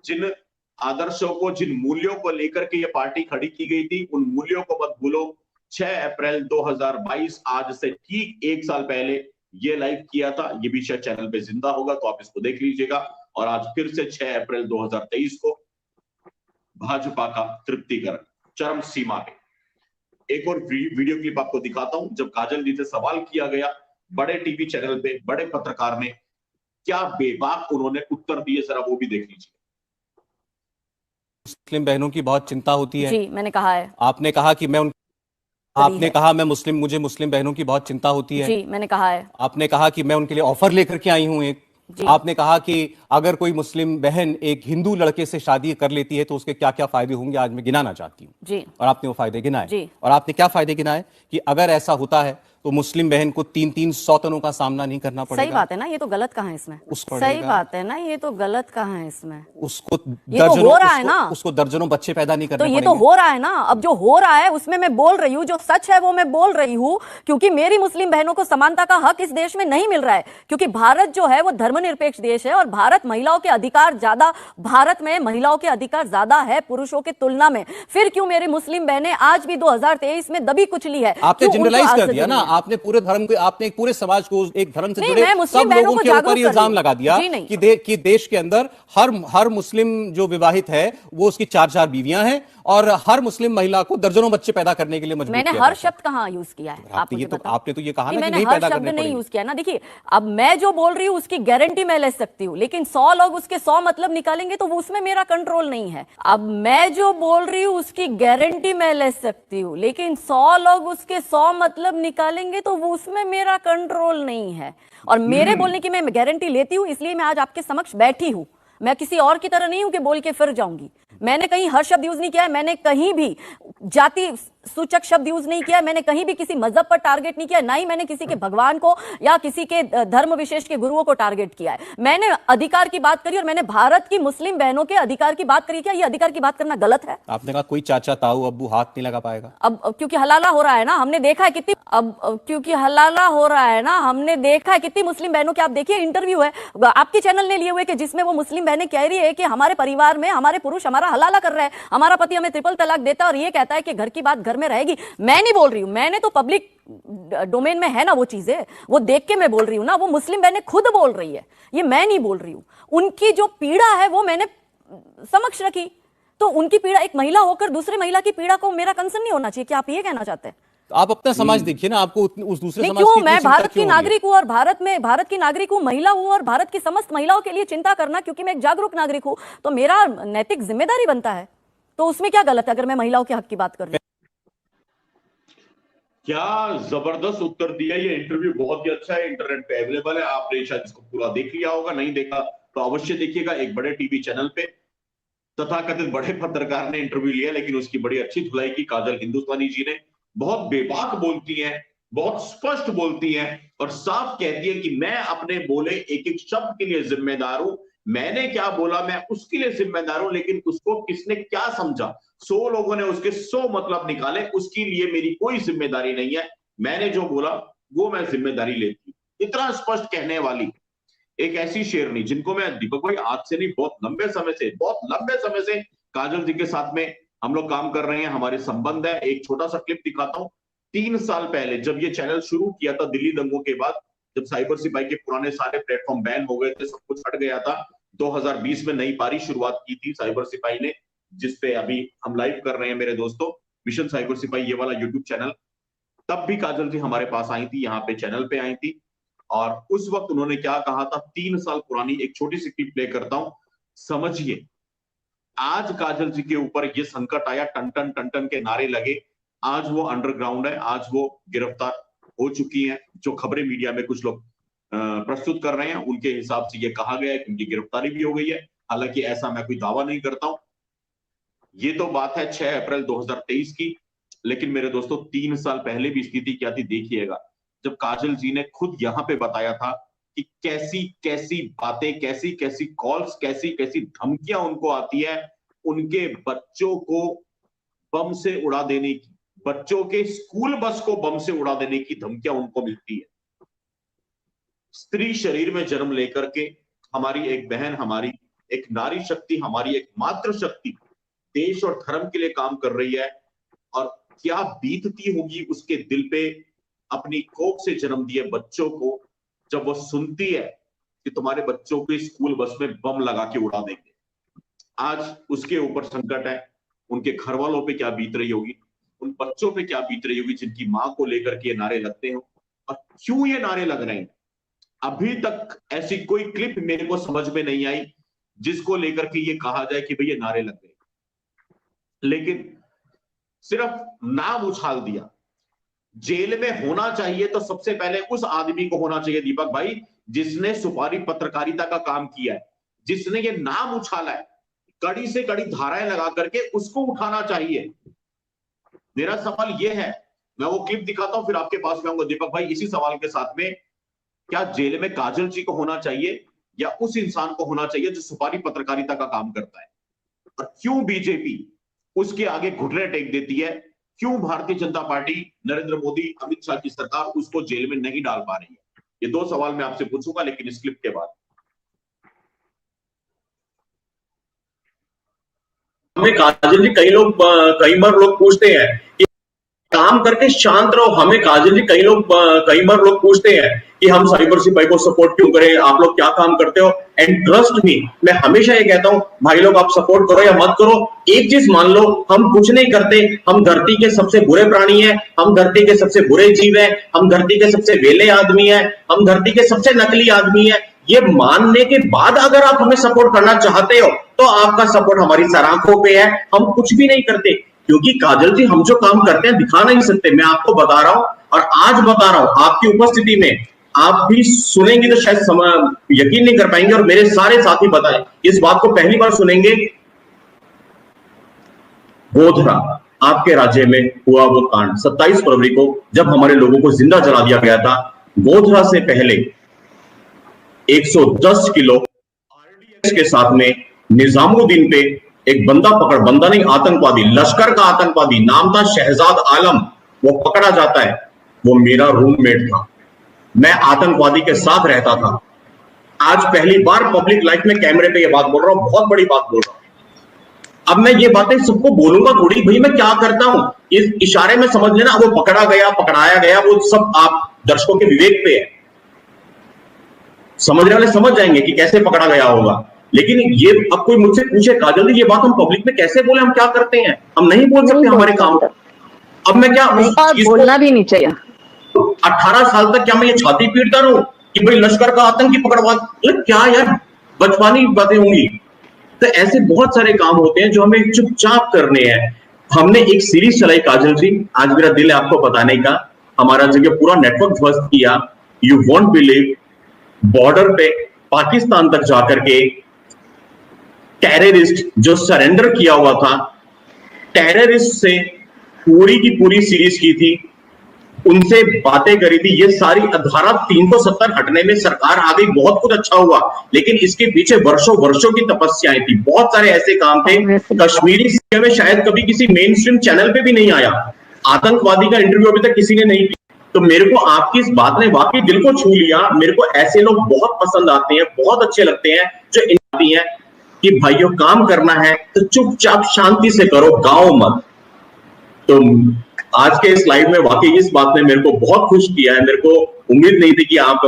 जिन आदर्शों को, जिन मूल्यों को लेकर के ये पार्टी खड़ी की गई थी, उन मूल्यों को मत भूलो। 6 अप्रैल 2022, आज से ठीक 1 साल पहले ये लाइव किया था। ये भी शायद चैनल पे जिंदा होगा, तो आप इसको देख लीजिएगा। और आज फिर से 6 अप्रैल 2023 को भाजपा का तृप्तिकरण चरम सीमा पे। एक और वीडियो क्लिप आपको दिखाता हूं, जब काजल जी से सवाल किया गया बड़े टीवी चैनल पे, बड़े पत्रकार ने क्या बेबाक उन्होंने उत्तर दिए, जरा वो भी देख लीजिए। मुस्लिम बहनों की बहुत चिंता होती है। जी, मैंने कहा है। आपने कहा कि मुझे मुस्लिम बहनों की बहुत चिंता होती है। जी, मैंने कहा है। आपने कहा कि मैं उनके लिए ऑफर लेकर के आई हूं एक। आपने कहा कि अगर कोई मुस्लिम बहन एक हिंदू लड़के से शादी कर लेती है तो उसके क्या क्या फायदे होंगे, आज मैं गिनाना चाहती हूँ। जी। और आपने वो फायदे गिनाए। जी। और आपने क्या फायदे गिनाए कि अगर ऐसा होता है तो मुस्लिम बहन को 300 तनों का सामना नहीं करना पड़ेगा। सही बात है ना, ये तो गलत कहाँ है इसमें? सही बात है ना, ये तो गलत कहाँ है इसमें? उसको ये तो हो रहा है ना, उसको दर्जनों बच्चे पैदा नहीं करने तो ये पड़ेंगे। तो हो रहा है ना। अब जो हो रहा है उसमें मैं बोल रही हूँ, जो सच है वो मैं बोल रही हूँ, क्योंकि मेरी मुस्लिम बहनों को समानता का हक इस देश में नहीं मिल रहा है। क्योंकि भारत जो है वो धर्मनिरपेक्ष देश है, और भारत महिलाओं के अधिकार ज्यादा, भारत में महिलाओं के अधिकार ज्यादा है पुरुषों के तुलना में। फिर क्यों मेरी मुस्लिम बहनें आज भी 2023 में दबी कुचली है? आपने जनरलाइज कर दिया ना, आपने पूरे धर्म, आपने एक पूरे समाज को, एक धर्म से जुड़े सब लोगों के ऊपर इल्जाम लगा दिया कि देश के अंदर हर मुस्लिम जो विवाहित है वो उसकी 4 बीवियां हैं, और हर मुस्लिम महिला को दर्जनों बच्चे पैदा करने के लिए मजबूर किया। मैंने हर शब्द कहाँ यूज किया है? आपने तो ये कहा ना कि मैंने नहीं हर पैदा शब्द करने नहीं पड़ेंगे। यूज किया ना। देखिए, अब मैं जो बोल रही हूँ उसकी गारंटी मैं ले सकती हूँ, लेकिन 100 लोग उसके 100 मतलब निकालेंगे तो वो उसमें मेरा कंट्रोल नहीं है। अब मैं जो बोल रही हूँ उसकी गारंटी मैं ले सकती हूँ, लेकिन 100 लोग उसके 100 मतलब निकालेंगे तो वो उसमें मेरा कंट्रोल नहीं है। और मेरे बोलने की मैं गारंटी लेती हूँ, इसलिए मैं आज आपके समक्ष बैठी हूँ। मैं किसी और की तरह नहीं हूं कि बोल के फिर जाऊंगी। मैंने कहीं हर शब्द यूज नहीं किया है, मैंने कहीं भी जाति सूचक शब्द यूज नहीं किया, मैंने कहीं भी किसी मजहब पर टारगेट नहीं किया, ना ही मैंने किसी के भगवान को या किसी के धर्म विशेष के गुरुओं को टारगेट किया है। मैंने अधिकार की बात करी और मैंने भारत की मुस्लिम बहनों के अधिकार की बात करी। क्या ये अधिकार की बात करना गलत है? आपने कहा कोई चाचा ताऊ अब्बू हाथ नहीं लगा पाएगा। अब क्योंकि हलाला हो रहा है ना, हमने देखा है कितनी, क्योंकि हलाला हो रहा है ना, हमने देखा है कितनी मुस्लिम बहनों के, आप देखिए इंटरव्यू है आपके चैनल ने लिए हुए कि जिसमें वो मुस्लिम बहनें कह रही है कि हमारे परिवार में हमारे पुरुष हमारा हलाला कर रहे हैं, हमारा पति हमें ट्रिपल तलाक देता है और ये कहता है कि घर की बात घर में रहेगी। मैं नहीं बोल रही हूं, मैंने तो पब्लिक डोमेन में है ना वो चीजें, वो देख के मैं बोल रही हूं ना, वो मुस्लिम बहनें खुद बोल रही है, ये मैं नहीं बोल रही हूं। उनकी जो पीड़ा है वो मैंने समक्ष रखी, तो उनकी पीड़ा, एक महिला होकर दूसरी महिला की पीड़ा को मेरा कंसर्न नहीं होना चाहिए। क्या आप ये कहना चाहते हैं? आप अपना समाज देखिए ना, आपको उस दूसरे समाज क्यों? की मैं भारत की नागरिक हूं और भारत की नागरिक हूं, महिला हूं और भारत की समस्त महिलाओं के लिए चिंता करना, क्योंकि मैं एक जागरूक नागरिक हूं, तो मेरा नैतिक जिम्मेदारी बनता है। तो उसमें क्या गलत है अगर मैं महिलाओं के हक की बात कर रही हूं? क्या जबरदस्त उत्तर दिया। ये इंटरव्यू बहुत ही अच्छा है, इंटरनेट पे अवेलेबल है, आपने शायद इसको पूरा देख लिया होगा, नहीं देखा तो अवश्य देखिएगा। एक बड़े टीवी चैनल पे तथाकथित बड़े पत्रकार ने इंटरव्यू लिया, लेकिन उसकी बड़ी अच्छी धुलाई की काजल हिंदुस्तानी जी ने। बहुत बेबाक बोलती हैं, बहुत स्पष्ट बोलती हैं और साफ कहती है कि मैं अपने बोले एक एक शब्द के लिए जिम्मेदार हूं, मैंने क्या बोला मैं उसके लिए जिम्मेदार हूं, लेकिन उसको किसने क्या समझा, 100 लोगों ने उसके 100 मतलब निकाले, उसके लिए मेरी कोई जिम्मेदारी नहीं है, मैंने जो बोला वो मैं जिम्मेदारी लेती हूं। इतना स्पष्ट कहने वाली एक ऐसी शेरनी, जिनको मैं दीपक भाई आज से नहीं बहुत लंबे समय से काजल जी के साथ में हम लोग काम कर रहे हैं, हमारे संबंध है। एक छोटा सा क्लिप दिखाता हूं। 3 साल पहले जब ये चैनल शुरू किया था, दिल्ली दंगों के बाद, जब साइबर सिपाही के पुराने सारे प्लेटफॉर्म बैन हो गए थे, सब कुछ हट गया था, 2020 में नई पारी शुरुआत की थी साइबर सिपाही ने, जिसपे अभी हम लाइव कर रहे हैं मेरे दोस्तों, मिशन साइबर सिपाही ये वाला यूट्यूब चैनल। तब भी काजल जी हमारे पास आई थी, यहाँ पे चैनल पे आई थी, और उस वक्त उन्होंने क्या कहा था, 3 साल पुरानी एक छोटी सी क्लिप प्ले करता हूं, समझिए। आज काजल जी के ऊपर ये संकट आया, टन टन टन टन के नारे लगे, आज वो अंडरग्राउंड है, आज वो गिरफ्तार हो चुकी हैं। जो खबरें मीडिया में कुछ लोग प्रस्तुत कर रहे हैं, उनके हिसाब से ये कहा गया है कि उनकी गिरफ्तारी भी हो गई है, हालांकि ऐसा मैं कोई दावा नहीं करता हूं। ये तो बात है 6 अप्रैल 2023 की, लेकिन मेरे दोस्तों 3 साल पहले भी स्थिति क्या थी देखिएगा, जब काजल जी ने खुद यहां पे बताया था कि कैसी कैसी बातें, कैसी कैसी कॉल्स, कैसी कैसी धमकियां उनको आती है, उनके बच्चों को बम से उड़ा देने की, बच्चों के स्कूल बस को बम से उड़ा देने की धमकियां उनको मिलती है। स्त्री शरीर में जन्म लेकर के हमारी एक बहन, हमारी एक नारी शक्ति, हमारी एक मातृशक्ति देश और धर्म के लिए काम कर रही है, और क्या बीतती होगी उसके दिल पे, अपनी कोख से जन्म दिए बच्चों को, जब वो सुनती है कि तुम्हारे बच्चों के स्कूल बस में बम लगा के उड़ा देंगे। आज उसके ऊपर संकट है, उनके घर वालों पे क्या बीत रही होगी, उन बच्चों पे क्या बीत रही होगी जिनकी मां को लेकर के ये नारे लगते हैं, और क्यों ये नारे लग रहे हैं। अभी तक ऐसी कोई क्लिप मेरे को समझ में नहीं आई जिसको लेकर के ये कहा जाए कि भाई ये नारे लग गए, लेकिन सिर्फ नाम उछाल दिया। जेल में होना चाहिए तो सबसे पहले उस आदमी को होना चाहिए दीपक भाई, जिसने सुपारी पत्रकारिता का काम किया है, जिसने ये नाम उछाला है, कड़ी से कड़ी धाराएं लगा करके उसको उठाना चाहिए। मेरा सवाल यह है, मैं वो क्लिप दिखाता हूं फिर आपके पास में आऊंगा दीपक भाई, इसी सवाल के साथ में, क्या जेल में काजल जी को होना चाहिए या उस इंसान को होना चाहिए जो सुपारी पत्रकारिता का काम करता है, और क्यों बीजेपी उसके आगे घुटने टेक देती है, क्यों भारतीय जनता पार्टी, नरेंद्र मोदी, अमित शाह की सरकार उसको जेल में नहीं डाल पा रही है। ये 2 सवाल मैं आपसे पूछूंगा, लेकिन इस क्लिप के बाद। हमें काजल जी कई बार लोग पूछते हैं कि काम करके शांत रहो, हमें काजल जी कई बार लोग पूछते हैं कि हम साइबर सिपाही को सपोर्ट क्यों करें, आप लोग क्या काम करते हो। एंड ट्रस्ट मी, मैं हमेशा ये कहता हूं, भाई लोग आप सपोर्ट करो या मत करो, एक चीज मान लो, हम कुछ नहीं करते, हम धरती के सबसे बुरे प्राणी हैं, हम धरती के सबसे बुरे जीव हैं, हम धरती के सबसे वेले आदमी हैं, हम धरती के सबसे नकली आदमी हैं। ये मानने के बाद अगर आप हमें सपोर्ट करना चाहते हो तो आपका सपोर्ट हमारी सराखों पे है, हम कुछ भी नहीं करते, क्योंकि काजल जी हम जो काम करते हैं दिखा नहीं सकते। मैं आपको बता रहा हूं और आज बता रहा हूं आपकी उपस्थिति में, आप भी सुनेंगे तो शायद यकीन नहीं कर पाएंगे, और मेरे सारे साथी बताएं, इस बात को पहली बार सुनेंगे। गोधरा, आपके राज्य में हुआ वो कांड 27 फरवरी को, जब हमारे लोगों को जिंदा जला दिया गया था। गोधरा से पहले 110 किलो आरडीएक्स के साथ में निजामुद्दीन पे एक बंदा नहीं, आतंकवादी, लश्कर का आतंकवादी, नाम था शहजाद आलम, वो पकड़ा जाता है। वो मेरा रूममेट था, मैं आतंकवादी के साथ रहता था। आज पहली बार पब्लिक लाइफ में कैमरे पे ये बात बोल रहा हूं, बहुत बड़ी बात बोल रहा हूं। अब मैं ये बातें सबको बोलूंगा थोड़ी, भाई मैं क्या करता हूं, इस इशारे में समझ लेना, वो पकड़ा गया, पकड़ाया गया, वो सब आप दर्शकों के विवेक पे है। समझने वाले समझ जाएंगे कि कैसे पकड़ा गया होगा। लेकिन ये अब कोई मुझसे पूछे, काजल जी ये बात हम पब्लिक में कैसे बोले, हम क्या करते हैं, हम नहीं बोल सकते हमारे काम। अब मैं क्या बोलना भी नहीं चाहिए। 18 साल तक क्या मैं ये छाती पीटता रहूं कि भाई लश्कर का आतंकी पकड़वा, क्या यार बचपनी बातें होंगी। तो ऐसे बहुत सारे काम होते हैं जो हमें चुपचाप करने हैं। हमने एक सीरीज चलाई काजल जी, आज मेरा दिल है आपको बताने का, हमारा जगह पूरा नेटवर्क ध्वस्त किया। यू वोंट बिलीव, बॉर्डर पे पाकिस्तान तक जाकर के टेररिस्ट जो सरेंडर किया हुआ था, टेररिस्ट से पूरी की पूरी सीरीज की थी, उनसे बातें करी थी। ये सारी धारा 370 हटने में सरकार आ गई, बहुत कुछ अच्छा हुआ, लेकिन इसके पीछे वर्षों वर्षों की तपस्याएं थी। बहुत सारे ऐसे काम थे, कश्मीरी सीरिया में शायद कभी किसी मेन स्ट्रीम चैनल पे भी नहीं आया, आतंकवादी का इंटरव्यू अभी तक किसी ने नहीं किया। तो मेरे को आपकी इस बात ने वाकई दिल को छू लिया। मेरे को ऐसे लोग बहुत पसंद आते हैं, बहुत अच्छे लगते हैं, जो आती हैं कि भाइयों काम करना है तो चुपचाप शांति से करो, गाओ मत। तो आज के इस लाइव में वाकई इस बात ने मेरे को बहुत खुश किया है। मेरे को उम्मीद नहीं थी कि आप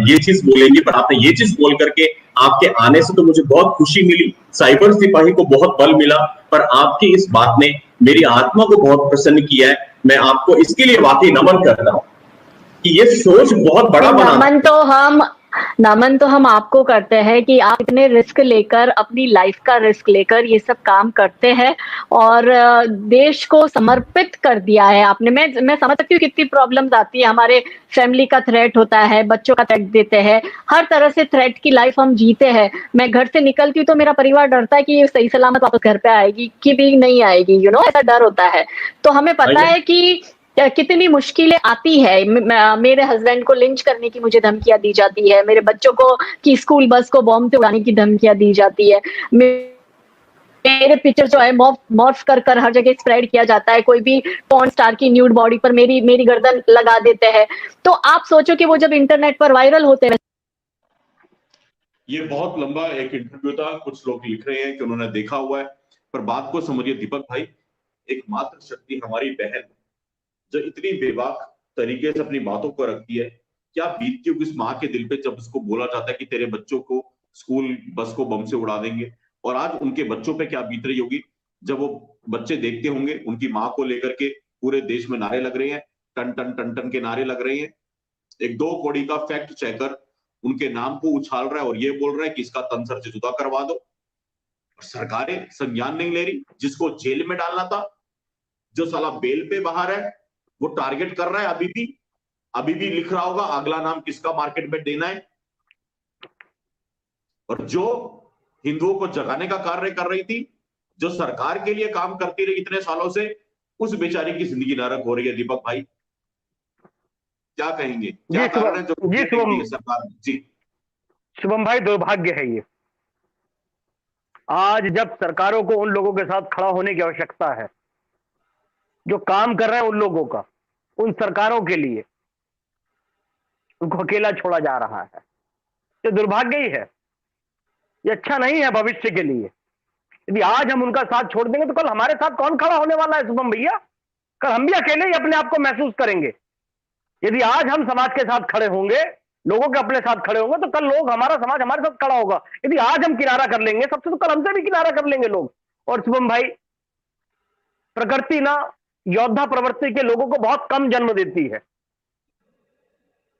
ये चीज बोलेंगे, पर आपने ये चीज बोल करके आपके आने से तो मुझे बहुत खुशी मिली, साइबर सिपाही को बहुत बल मिला, पर आपकी इस बात ने मेरी आत्मा को बहुत प्रसन्न किया है। मैं आपको इसके लिए वाकई नमन करता हूं कि ये सोच बहुत बड़ा बना। नमन तो हम आपको करते हैं कि आप इतने रिस्क लेकर, अपनी लाइफ का रिस्क लेकर ये सब काम करते हैं और देश को समर्पित कर दिया है आपने। मैं समझ सकती हूँ कितनी प्रॉब्लम्स आती है, हमारे फैमिली का थ्रेट होता है, बच्चों का थ्रेट देते हैं, हर तरह से थ्रेट की लाइफ हम जीते हैं। मैं घर से निकलती हूँ तो मेरा परिवार डरता है कि ये सही सलामत वापस घर पे आएगी कि भी नहीं आएगी, ऐसा डर होता है। तो हमें पता है कि कितनी मुश्किलें आती है। मेरे हस्बैंड को लिंच करने की मुझे धमकियां दी जाती है, मेरे बच्चों को की स्कूल बस को बॉम्ब से उड़ाने की धमकियां दी जाती है, मेरे पिक्चर जो है मॉर्फ कर हर जगह स्प्रेड किया जाता है। कोई भी पॉर्न स्टार की न्यूड बॉडी पर मेरी गर्दन लगा देते हैं। तो आप सोचो कि वो जब इंटरनेट पर वायरल होते हैं। ये बहुत लंबा एक इंटरव्यू था, कुछ लोग लिख रहे हैं कि उन्होंने देखा हुआ है, पर बात को समझिए दीपक भाई, एक मातृशक्ति हमारी बहन जो इतनी बेबाक तरीके से अपनी बातों को रखती है, क्या बीतती होगी उस माँ के दिल पे जब उसको बोला जाता है कि तेरे बच्चों को स्कूल बस को बम से उड़ा देंगे। और आज उनके बच्चों पे क्या बीत रही होगी जब वो बच्चे देखते होंगे उनकी माँ को लेकर के पूरे देश में नारे लग रहे हैं, टन टन टन टन के नारे लग रहे हैं। एक 2 कौड़ी का फैक्ट चेकर उनके नाम को उछाल रहा है और ये बोल रहा है कि इसका तन सर से जुदा करवा दो। सरकारें संज्ञान नहीं ले रही, जिसको जेल में डालना था, जो साला बेल पे बाहर है, वो टारगेट कर रहा है। अभी भी लिख रहा होगा अगला नाम किसका मार्केट में देना है। और जो हिंदुओं को जगाने का कार्य कर रही थी, जो सरकार के लिए काम करती रही इतने सालों से, उस बेचारी की जिंदगी नरक हो रही है। दीपक भाई क्या कहेंगे, क्या कारण है जो सरकार? जी शुभम भाई, दुर्भाग्य है ये। आज जब सरकारों को उन लोगों के साथ खड़ा होने की आवश्यकता है जो काम कर रहे हैं, उन लोगों का, उन सरकारों के लिए, उनको अकेला छोड़ा जा रहा है। ये दुर्भाग्य ही है, ये अच्छा नहीं है भविष्य के लिए। यदि आज हम उनका साथ छोड़ देंगे तो कल हमारे साथ कौन खड़ा होने वाला है शुभम भैया? कल हम भी अकेले ही अपने आप को महसूस करेंगे। यदि आज हम समाज के साथ खड़े होंगे, लोगों के अपने साथ खड़े होंगे, तो कल लोग, हमारा समाज हमारे साथ खड़ा होगा। यदि आज हम किनारा कर लेंगे सबसे, तो कल हमसे भी किनारा कर लेंगे लोग। और शुभम भाई, प्रकृति ना योद्धा प्रवृत्ति के लोगों को बहुत कम जन्म देती है,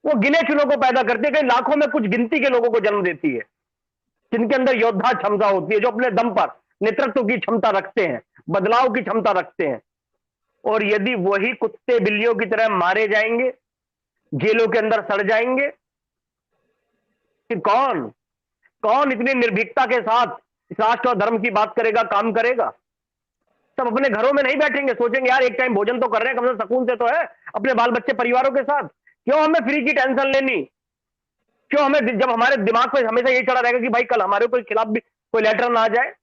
वो गिने चुनों को पैदा करती है, कई लाखों में कुछ गिनती के लोगों को जन्म देती है, जिनके अंदर योद्धा क्षमता होती है, जो अपने दम पर नेतृत्व की क्षमता रखते हैं, बदलाव की क्षमता रखते हैं। और यदि वही कुत्ते बिल्लियों की तरह मारे जाएंगे, जेलों के अंदर सड़ जाएंगे, कि कौन इतनी निर्भीकता के साथ इस राष्ट्र और धर्म की बात करेगा, काम करेगा? सब अपने घरों में नहीं बैठेंगे, सोचेंगे यार एक टाइम भोजन तो कर रहे हैं, कम से कम सुकून से तो है अपने बाल बच्चे परिवारों के साथ। क्यों हमें फ्री की टेंशन लेनी? क्यों हमें, जब हमारे दिमाग पे हमेशा यही चढ़ा रहेगा कि भाई कल हमारे ऊपर खिलाफ भी कोई लेटर ना आ जाए,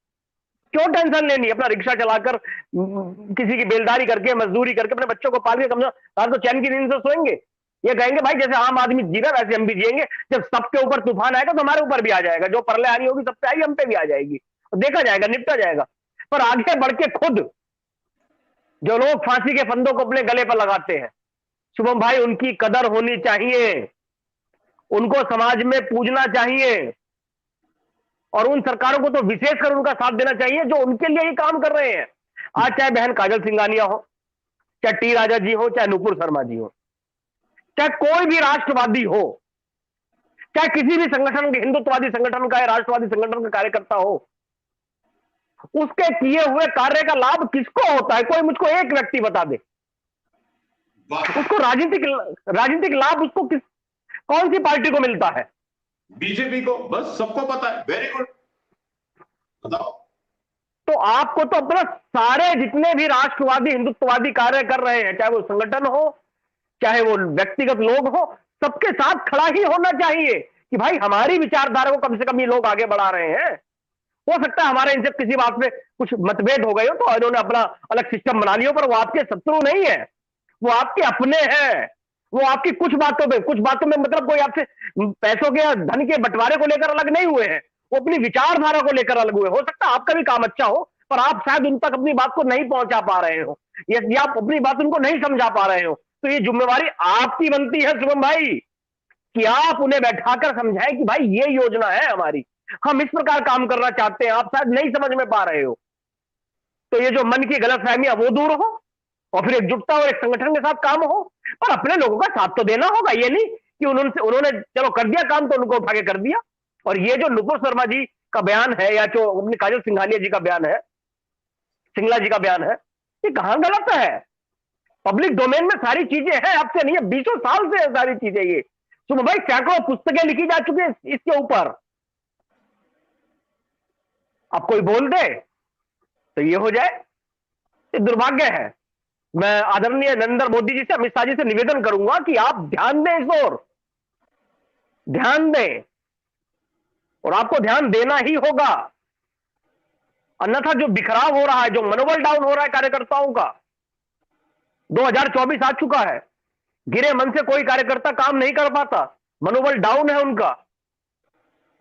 क्यों टेंशन लेनी? अपना रिक्शा चलाकर किसी की बेलदारी करके मजदूरी करके अपने बच्चों को पाल के कम से कम रात को चैन की नींद से सोएंगे। ये कहेंगे भाई जैसे आम आदमी जी रहा वैसे हम भी जिएंगे, जब सबके ऊपर तूफान आएगा तो हमारे ऊपर भी आ जाएगा, जो परले आनी होगी सब पे आई, हम पे भी आ जाएगी, और देखा जाएगा, निपटा जाएगा। पर आगे बढ़ के खुद जो लोग फांसी के फंदों को अपने गले पर लगाते हैं, शुभम भाई उनकी कदर होनी चाहिए, उनको समाज में पूजना चाहिए, और उन सरकारों को तो विशेषकर उनका साथ देना चाहिए जो उनके लिए ही काम कर रहे हैं। आज चाहे बहन काजल सिंघानिया हो, चाहे टी राजा जी हो, चाहे नुपुर शर्मा जी हो, चाहे कोई भी राष्ट्रवादी हो, चाहे किसी भी संगठन के, हिंदुत्ववादी संगठन का या राष्ट्रवादी संगठन का कार्यकर्ता हो, उसके किए हुए कार्य का लाभ किसको होता है? कोई मुझको एक व्यक्ति बता दे। उसको राजनीतिक लाभ उसको कौन सी पार्टी को मिलता है? बीजेपी को, बस सबको पता है। वेरी गुड, बताओ। तो आपको तो अपना सारे जितने भी राष्ट्रवादी हिंदुत्ववादी कार्य कर रहे हैं, चाहे वो संगठन हो चाहे वो व्यक्तिगत लोग हो, सबके साथ खड़ा ही होना चाहिए कि भाई हमारी विचारधारा को कम से कम ये लोग आगे बढ़ा रहे हैं। हो सकता है हमारे इनसे किसी बात में कुछ मतभेद हो गए हो तो इन्होंने अपना अलग सिस्टम बना लिया, पर वो आपके शत्रु नहीं है, वो आपके अपने हैं। वो आपकी कुछ बातों में मतलब कोई आपसे पैसों के या धन के बंटवारे को लेकर अलग नहीं हुए हैं, वो अपनी विचारधारा को लेकर अलग हुए। हो सकता है आपका भी काम अच्छा हो, पर आप शायद उन तक अपनी बात को नहीं पहुंचा पा रहे हो, या आप अपनी बात उनको नहीं समझा पा रहे हो। तो ये जिम्मेवारी आपकी बनती है शुभम भाई कि आप उन्हें बैठाकर समझाएं कि भाई ये योजना है हमारी, हम इस प्रकार काम करना चाहते हैं, आप शायद नहीं समझ में पा रहे हो। तो ये जो मन की गलतफहमियां वो दूर हो, और फिर एकजुटता और एक संगठन के साथ काम हो, और अपने लोगों का साथ तो देना होगा। ये नहीं कि उन्होंने चलो कर दिया काम तो उनको उठा के कर दिया। और ये जो नुपुर शर्मा जी का बयान है या जो अपनी काजल सिंघानिया जी का बयान है, सिंगला जी का बयान है, ये कहां गलत है? पब्लिक डोमेन में सारी चीजें हैं, अब से नहीं है, 20 साल से है सारी चीजें। ये सुबह भाई सैकड़ों पुस्तकें लिखी जा चुकी है इसके ऊपर। अब कोई बोल दे तो ये हो जाए, ये दुर्भाग्य है। मैं आदरणीय नरेंद्र मोदी जी से, अमित शाह जी से निवेदन करूंगा कि आप ध्यान दें इस ओर, ध्यान दें, और आपको ध्यान देना ही होगा। अन्यथा जो बिखराव हो रहा है, जो मनोबल डाउन हो रहा है कार्यकर्ताओं का, 2024 आ चुका है, गिरे मन से कोई कार्यकर्ता काम नहीं कर पाता, मनोबल डाउन है उनका।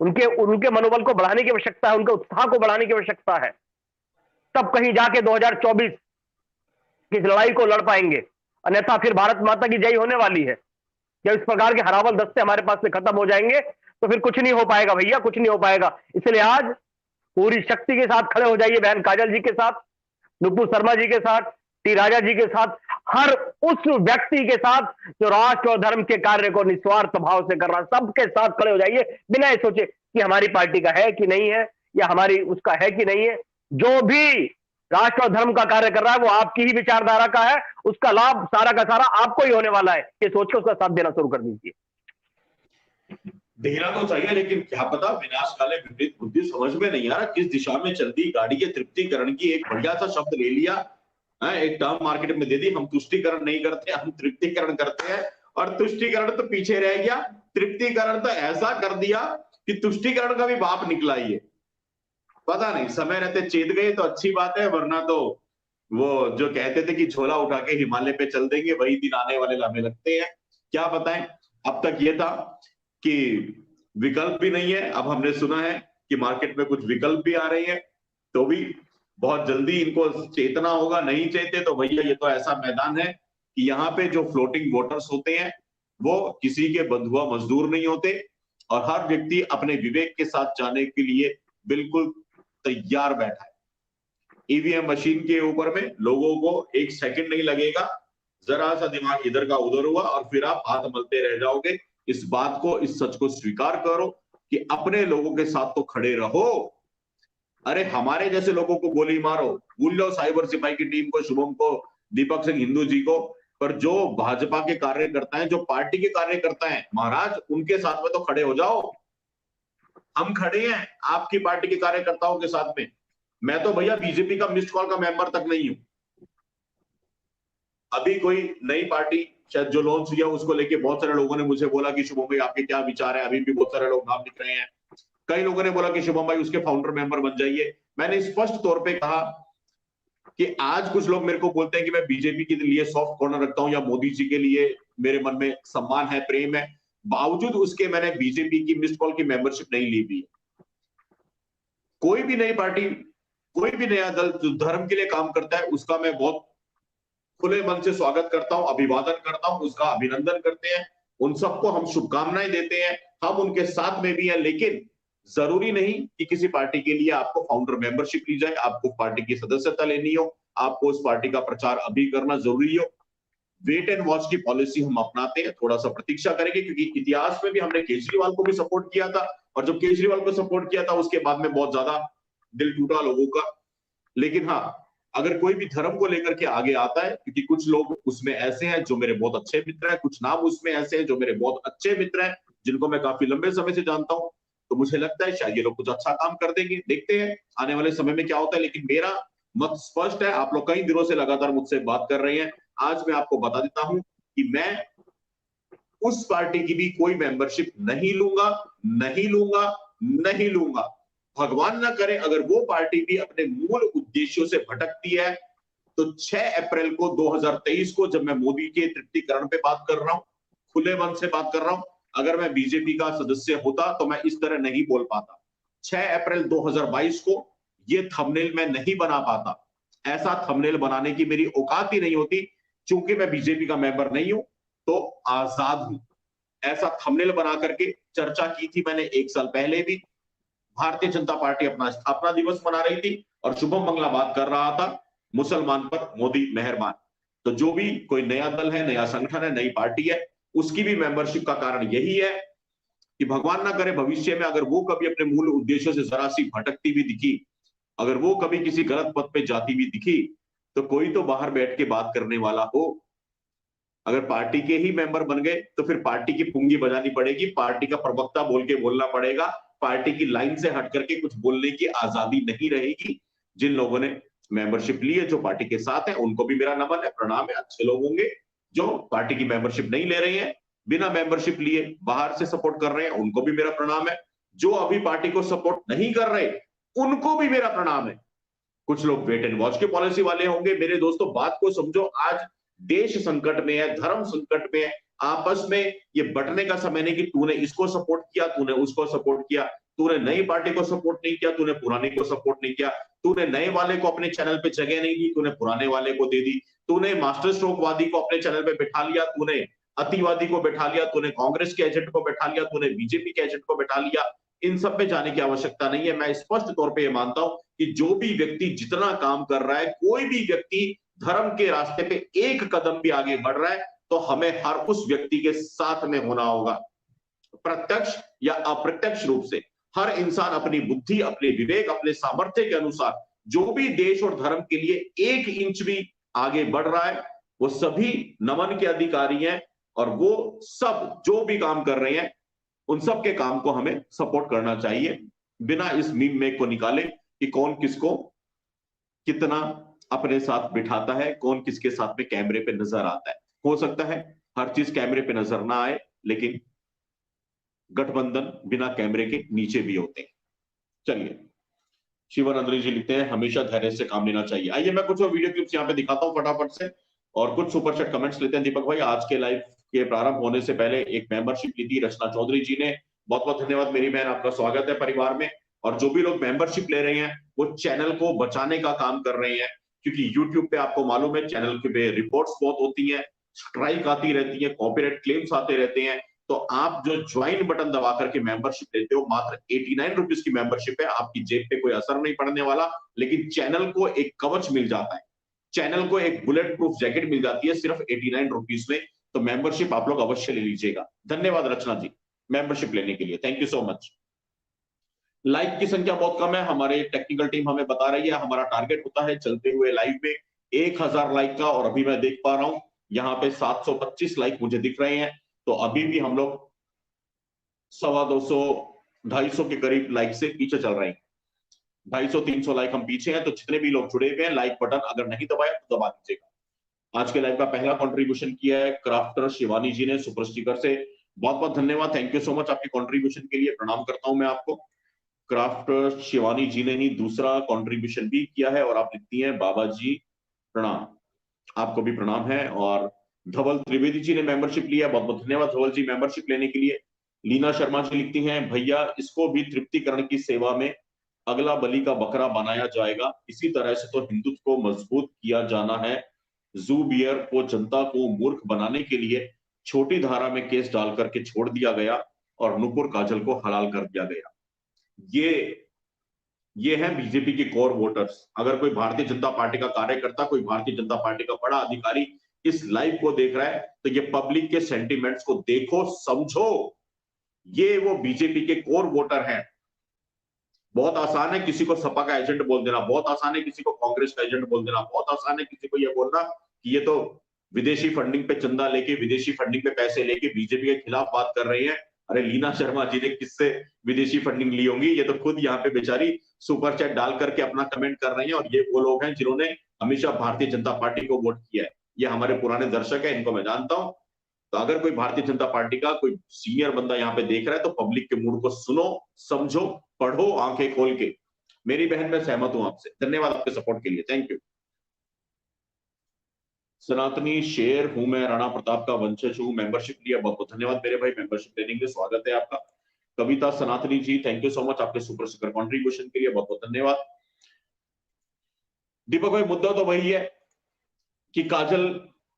उनके मनोबल को बढ़ाने की आवश्यकता है, उनके उत्साह को बढ़ाने की आवश्यकता है, तब कहीं जाके 2024 की इस लड़ाई को लड़ पाएंगे। अन्यथा फिर भारत माता की जय होने वाली है। जब इस प्रकार के हरावल दस्ते हमारे पास से खत्म हो जाएंगे तो फिर कुछ नहीं हो पाएगा भैया, कुछ नहीं हो पाएगा। इसलिए आज पूरी शक्ति के साथ खड़े हो जाइए, बहन काजल जी के साथ, नुपुर शर्मा जी के साथ, टी राजा जी के साथ, हर उस व्यक्ति के साथ जो राष्ट्र और धर्म के कार्य को निस्वार्थ भाव से कर रहा है, सबके साथ खड़े हो जाइए, बिना ये सोचे कि हमारी पार्टी का है कि नहीं है या हमारी उसका है कि नहीं है। जो भी राष्ट्र और धर्म का कार्य कर रहा है वो आपकी ही विचारधारा का है, उसका लाभ सारा का सारा आपको ही होने वाला है। ये सोच के उसका साथ देना शुरू कर दीजिए। देना तो चाहिए, लेकिन क्या पता विनाश काले विपरीत बुद्धि, समझ में नहीं आ रहा किस दिशा में चलती गाड़ी। के तृप्तिकरण की एक बढ़िया सा शब्द ले लिया, एक टर्म मार्केट में दे दी, हम तुष्टिकरण नहीं करते, हम तृप्तिकरण करते हैं, और तुष्टिकरण तो पीछे रह गया, तृप्तिकरण तो ऐसा कर दिया कि तुष्टिकरण का भी बाप निकला। ये पता नहीं, समय रहते चेत गए तो अच्छी बात है, वरना तो वो जो कहते थे कि झोला उठा के हिमालय पे चल देंगे, वही दिन आने वाले हमें लगते हैं। क्या बताएं, अब तक ये था कि विकल्प भी नहीं है, अब हमने सुना है कि मार्केट में कुछ विकल्प भी आ रहे हैं, तो भी बहुत जल्दी इनको चेतना होगा। नहीं चेते तो भैया ये तो ऐसा मैदान है कि यहाँ पे जो फ्लोटिंग वोटर्स होते हैं वो किसी के बंधुआ मजदूर नहीं होते, और हर व्यक्ति अपने विवेक के साथ जाने के लिए बिल्कुल तैयार बैठा है। ईवीएम मशीन के ऊपर में लोगों को एक सेकंड नहीं लगेगा, जरा सा दिमाग इधर का उधर हुआ और फिर आप हाथ मलते रह जाओगे। इस बात को, इस सच को स्वीकार करो कि अपने लोगों के साथ तो खड़े रहो। अरे हमारे जैसे लोगों को गोली मारो, भूल जाओ साइबर सिपाही की टीम को, शुभम को, दीपक सिंह हिंदू जी को, पर जो भाजपा के कार्यकर्ता हैं, जो पार्टी के कार्यकर्ता हैं महाराज, उनके साथ में तो खड़े हो जाओ। हम खड़े हैं आपकी पार्टी के कार्यकर्ताओं के साथ में। मैं तो भैया बीजेपी का मिस्ड कॉल का मेंबर तक नहीं हूं। अभी कोई नई पार्टी शायद जो लॉन्च हुई है उसको लेके बहुत सारे लोगों ने मुझे बोला कि शुभम भाई आपके क्या विचार है, अभी भी बहुत सारे लोग नाम लिख रहे हैं। कई लोगों ने बोला कि शुभम भाई उसके फाउंडर मेंबर बन जाइए। मैंने स्पष्ट तौर पे कहा कि आज कुछ लोग मेरे को बोलते हैं कि मैं बीजेपी के लिए सॉफ्ट कॉर्नर रखता हूं या मोदी जी के लिए मेरे मन में सम्मान है, प्रेम है, बावजूद उसके मैंने बीजेपी की मिस्ड कॉल की मेंबरशिप नहीं ली हुई। कोई भी नई पार्टी, कोई भी नया दल जो धर्म के लिए काम करता है उसका मैं बहुत खुले मन से स्वागत करता हूं, अभिवादन करता हूं, उसका अभिनंदन करते हैं, उन सबको हम शुभकामनाएं देते हैं, हम उनके साथ में भी हैं। लेकिन जरूरी नहीं कि किसी पार्टी के लिए आपको फाउंडर मेंबरशिप ली जाए, आपको पार्टी की सदस्यता लेनी हो, आपको उस पार्टी का प्रचार अभी करना जरूरी हो। वेट एंड वॉच की पॉलिसी हम अपनाते हैं, थोड़ा सा प्रतीक्षा करेंगे, क्योंकि इतिहास में भी हमने केजरीवाल को भी सपोर्ट किया था, और जब केजरीवाल को सपोर्ट किया था उसके बाद में बहुत ज्यादा दिल टूटा लोगों का। लेकिन हाँ, अगर कोई भी धर्म को लेकर के आगे आता है, क्योंकि कुछ लोग उसमें ऐसे हैं जो मेरे बहुत अच्छे मित्र हैं, कुछ नाम उसमें ऐसे हैं जो मेरे बहुत अच्छे मित्र हैं, जिनको मैं काफी लंबे समय से जानता हूं, तो मुझे लगता है शायद ये लोग कुछ अच्छा काम कर देंगे। देखते हैं आने वाले समय में क्या होता है। लेकिन मेरा मत स्पष्ट है, आप लोग कई दिनों से लगातार मुझसे बात कर रहे हैं, आज मैं आपको बता देता हूं कि मैं उस पार्टी की भी कोई मेंबरशिप नहीं लूंगा, नहीं लूंगा, नहीं लूंगा। भगवान ना करे अगर वो पार्टी भी अपने मूल उद्देश्यों से भटकती है, तो 6 अप्रैल को 2023 को, जब मैं मोदी के तृप्तिकरण पे बात कर रहा हूं, खुले मन से बात कर रहा हूं, अगर मैं बीजेपी का सदस्य होता तो मैं इस तरह नहीं बोल पाता। 6 अप्रैल 2022 को ये थंबनेल मैं नहीं बना पाता, ऐसा थंबनेल बनाने की मेरी औकात ही नहीं होती। चूंकि मैं बीजेपी का मेंबर नहीं हूं तो आजाद हूं। ऐसा थंबनेल बना करके चर्चा की थी मैंने 1 साल पहले भी। भारतीय जनता पार्टी अपना स्थापना दिवस मना रही थी और शुभम मंगला बात कर रहा था मुसलमान पर मोदी मेहरबान। तो जो भी कोई नया दल है, नया संगठन है, नई पार्टी है, उसकी भी मेंबरशिप का कारण यही है कि भगवान ना करे भविष्य में अगर वो कभी अपने मूल उद्देश्यों से जरा सी भटकती हुई दिखी, अगर वो कभी किसी गलत पथ पे जाती हुई दिखी, तो कोई तो बाहर बैठ के बात करने वाला हो। अगर पार्टी के ही मेंबर बन गए तो फिर पार्टी की पुंगी बजानी पड़ेगी, पार्टी का प्रवक्ता बोल के बोलना पड़ेगा, पार्टी की लाइन से हट करके कुछ बोलने की आजादी नहीं रहेगी। जिन लोगों ने मेंबरशिप ली है, जो पार्टी के साथ है, उनको भी मेरा नमन है, प्रणाम है। अच्छे लोग होंगे जो पार्टी की मेंबरशिप नहीं ले रहे हैं, बिना मेंबरशिप लिए बाहर से सपोर्ट कर रहे हैं, उनको भी मेरा प्रणाम है। जो अभी पार्टी को सपोर्ट नहीं कर रहे, उनको भी मेरा प्रणाम है। कुछ लोग वेट एंड वॉच की पॉलिसी वाले होंगे। मेरे दोस्तों, बात को समझो, आज देश संकट में है, धर्म संकट में है। आपस में ये बंटने का समय नहीं कि तूने इसको सपोर्ट किया, तूने उसको सपोर्ट किया, तूने नई पार्टी को सपोर्ट नहीं किया, तूने पुरानी को सपोर्ट नहीं किया, तूने नए वाले को अपने चैनल पे जगह नहीं दी, तूने पुराने वाले को दे दी, तूने मास्टर स्ट्रोकवादी को अपने चैनल पे बैठा लिया, तूने अतिवादी को बैठा लिया, तूने कांग्रेस के एजेंट को बैठा लिया, तूने बीजेपी के एजेंट को बैठा लिया। इन सब पे जाने की आवश्यकता नहीं है। मैं स्पष्ट तौर पे ये मानता हूं कि जो भी व्यक्ति जितना काम कर रहा है, कोई भी व्यक्ति धर्म के रास्ते पे एक कदम भी आगे बढ़ रहा है, तो हमें हर उस व्यक्ति के साथ में होना होगा, प्रत्यक्ष या अप्रत्यक्ष रूप से। हर इंसान अपनी बुद्धि, अपने विवेक, अपने सामर्थ्य के अनुसार जो भी देश और धर्म के लिए 1 इंच भी आगे बढ़ रहा है, वो सभी नमन के अधिकारी हैं। और वो सब जो भी काम कर रहे हैं, उन सब के काम को हमें सपोर्ट करना चाहिए, बिना इस मीम में को निकाले कि कौन किसको कितना अपने साथ बिठाता है, कौन किसके साथ में कैमरे पे नजर आता है। हो सकता है हर चीज कैमरे पे नजर ना आए, लेकिन गठबंधन बिना कैमरे के नीचे भी होते हैं। चलिए, शिवन अंद्री जी लिखते हैं, हमेशा धैर्य से काम लेना चाहिए। आइए मैं कुछ वीडियो क्लिप्स यहाँ पे दिखाता हूँ फटाफट से, और कुछ सुपरचैट कमेंट्स लेते हैं। दीपक भाई, आज के लाइव के प्रारंभ होने से पहले एक मेंबरशिप ली थी रचना चौधरी जी ने, बहुत बहुत धन्यवाद मेरी बहन, आपका स्वागत है परिवार में। और जो भी लोग मेंबरशिप ले रहे हैं, वो चैनल को बचाने का काम कर रहे हैं, क्योंकि यूट्यूब पे आपको मालूम है चैनल पे रिपोर्ट्स बहुत होती हैं, स्ट्राइक आती रहती है, कॉपीराइट क्लेम्स आते रहते हैं। तो आप जो ज्वाइन बटन दबा करके मेंबरशिप लेते हो, मात्र 89 रुपीज की मेंबरशिप है, आपकी जेब पे कोई असर नहीं पड़ने वाला, लेकिन चैनल को एक कवच मिल जाता है, चैनल को एक बुलेट प्रूफ जैकेट मिल जाती है सिर्फ 89 रुपीज में। तो मेंबरशिप आप लोग अवश्य ले लीजिएगा। धन्यवाद रचना जी मेंबरशिप लेने के लिए, thank you so much. Like की संख्या बहुत कम है, हमारे टेक्निकल टीम हमें बता रही है, हमारा टारगेट होता है चलते हुए लाइव में 1000 लाइक का, और अभी मैं देख पा रहा हूं यहाँ पे 725 लाइक मुझे दिख रहे हैं। तो अभी भी हम लोग 250 250 के करीब लाइक से पीछे चल रहे हैं। 250-300 लाइक हम पीछे हैं, तो जितने भी लोग जुड़े हुए हैं लाइक बटन अगर नहीं दबाया तो दबा दीजिएगा। आज के लाइव का पहला कंट्रीब्यूशन किया है क्राफ्टर शिवानी जी ने सुपर स्टिकर से, बहुत बहुत धन्यवाद, थैंक यू सो मच आपके कंट्रीब्यूशन के लिए, प्रणाम करता हूं मैं आपको। क्राफ्टर शिवानी जी ने ही दूसरा कंट्रीब्यूशन भी किया है और आप लिखती हैं बाबा जी प्रणाम, आपको भी प्रणाम है। और धवल त्रिवेदी जी ने मेंबरशिप लिया, बहुत बहुत धन्यवाद धवल जी मेंबरशिप लेने के लिए। लीना शर्मा जी लिखती हैं भैया इसको भी तृप्तिकरण की सेवा में अगला बलि का बकरा बनाया जाएगा, इसी तरह से तो हिंदुत्व को मजबूत किया जाना है। जू बियर को जनता को मूर्ख बनाने के लिए छोटी धारा में केस डाल करके छोड़ दिया गया और नुपुर काजल को हलाल कर दिया गया। ये है बीजेपी के कोर वोटर्स। अगर कोई भारतीय जनता पार्टी का कार्यकर्ता, कोई भारतीय जनता पार्टी का बड़ा अधिकारी इस लाइव को देख रहा है तो ये पब्लिक के सेंटिमेंट्स को देखो, समझो, ये वो बीजेपी के कोर वोटर हैं। बहुत आसान है किसी को सपा का एजेंट बोल देना, बहुत आसान है किसी को कांग्रेस का एजेंट बोल देना, बहुत आसान है किसी को यह बोलना कि ये तो विदेशी फंडिंग पे चंदा लेके, विदेशी फंडिंग पे पैसे लेके बीजेपी के खिलाफ बात कर रही है। अरे लीना शर्मा जी ने किससे विदेशी फंडिंग ली होंगी, ये तो खुद यहाँ पे बेचारी सुपर चैट डाल करके अपना कमेंट कर रही है। और ये वो लोग हैं जिन्होंने हमेशा भारतीय जनता पार्टी को वोट किया है, ये हमारे पुराने दर्शक है, इनको मैं जानता हूं। तो अगर कोई भारतीय जनता पार्टी का कोई सीनियर बंदा यहाँ पे देख रहा है तो पब्लिक के मूड को सुनो, समझो, पढ़ो आंखें खोल के। मेरी बहन मैं सहमत हूं आपसे, धन्यवाद आपके सपोर्ट के लिए, थैंक यू। सनातनी शेर हूं मैं, राणा प्रताप का वंशज हूं, मेंबरशिप लिया, बहुत बहुत धन्यवाद मेरे भाई मेंबरशिप लेने के लिए, स्वागत है आपका। कविता सनातनी जी थैंक यू सो मच आपके सुपर स्टिकर कंट्रीब्यूशन के लिए, बहुत बहुत धन्यवाद। दीपक भाई मुद्दा तो वही है कि काजल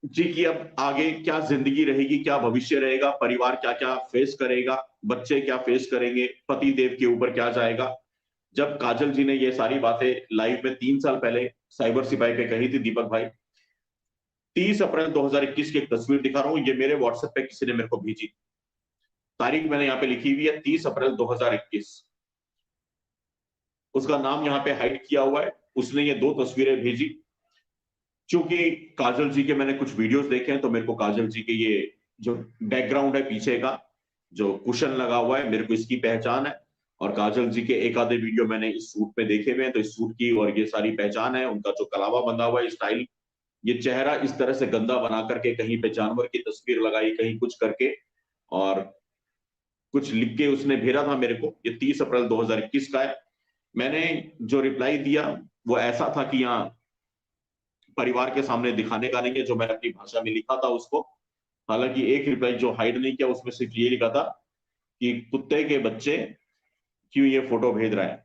जी की अब आगे क्या जिंदगी रहेगी, क्या भविष्य रहेगा, परिवार क्या क्या फेस करेगा, बच्चे क्या फेस करेंगे, पति देव के ऊपर क्या जाएगा। जब काजल जी ने ये सारी बातें लाइव में 3 साल पहले साइबर सिपाही पे कही थी दीपक भाई, 30 अप्रैल 2021 की एक तस्वीर दिखा रहा हूं, ये मेरे व्हाट्सएप पे किसी ने मेरे को भेजी, तारीख मैंने यहाँ पे लिखी हुई है 30 अप्रैल 2021, उसका नाम यहाँ पे हाइड किया हुआ है, उसने ये 2 तस्वीरें भेजी। चूंकि काजल जी के मैंने कुछ वीडियोस देखे हैं तो मेरे को काजल जी के ये जो बैकग्राउंड है पीछे का जो कुशन लगा हुआ है, मेरे को इसकी पहचान है। और काजल जी के एक आधे वीडियो मैंने इस सूट पे देखे हुए हैं तो इस सूट की और ये सारी पहचान है, उनका जो कलावा बंधा हुआ है स्टाइल, ये चेहरा इस तरह से गंदा बना करके कहीं पे जानवर की तस्वीर लगाई, कहीं कुछ करके और कुछ लिख के उसने भेजा था मेरे को। ये 30 अप्रैल 2021 का है। मैंने जो रिप्लाई दिया वो ऐसा था कि यहाँ परिवार के सामने दिखाने का नहीं है, जो मैंने अपनी भाषा में लिखा था उसको। हालांकि एक रिप्लाई जो हाइड नहीं किया उसमें सिर्फ ये लिखा था कि कुत्ते के बच्चे क्यों ये फोटो भेज रहा है,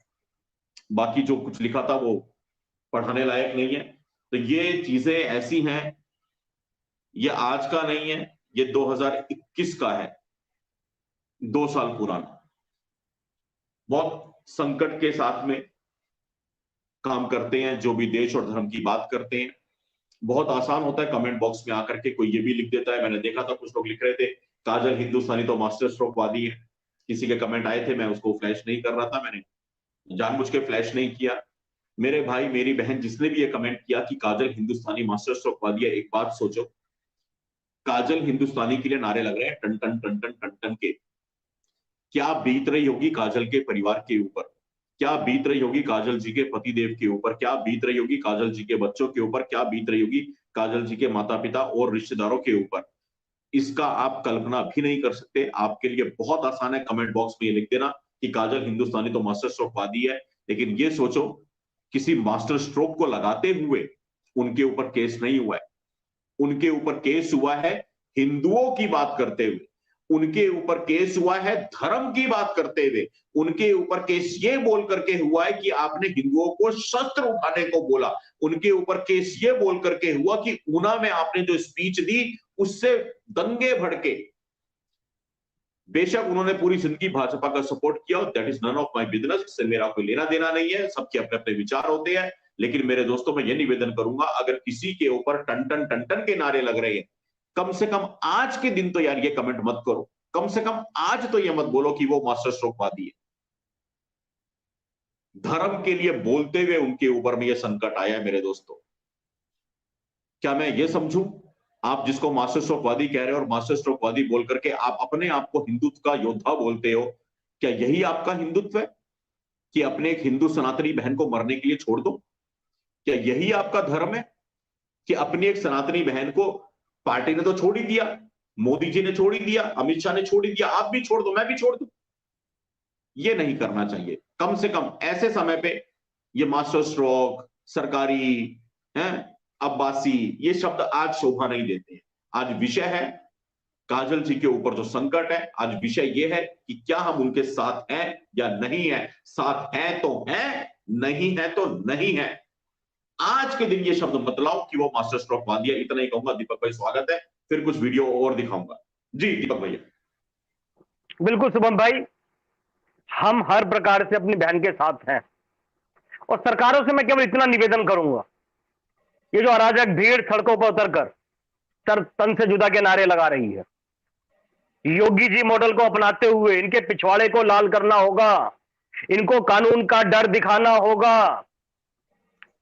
बाकी जो कुछ लिखा था वो पढ़ाने लायक नहीं है। तो ये चीजें ऐसी हैं, ये आज का नहीं है, ये 2021 का है, 2 साल पुराना। बहुत संकट के साथ में काम करते हैं जो भी देश और धर्म की बात करते हैं। बहुत आसान होता है कमेंट बॉक्स में आकर के कोई ये भी लिख देता है, मैंने देखा था कुछ लोग लिख रहे थे काजल हिंदुस्तानी तो मास्टर स्ट्रोकवादी है, किसी के कमेंट आए थे, मैं उसको फ्लैश नहीं कर रहा था, मैंने जानबूझ के फ्लैश नहीं किया। मेरे भाई मेरी बहन जिसने भी ये कमेंट किया कि काजल हिंदुस्तानी मास्टर स्ट्रोकवादी है, एक बात सोचो, काजल हिंदुस्तानी के लिए नारे लग रहे हैं टन टन टन टन टन टन के, क्या बीत रही होगी काजल के परिवार के ऊपर, क्या बीत रही होगी काजल जी के पति देव के ऊपर, क्या बीत रही होगी काजल जी के बच्चों के ऊपर, क्या बीत रही होगी काजल जी के माता पिता और रिश्तेदारों के ऊपर। इसका आप कल्पना भी नहीं कर सकते। आपके लिए बहुत आसान है कमेंट बॉक्स में ये लिख देना कि काजल हिंदुस्तानी तो मास्टर स्ट्रोकवादी है, लेकिन ये सोचो किसी मास्टर स्ट्रोक को लगाते हुए उनके ऊपर केस नहीं हुआ है, उनके ऊपर केस हुआ है हिंदुओं की बात करते हुए, उनके ऊपर केस हुआ है धर्म की बात करते हुए, उनके ऊपर केस ये बोल करके हुआ है कि आपने हिंदुओं को शस्त्र उठाने को बोला, उनके ऊपर केस ये बोल करके हुआ कि ऊना में आपने जो स्पीच दी उससे दंगे भड़के। बेशक उन्होंने पूरी जिंदगी भाजपा का सपोर्ट किया, that is none of my business, इससे मेरा कोई लेना देना नहीं है, सबके अपने अपने विचार होते हैं। लेकिन मेरे दोस्तों मैं ये निवेदन करूंगा, अगर किसी के ऊपर टन टन टन टन के नारे लग रहे हैं, कम से कम आज के दिन तो यार ये कमेंट मत करो, कम से कम आज तो ये मत बोलो कि वो मास्टर स्ट्रोकवादी है। धर्म के लिए बोलते हुए उनके ऊपर में ये संकट आया है मेरे दोस्तों। क्या मैं ये समझूं आप जिसको मास्टर स्ट्रोकवादी कह रहे हो और मास्टर स्ट्रोकवादी बोल करके आप अपने आप को हिंदुत्व का योद्धा बोलते हो, क्या यही आपका हिंदुत्व है? कि अपने एक हिंदू सनातनी बहन को मरने के लिए छोड़ दो? क्या यही आपका धर्म है कि अपनी एक सनातनी बहन को, पार्टी ने तो छोड़ ही दिया, मोदी जी ने छोड़ ही दिया, अमित शाह ने छोड़ ही दिया, आप भी छोड़ दो, मैं भी छोड़ दूं? ये नहीं करना चाहिए। कम से कम ऐसे समय पे ये मास्टर स्ट्रोक, सरकारी, अब्बासी, ये शब्द आज शोभा नहीं देते हैं। आज विषय है काजल जी के ऊपर जो संकट है, आज विषय यह है कि क्या हम उनके साथ हैं या नहीं है। साथ हैं तो हैं, नहीं है तो नहीं है। आज के दिन ये शब्द मत लाओ कि वो मास्टर स्ट्रोक बांध दिया। इतना ही कहूंगा। दीपक भाई स्वागत है, फिर कुछ वीडियो और दिखाऊंगा। जी दीपक भैया। बिल्कुल शुभम भाई, हम हर प्रकार से अपनी बहन के साथ हैं और सरकारों से मैं केवल इतना निवेदन करूंगा, ये जो अराजक भीड़ सड़कों पर उतरकर सर तन से जुदा के नारे लगा रही है, योगी जी मॉडल को अपनाते हुए इनके पिछवाड़े को लाल करना होगा, इनको कानून का डर दिखाना होगा,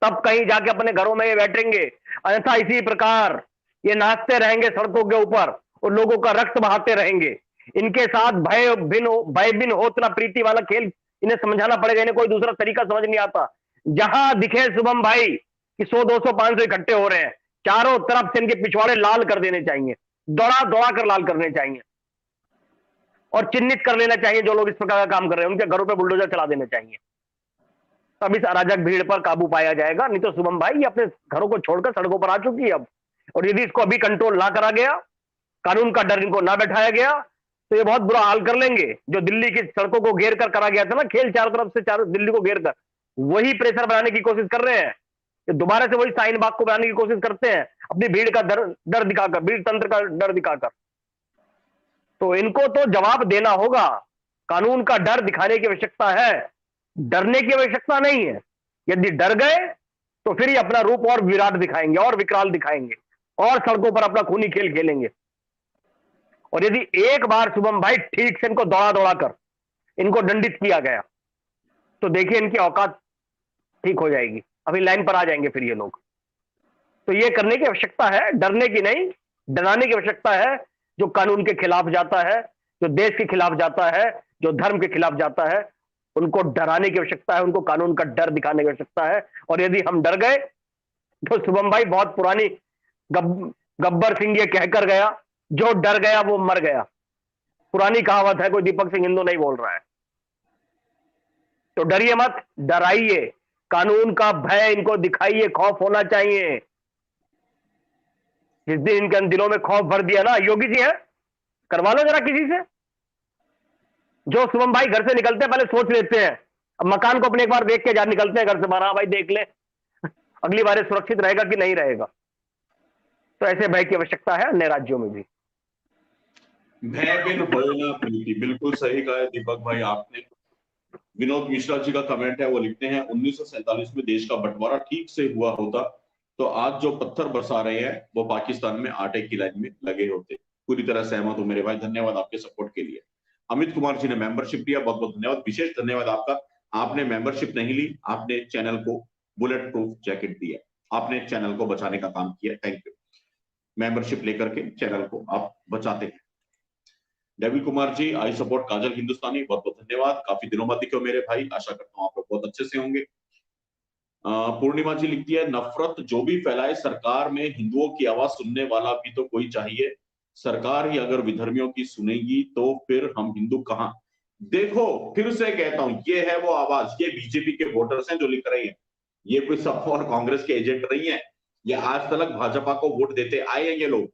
तब कहीं जाके अपने घरों में ये बैठेंगे। अन्यथा इसी प्रकार ये नाचते रहेंगे सड़कों के ऊपर और लोगों का रक्त बहाते रहेंगे। इनके साथ भय बिन होत ना प्रीति वाला खेल इन्हें समझाना पड़ेगा। इन्हें कोई दूसरा तरीका समझ नहीं आता। जहां दिखे शुभम भाई कि 100, 200, 500 इकट्ठे हो रहे हैं, चारों तरफ से इनके पिछवाड़े लाल कर देने चाहिए, दौड़ा दौड़ा कर लाल करने चाहिए और चिन्हित कर लेना चाहिए जो लोग इस प्रकार का काम कर रहे हैं, उनके घरों पे बुलडोजर चला देना चाहिए। तब इस अराजक भीड़ पर काबू पाया जाएगा। नहीं तो शुभम भाई ये अपने घरों को छोड़कर सड़कों पर आ चुकी है अब, और यदि इसको अभी कंट्रोल ना करा गया, कानून का डर इनको ना बैठाया गया, तो ये बहुत बुरा हाल कर लेंगे। जो दिल्ली की सड़कों को घेर कर करा गया था ना खेल, चारों तरफ से चारों दिल्ली को घेर कर, वही प्रेशर बनाने की कोशिश कर रहे हैं। ये दोबारा से वही शाहीन बाग को बनाने की कोशिश करते हैं, अपनी भीड़ का डर दिखाकर, भीड़ तंत्र का डर दिखाकर। तो इनको तो जवाब देना होगा। कानून का डर दिखाने की आवश्यकता है, डरने की आवश्यकता नहीं है। यदि डर गए तो फिर ये अपना रूप और विराट दिखाएंगे और विकराल दिखाएंगे और सड़कों पर अपना खूनी खेल खेलेंगे। और यदि एक बार शुभम भाई ठीक से इनको दौड़ा दौड़ा कर इनको दंडित किया गया तो देखिए इनकी औकात ठीक हो जाएगी, अभी लाइन पर आ जाएंगे फिर ये लोग। तो ये करने की आवश्यकता है, डरने की नहीं, डराने की आवश्यकता है। जो कानून के खिलाफ जाता है, जो देश के खिलाफ जाता है, जो धर्म के खिलाफ जाता है, उनको डराने की आवश्यकता है, उनको कानून का डर दिखाने की आवश्यकता है। और यदि हम डर गए तो शुभम भाई बहुत पुरानी गब्बर सिंह ये कहकर गया, जो डर गया वो मर गया। पुरानी कहावत है, कोई दीपक सिंह हिंदू नहीं बोल रहा है। तो डरिए मत, डराइए, कानून का भय इनको दिखाइए, खौफ होना चाहिए। जिस दिन इनके दिलों में खौफ भर दिया ना, योगी जी है, करवा लो जरा किसी से। जो शुभम भाई घर से निकलते हैं पहले सोच लेते हैं, अब मकान को अपने एक बार देख के जा निकलते हैं घर से बाहर, हाँ भाई देख ले अगली बार सुरक्षित रहेगा कि नहीं रहेगा। तो ऐसे भय की आवश्यकता है अन्य राज्यों में भी। भय बिन होए ना प्रीति, बिल्कुल सही कहा है दीपक भाई आपने। विनोद मिश्रा जी का कमेंट है, वो लिखते हैं 1947 में देश का बंटवारा ठीक से हुआ होता तो आज जो पत्थर बरसा रहे हैं वो पाकिस्तान में आटे की लाइन में लगे होते। पूरी तरह सहमत हूं मेरे भाई, धन्यवाद आपके सपोर्ट के लिए। अमित कुमार जी ने मेंबरशिप लिया, बहुत बहुत धन्यवाद, विशेष धन्यवाद आपका। आपने मेंबरशिप नहीं ली, आपने चैनल को बुलेट प्रूफ जैकेट दिया, आपने चैनल को बचाने का काम किया, थैंक यू। मेंबरशिप लेकर के चैनल को आप बचाते हैं। डेविल कुमार जी, आई सपोर्ट काजल हिंदुस्तानी, बहुत बहुत धन्यवाद। काफी दिनों बाद दिखे हो मेरे भाई, आशा करता हूँ आप लोग बहुत अच्छे से होंगे। पूर्णिमा जी लिखती है, नफरत जो भी फैलाए सरकार में हिंदुओं की आवाज सुनने वाला भी तो कोई चाहिए। सरकार ही अगर विधर्मियों की सुनेगी तो फिर हम हिंदू कहां। देखो फिर से कहता हूं, ये है वो आवाज, ये बीजेपी के वोटर्स हैं जो लिख रहे हैं, ये कोई सपा और कांग्रेस के एजेंट नहीं है। ये आज तक भाजपा को वोट देते आए हैं ये लोग।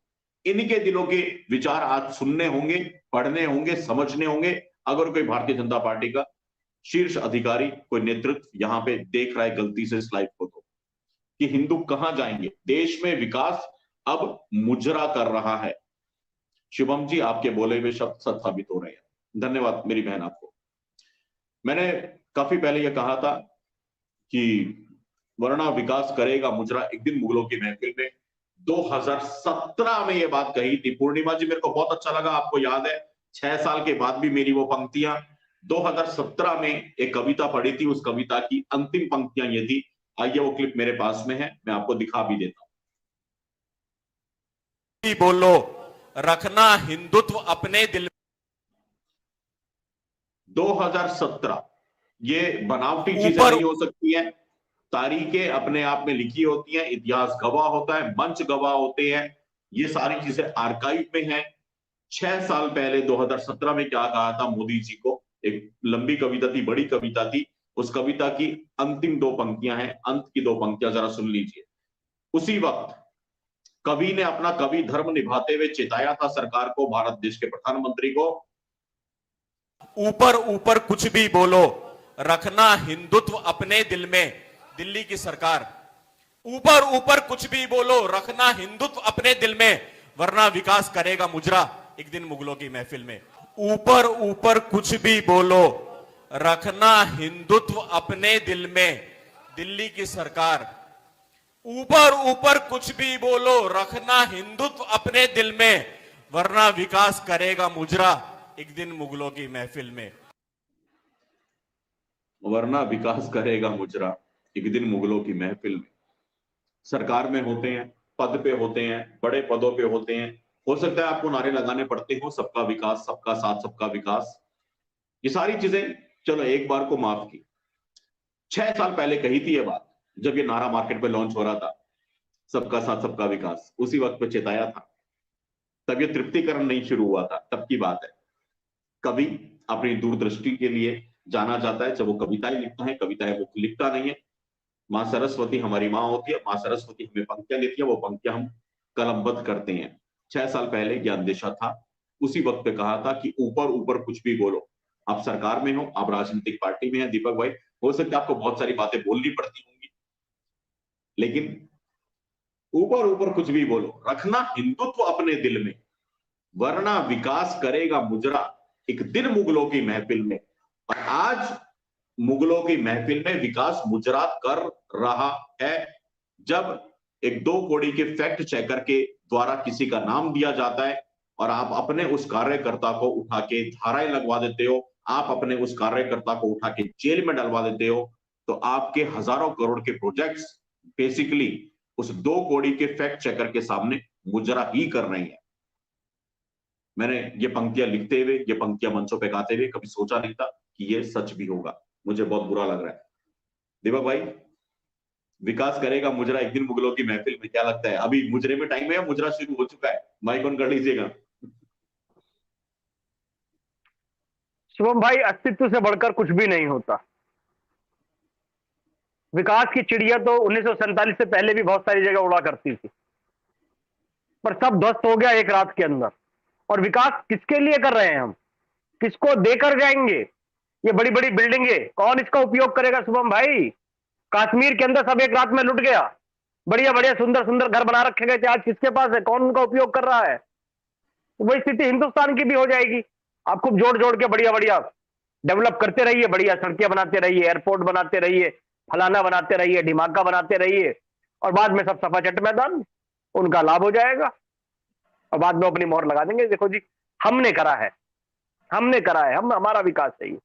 इनके दिलों के विचार आज सुनने होंगे, पढ़ने होंगे, समझने होंगे। अगर कोई भारतीय जनता पार्टी का शीर्ष अधिकारी, कोई नेतृत्व यहाँ पे देख रहा है गलती से इस लाइव को, तो कि हिंदू कहां जाएंगे। देश में विकास अब मुजरा कर रहा है। शुभम जी, आपके बोले हुए शब्द सच साबित हो रहे हैं, धन्यवाद मेरी बहन आपको। मैंने काफी पहले यह कहा था कि वरना विकास करेगा मुजरा। एक दिन मुगलों की महफिल में 2017 में यह बात कही थी। पूर्णिमा जी, मेरे को बहुत अच्छा लगा, आपको याद है 6 साल के बाद भी मेरी वो पंक्तियां। 2017 में एक कविता पढ़ी थी, उस कविता की अंतिम पंक्तियां ये थी। आइए वो क्लिप मेरे पास में है, मैं आपको दिखा भी देता हूं। बोलो, रखना हिंदुत्व अपने दिल। 2017 ये बनावटी चीजें नहीं हो सकती हैं। तारीखें अपने आप में लिखी होती हैं, इतिहास गवाह होता है, मंच गवाह होते हैं, ये सारी चीजें आर्काइव में हैं। 6 साल पहले 2017 में क्या कहा था मोदी जी को, एक लंबी कविता थी, बड़ी कविता थी, उस कविता की अंतिम 2 पंक्तियां हैं, अंत की 2 पंक्तियां जरा सुन लीजिए। उसी वक्त कवि ने अपना कवि धर्म निभाते हुए चेताया था सरकार को, भारत देश के प्रधानमंत्री को, ऊपर ऊपर कुछ भी बोलो, रखना हिंदुत्व अपने दिल में। दिल्ली की सरकार, ऊपर ऊपर कुछ भी बोलो, रखना हिंदुत्व अपने दिल में, वरना विकास करेगा मुजरा एक दिन मुगलों की महफिल में। ऊपर ऊपर कुछ भी बोलो, रखना हिंदुत्व अपने दिल में। दिल्ली की सरकार, ऊपर ऊपर कुछ भी बोलो, रखना हिंदुत्व अपने दिल में, वरना विकास करेगा मुजरा एक दिन मुगलों की महफिल में। वरना विकास करेगा मुजरा एक दिन मुगलों की महफिल में। सरकार में होते हैं, पद पे होते हैं, बड़े पदों पे होते हैं, हो सकता है आपको नारे लगाने पड़ते हो, सबका विकास, सबका साथ, सबका विकास, ये सारी चीजें चलो एक बार को माफ की। 6 साल पहले कही थी ये बात, जब ये नारा मार्केट पे लॉन्च हो रहा था, सबका साथ सबका विकास, उसी वक्त पे चेताया था, तब ये तृप्तिकरण नहीं शुरू हुआ था, तब की बात है। कवि अपनी दूरदृष्टि के लिए जाना जाता है, जब वो कविताएं लिखता है, कविताएं वो लिखता नहीं है। माँ सरस्वती हमारी माँ होती है, माँ सरस्वती हमें पंक्तियां देती है, वो पंक्तियां हम कलमबद्ध करते हैं। 6 साल पहले यह अंदेशा था, उसी वक्त पे कहा था कि ऊपर ऊपर कुछ भी बोलो। आप सरकार में हो, आप राजनीतिक पार्टी में हैं दीपक भाई, हो सकता है आपको बहुत सारी बातें बोलनी पड़ती होंगी, लेकिन ऊपर ऊपर कुछ भी बोलो, रखना हिंदुत्व अपने दिल में, वरना विकास करेगा मुजरा एक दिन मुगलों की महफिल में। और आज मुगलों की महफिल में विकास मुजरात कर रहा है। जब एक 2 कौड़ी के फैक्ट चेकर के द्वारा किसी का नाम दिया जाता है और आप अपने उस कार्यकर्ता को उठा के धाराएं लगवा देते हो, आप अपने उस कार्यकर्ता को उठा के जेल में डलवा देते हो, तो आपके हजारों करोड़ के प्रोजेक्ट्स बेसिकली उस 2 कौड़ी के फैक्ट चेकर के सामने मुजरा ही कर रही है। मैंने ये पंक्तियां लिखते हुए, ये पंक्तियां मंचों पे गाते हुए कभी सोचा नहीं था कि ये सच भी होगा। मुझे बहुत बुरा लग रहा है। दीपक भाई, विकास करेगा मुजरा एक दिन मुगलों की महफिल में, क्या लगता है अभी मुजरे में टाइम है या मुजरा शुरू हो चुका है? माइक ऑन कर लीजिएगा। शुभम भाई, अस्तित्व से बढ़कर कुछ भी नहीं होता। विकास की चिड़िया तो 1947 से पहले भी बहुत सारी जगह उड़ा करती थी, पर सब ध्वस्त हो गया एक रात के अंदर। और विकास किसके लिए कर रहे हैं हम? किसको देकर जाएंगे? ये बड़ी बड़ी बिल्डिंगें कौन इसका उपयोग करेगा शुभम भाई? कश्मीर के अंदर सब एक रात में लुट गया, बढ़िया बढ़िया सुंदर सुंदर घर बना रखे गए थे, आज किसके पास है? कौन उनका उपयोग कर रहा है? वही स्थिति हिंदुस्तान की भी हो जाएगी। आप खूब जोड़ जोड़ के बढ़िया बढ़िया डेवलप करते रहिए, बढ़िया सड़कें बनाते रहिए, एयरपोर्ट बनाते रहिए, फलाना बनाते रहिए, ढिमाका बनाते रहिए, और बाद में सब सफाचट मैदान, उनका लाभ हो जाएगा और बाद में अपनी मोहर लगा देंगे, देखो जी हमने करा है, हमने करा है, हम हमारा विकास चाहिए।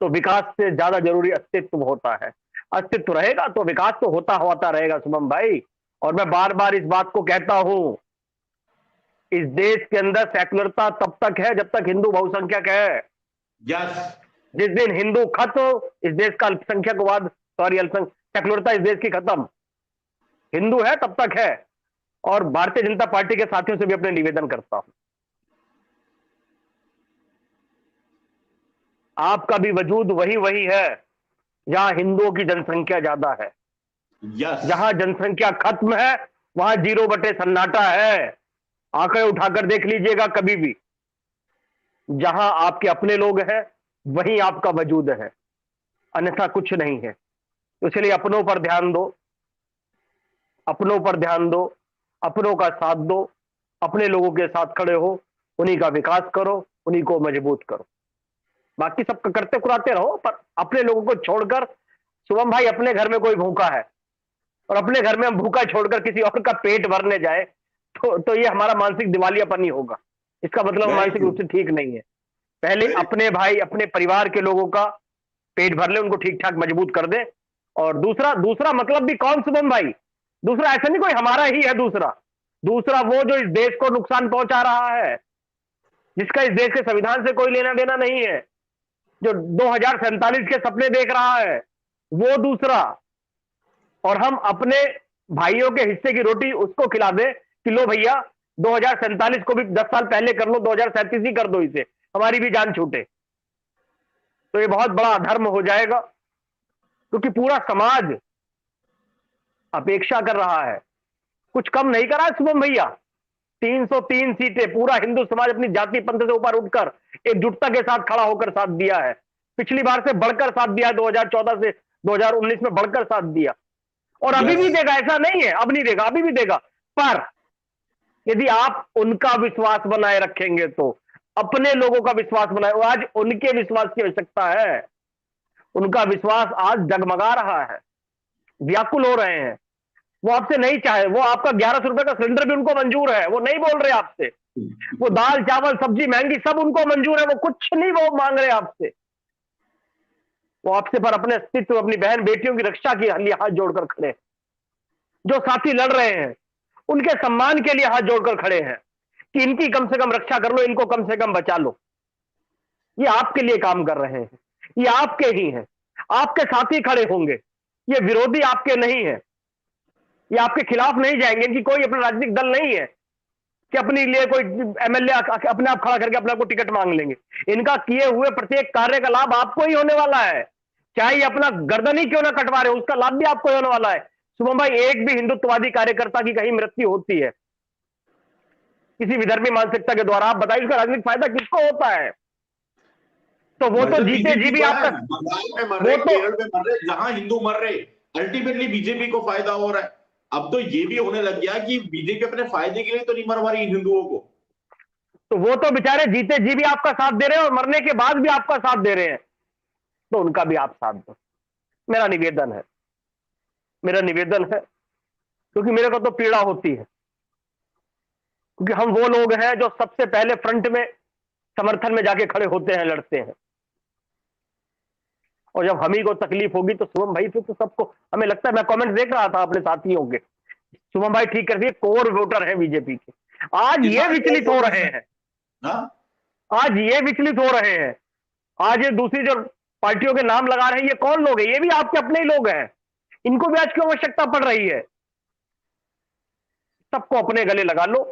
तो विकास से ज्यादा जरूरी अस्तित्व होता है। अस्तित्व रहेगा तो विकास तो होता रहेगा शुभम भाई। और मैं बार बार इस बात को कहता हूं, इस देश के अंदर सेकुलरता तब तक है जब तक हिंदू बहुसंख्यक है। यस, जिस दिन हिंदू खत्म, इस देश का अल्पसंख्यकवाद, सॉरी सेकुलरता इस देश की खत्म। हिंदू है तब तक है। और भारतीय जनता पार्टी के साथियों से भी अपने निवेदन करता हूं, आपका भी वजूद वही वही है जहां हिंदुओं की जनसंख्या ज्यादा है। यस, जहां जनसंख्या खत्म है वहां 0 बटे सन्नाटा है। आंकड़े उठाकर देख लीजिएगा कभी भी। जहां आपके अपने लोग हैं वहीं आपका वजूद है, अन्यथा कुछ नहीं है। इसलिए अपनों पर ध्यान दो, अपनों पर ध्यान दो, अपनों का साथ दो, अपने लोगों के साथ खड़े हो, उन्हीं का विकास करो, उन्हीं को मजबूत करो। बाकी सब करते कुराते रहो, पर अपने लोगों को छोड़कर, शुभम भाई अपने घर में कोई भूखा है और अपने घर में हम भूखा छोड़कर किसी और का पेट भरने जाए तो ये हमारा मानसिक दिवालियापन ही होगा। इसका मतलब मानसिक रूप से ठीक नहीं है। पहले अपने भाई, अपने परिवार के लोगों का पेट भर ले, उनको ठीक ठाक मजबूत कर दे। और दूसरा मतलब भी कौन शुभम भाई? दूसरा ऐसा नहीं कोई हमारा ही है, दूसरा वो जो इस देश को नुकसान पहुंचा रहा है, जिसका इस देश के संविधान से कोई लेना देना नहीं है, जो 2047 के सपने देख रहा है वो दूसरा, और हम अपने भाइयों के हिस्से की रोटी उसको खिला दे कि लो भैया 2047 को भी 10 साल पहले कर लो, 2037 ही कर दो, इसे हमारी भी जान छूटे। तो ये बहुत बड़ा अधर्म हो जाएगा, क्योंकि पूरा समाज अपेक्षा कर रहा है, कुछ कम नहीं करा शुभम भैया। 303 सीटें, पूरा हिंदू समाज अपनी जाति पंथ से ऊपर उठकर एकजुटता के साथ खड़ा होकर साथ दिया है। पिछली बार से बढ़कर साथ दिया है, 2014 से 2019 में बढ़कर साथ दिया, और अभी भी देगा, ऐसा नहीं है अब नहीं देगा, अभी भी देगा। पर यदि आप उनका विश्वास बनाए रखेंगे तो अपने लोगों का विश्वास बनाए, आज उनके विश्वास की आवश्यकता है। उनका विश्वास आज जगमगा रहा है, व्याकुल हो रहे हैं। वो आपसे नहीं चाहे, वो आपका 1100 रुपए का सिलेंडर भी उनको मंजूर है, वो नहीं बोल रहे आपसे। वो दाल चावल सब्जी महंगी सब उनको मंजूर है, वो कुछ नहीं वो मांग रहे आपसे। वो आपसे पर अपने अस्तित्व, अपनी बहन बेटियों की रक्षा के लिए हाथ जोड़कर खड़े हैं। जो साथी लड़ रहे हैं उनके सम्मान के लिए हाथ जोड़कर खड़े हैं कि इनकी कम से कम रक्षा कर लो, इनको कम से कम बचा लो। ये आपके लिए काम कर रहे हैं, ये आपके ही हैं, आपके साथी खड़े होंगे, ये विरोधी आपके नहीं है, ये आपके खिलाफ नहीं जाएंगे। इनकी कोई अपना राजनीतिक दल नहीं है कि अपने लिए कोई एमएलए अपने आप खड़ा करके अपने आप को टिकट मांग लेंगे। इनका किए हुए प्रत्येक कार्य का लाभ आपको ही होने वाला है, चाहे अपना गर्दन ही क्यों ना कटवा रहे, उसका लाभ भी आपको ही होने वाला है। शुभम भाई, एक भी हिंदुत्ववादी कार्यकर्ता की कहीं मृत्यु होती है किसी विधर्मी मानसिकता के द्वारा, आप बताइए उसका राजनीतिक फायदा किसको होता है? तो वो तो जीते जी भी आपका, केरल में मर रहे, जहां हिंदू मर रहे, अल्टीमेटली बीजेपी को फायदा हो रहा है। अब तो ये भी होने लग गया कि बीजेपी अपने फायदे के लिए तो नहीं मरवा रही हिंदुओं को। तो वो तो बेचारे जीते जी भी आपका साथ दे रहे हैं और मरने के बाद भी आपका साथ दे रहे हैं, तो उनका भी आप साथ दो। मेरा निवेदन है, क्योंकि मेरे को तो पीड़ा होती है, क्योंकि हम वो लोग हैं जो सबसे पहले फ्रंट में समर्थन में जाके खड़े होते हैं, लड़ते हैं। और जब हम ही को तकलीफ होगी तो शुभम भाई फिर तो सबको, हमें लगता है, मैं कमेंट देख रहा था अपने साथियों के, शुभम भाई ठीक कर दिए, कोर वोटर है बीजेपी के, आज ये विचलित हो रहे हैं, आज ये विचलित हो रहे हैं। आज ये दूसरी जो पार्टियों के नाम लगा रहे हैं, ये कौन लोग हैं? ये भी आपके अपने ही लोग हैं, इनको भी आज क्यों आवश्यकता पड़ रही है? सबको अपने गले लगा लो,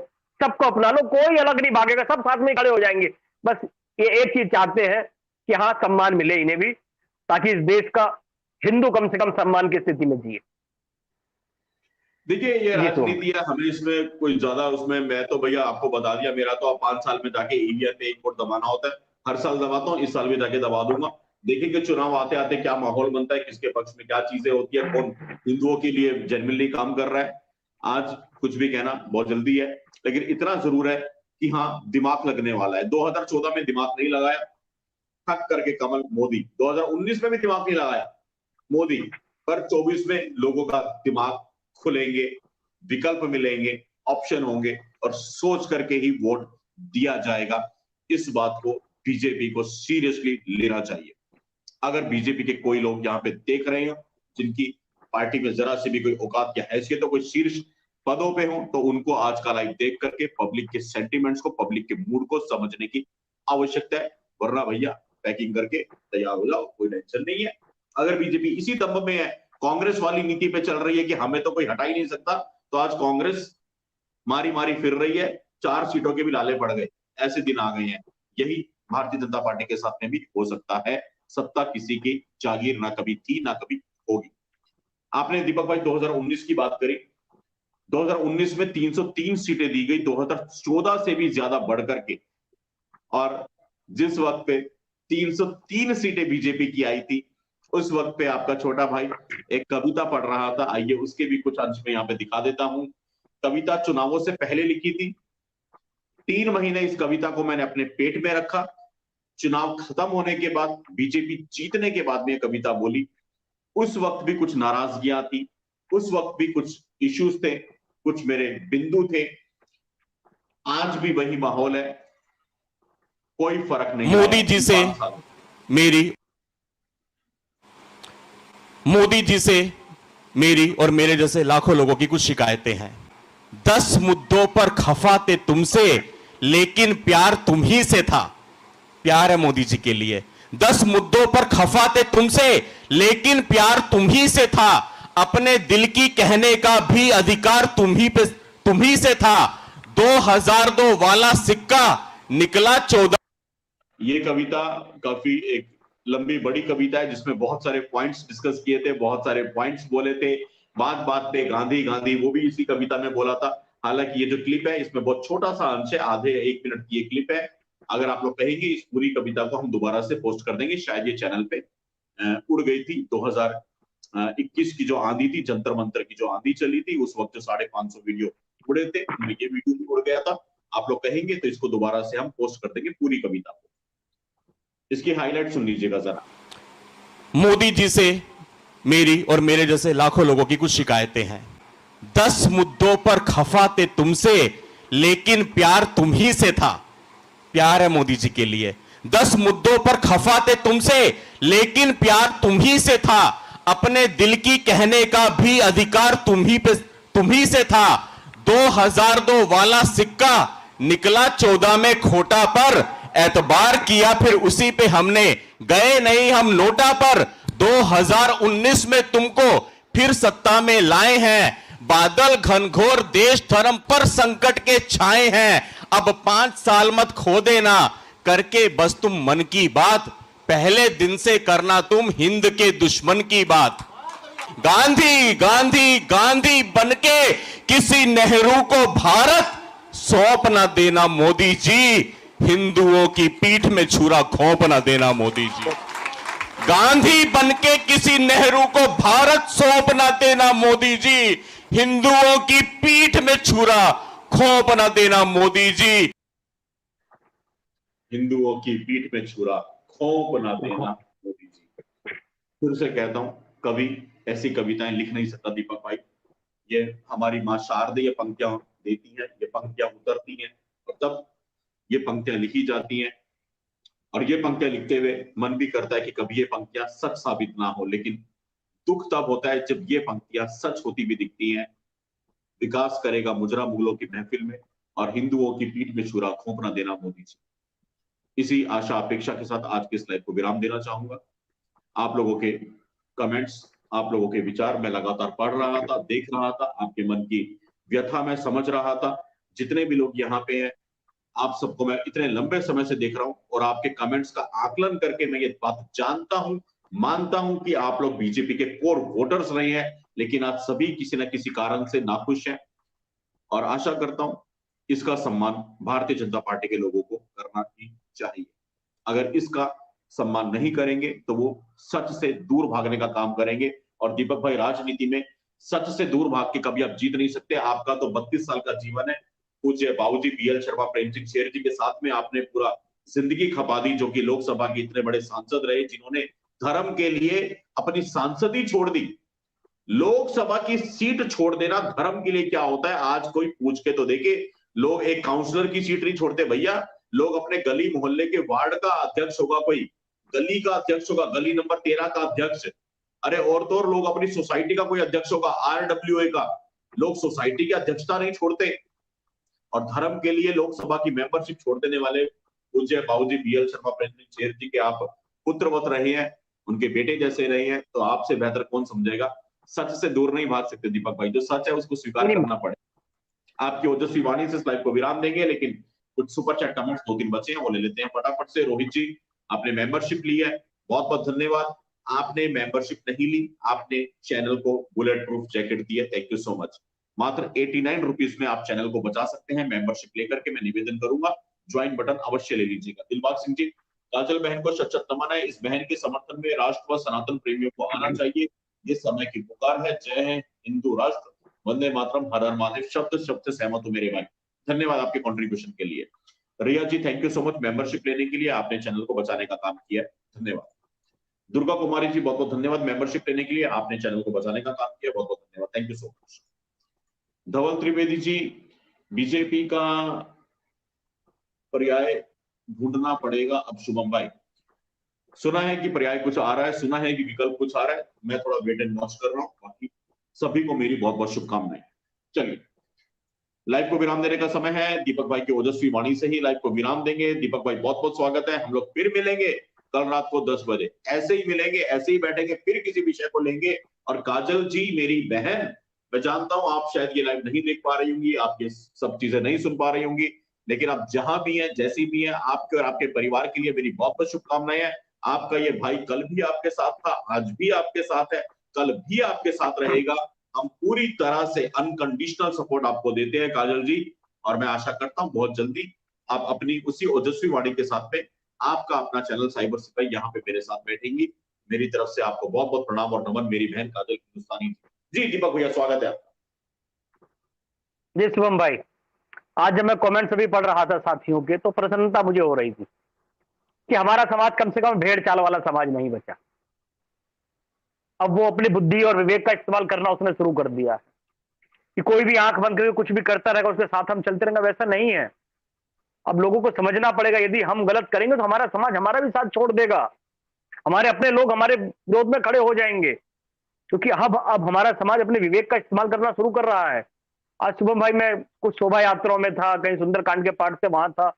सबको अपना लो, कोई अलग नहीं भागेगा, सब साथ में खड़े हो जाएंगे। बस ये एक चीज चाहते हैं कि हाँ सम्मान मिले इन्हें भी, ताकि इस देश का हिंदू कम से कम सम्मान की स्थिति में जिए। देखिए ये राजनीति है, हमें इसमें कोई ज्यादा उसमें, मैं तो भैया आपको बता दिया, मेरा तो 5 साल में जाके ईवीएम पे एक वोट दबाना होता है, हर साल दबाता हूँ, इस साल भी जाके दबा दूंगा। देखेंगे चुनाव आते आते क्या माहौल बनता है, किसके पक्ष में क्या चीजें होती है, कौन हिंदुओं के लिए जेन्युइनली काम कर रहा है। आज कुछ भी कहना बहुत जल्दी है, लेकिन इतना जरूर है कि हाँ दिमाग लगने वाला है। 2014 में दिमाग नहीं लगाया, ठक करके कमल मोदी, 2019 में भी दिमाग नहीं लगाया मोदी, पर 24 में लोगों का दिमाग खुलेंगे, विकल्प मिलेंगे, ऑप्शन होंगे और सोच करके ही वोट दिया जाएगा। इस बात को बीजेपी को सीरियसली लेना चाहिए। अगर बीजेपी के कोई लोग यहाँ पे देख रहे हो जिनकी पार्टी में जरा से भी कोई औकात या हैसियत हो, कोई शीर्ष पदों पे हो, तो उनको आज का लाइव देख करके पब्लिक के सेंटिमेंट्स को, पब्लिक के मूड को समझने की आवश्यकता है। वरना भैया पैकिंग करके तैयार हो जाओ, कोई टेंशन नहीं है। अगर बीजेपी इसी दम में है, कांग्रेस वाली नीति पे चल रही है कि हमें तो कोई हटा ही नहीं सकता, तो आज कांग्रेस मारी मारी फिर रही है, 4 सीटों के भी लाले पड़ गए, ऐसे दिन आ गए हैं। यही भारतीय जनता पार्टी के साथ में भी हो सकता है। सत्ता किसी की जागीर ना कभी थी ना कभी होगी। आपने दीपक भाई 2019 की बात करी, 2019 में 303 सीटें दी गई, 2014 से भी ज्यादा बढ़ करके, और जिस वक्त पे 303 सीटें बीजेपी की आई थी, उस वक्त पे आपका छोटा भाई एक कविता पढ़ रहा था। आइए उसके भी कुछ अंश में यहाँ पे दिखा देता हूं। कविता चुनावों से पहले लिखी थी, 3 महीने इस कविता को मैंने अपने पेट में रखा, चुनाव खत्म होने के बाद, बीजेपी जीतने के बाद में कविता बोली। उस वक्त भी कुछ नाराजगियां थी, उस वक्त भी कुछ इश्यूज थे, कुछ मेरे बिंदु थे। आज भी वही माहौल है, कोई फर्क नहीं। मोदी जी से मेरी और मेरे जैसे लाखों लोगों की कुछ शिकायतें हैं। 10 मुद्दों पर खफा थे तुमसे, लेकिन प्यार तुम ही से था। प्यार है मोदी जी के लिए। 10 मुद्दों पर खफा थे तुमसे, लेकिन प्यार तुम ही से था। अपने दिल की कहने का भी अधिकार तुम ही से था। 2002 वाला सिक्का निकला 14। ये कविता काफी एक लंबी बड़ी कविता है जिसमें बहुत सारे पॉइंट्स डिस्कस किए थे, बहुत सारे पॉइंट्स बोले थे, बात बात पे गांधी गांधी वो भी इसी कविता में बोला था। हालांकि ये जो क्लिप है इसमें बहुत छोटा सा अंश है, आधे 1 मिनट की ये क्लिप है। अगर आप लोग कहेंगे इस पूरी कविता को हम दोबारा से पोस्ट कर देंगे, शायद ये चैनल पे उड़ गई थी। 2021 की जो आंधी थी, जंतर मंतर की जो आंधी चली थी, उस वक्त जो 550 वीडियो उड़े थे, उनमें ये वीडियो भी उड़ गया था। आप लोग कहेंगे तो इसको दोबारा से हम पोस्ट कर देंगे पूरी कविता को। इसकी हाईलाइट सुन लीजिएगा जरा। मोदी जी से मेरी और मेरे जैसे लाखों लोगों की कुछ शिकायतें हैं। 10 मुद्दों पर खफा थे तुमसे, लेकिन प्यार तुम ही से था। प्यार है मोदी जी के लिए। 10 मुद्दों पर खफा थे तुमसे, लेकिन प्यार तुम ही से था। अपने दिल की कहने का भी अधिकार तुम ही से था। 2002 वाला सिक्का निकला 14 में खोटा पर, एतबार किया फिर उसी पे हमने, गए नहीं हम नोटा पर। 2019 में तुमको फिर सत्ता में लाए हैं। बादल घनघोर देश धर्म पर संकट के छाए हैं। अब 5 साल मत खो देना करके बस तुम मन की बात। पहले दिन से करना तुम हिंद के दुश्मन की बात। गांधी गांधी गांधी बनके किसी नेहरू को भारत सौंप ना देना मोदी जी। हिंदुओं की पीठ में छुरा खोप ना देना मोदी जी। गांधी बनके किसी नेहरू को भारत सौंप ना देना मोदी जी। हिंदुओं की पीठ में छुरा खोप ना देना मोदी जी। हिंदुओं की पीठ में छुरा खोप ना देना मोदी जी। फिर से कहता हूं, कभी ऐसी कविताएं लिख नहीं सकता दीपक भाई। ये हमारी मां शारदे ये पंक्तियां देती है, ये पंक्तियां उतरती हैं और तब ये पंक्तियां लिखी जाती हैं। और ये पंक्तियां लिखते हुए मन भी करता है कि कभी ये पंक्तियां सच साबित ना हो, लेकिन दुख तब होता है जब ये पंक्तियां सच होती भी दिखती हैं। विकास करेगा मुजरा मुगलों की महफिल में और हिंदुओं की पीठ में छुरा खोप ना देना मोदी जी। इसी आशा अपेक्षा के साथ आज के इस लाइव को विराम देना चाहूंगा। आप लोगों के कमेंट्स, आप लोगों के विचार मैं लगातार पढ़ रहा था, देख रहा था, आपके मन की व्यथा मैं समझ रहा था। जितने भी लोग यहाँ पे हैं, आप सबको मैं इतने लंबे समय से देख रहा हूं और आपके कमेंट्स का आकलन करके मैं ये बात जानता हूं, मानता हूं कि आप लोग बीजेपी के कोर वोटर्स रहे हैं, लेकिन आप सभी किसी न किसी कारण से नाखुश हैं। और आशा करता हूं इसका सम्मान भारतीय जनता पार्टी के लोगों को करना ही चाहिए। अगर इसका सम्मान नहीं करेंगे तो वो सच से दूर भागने का काम करेंगे। और दीपक भाई, राजनीति में सच से दूर भाग के कभी आप जीत नहीं सकते। आपका तो 32 साल का जीवन है। पूज्य बाबूजी BL शर्मा प्रेम सिंह शेर जी के साथ में आपने पूरा जिंदगी खपा दी, जो कि लोकसभा के इतने बड़े सांसद रहे, जिन्होंने धर्म के लिए अपनी सांसद ही छोड़ दी। लोकसभा की सीट छोड़ देना धर्म के लिए क्या होता है, आज कोई पूछ के तो देखे। लोग एक काउंसलर की सीट नहीं छोड़ते भैया, लोग अपने गली मोहल्ले के वार्ड का अध्यक्ष होगा, कोई गली का अध्यक्ष होगा, गली नंबर 13 का अध्यक्ष। अरे और तो और लोग अपनी सोसाइटी का कोई अध्यक्ष होगा, RWA का। लोग सोसाइटी की अध्यक्षता नहीं छोड़ते। और धर्म के लिए लोकसभा की मेंबरशिप छोड़ देने वाले पूज्य बाबूजी BL शर्मा प्रेम सिंह शेर जी के आप पुत्रवत रहे हैं, उनके बेटे जैसे रहे हैं, तो आपसे बेहतर कौन समझेगा। सच से दूर नहीं भाग सकते दीपक भाई, जो सच है उसको स्वीकार करना पड़ेगा। आपकी ओजस्वी वाणी से लाइव को विराम देंगे, लेकिन कुछ सुपर चैट कमेंट्स 2-3 बचे हैं, वो ले लेते हैं फटाफट से। रोहित जी, आपने मेंबरशिप ली है, बहुत बहुत धन्यवाद। आपने मेंबरशिप नहीं ली, आपने चैनल को बुलेट प्रूफ जैकेट दी है, थैंक यू सो मच। मात्र 89 रुपीज में आप चैनल को बचा सकते हैं मेंबरशिप लेकर के। मैं निवेदन करूंगा ज्वाइन बटन अवश्य ले लीजिएगा। दिलबाग सिंह जी, काजल बहन को शत नमन है। इस बहन के समर्थन में राष्ट्र व सनातन प्रेमियों को आना चाहिए, ये समय की पुकार है। जय है हिंदू राष्ट्र, वंदे मातरम, हर हर महादेव। शब्द शब्द से सहमत हूं मेरे भाई, धन्यवाद आपके कंट्रीब्यूशन के लिए। Riya ji, thank you so much membership लेने के लिए, आपने चैनल को बचाने का काम किया, धन्यवाद। दुर्गा कुमारी जी, बहुत बहुत धन्यवाद मेंबरशिप लेने के लिए, आपने चैनल को बचाने का काम किया, बहुत बहुत धन्यवाद, thank you so much. Dhaval Trivedi ji, BJP का पर्याय ढूंढना पड़ेगा अब शुभम भाई। सुना है कि पर्याय कुछ आ रहा है, सुना है कि विकल्प कुछ आ रहा है, मैं थोड़ा वेट एंड वॉच कर रहा हूं। बाकी सभी को मेरी बहुत बहुत शुभकामनाएं। चलिए, लाइव को विराम देने का समय है। दीपक भाई की ओजस्वी वाणी से ही लाइव को विराम देंगे। दीपक भाई, बहुत बहुत स्वागत है। हम लोग फिर मिलेंगे कल रात को 10 बजे ऐसे ही मिलेंगे, ऐसे ही बैठेंगे, फिर किसी विषय को लेंगे। और काजल जी मेरी बहन, मैं जानता हूं आप शायद ये लाइव नहीं देख पा रही होंगी, आप ये सब चीजें नहीं सुन पा रही होंगी, लेकिन आप जहां भी हैं, जैसी भी हैं, आपके और आपके परिवार के लिए मेरी बहुत बहुत शुभकामनाएं हैं। आपका ये भाई कल भी आपके साथ था, आज भी आपके साथ है, कल भी आपके साथ रहेगा। हम पूरी तरह से अनकंडीशनल सपोर्ट आपको देते हैं काजल जी, और मैं आशा करता हूं बहुत जल्दी आप अपनी उसी ओजस्वी वाणी के साथ में आपका अपना चैनल साइबर सिपाही यहाँ पे मेरे साथ बैठेंगी। मेरी तरफ से आपको बहुत बहुत प्रणाम और नमन, मेरी बहन काजल हिंदुस्तानी जी। दीपक भैया स्वागत है आपका। जी शुभम भाई, आज जब मैं कमेंट्स भी पढ़ रहा था साथियों के, तो प्रसन्नता मुझे हो रही थी कि हमारा समाज कम से कम भेड़ चाल वाला समाज नहीं बचा। अब वो अपनी बुद्धि और विवेक का इस्तेमाल करना उसने शुरू कर दिया है कि कोई भी आंख बंद करके कुछ भी करता रहेगा, उसके साथ हम चलते रहेंगे, वैसा नहीं है। अब लोगों को समझना पड़ेगा, यदि हम गलत करेंगे तो हमारा समाज हमारा भी साथ छोड़ देगा, हमारे अपने लोग हमारे विरोध में खड़े हो जाएंगे, क्योंकि अब हमारा समाज अपने विवेक का इस्तेमाल करना शुरू कर रहा है। आज शुभम भाई मैं कुछ शोभा यात्राओं में था, कहीं सुंदरकांड के पाठ से वहां था,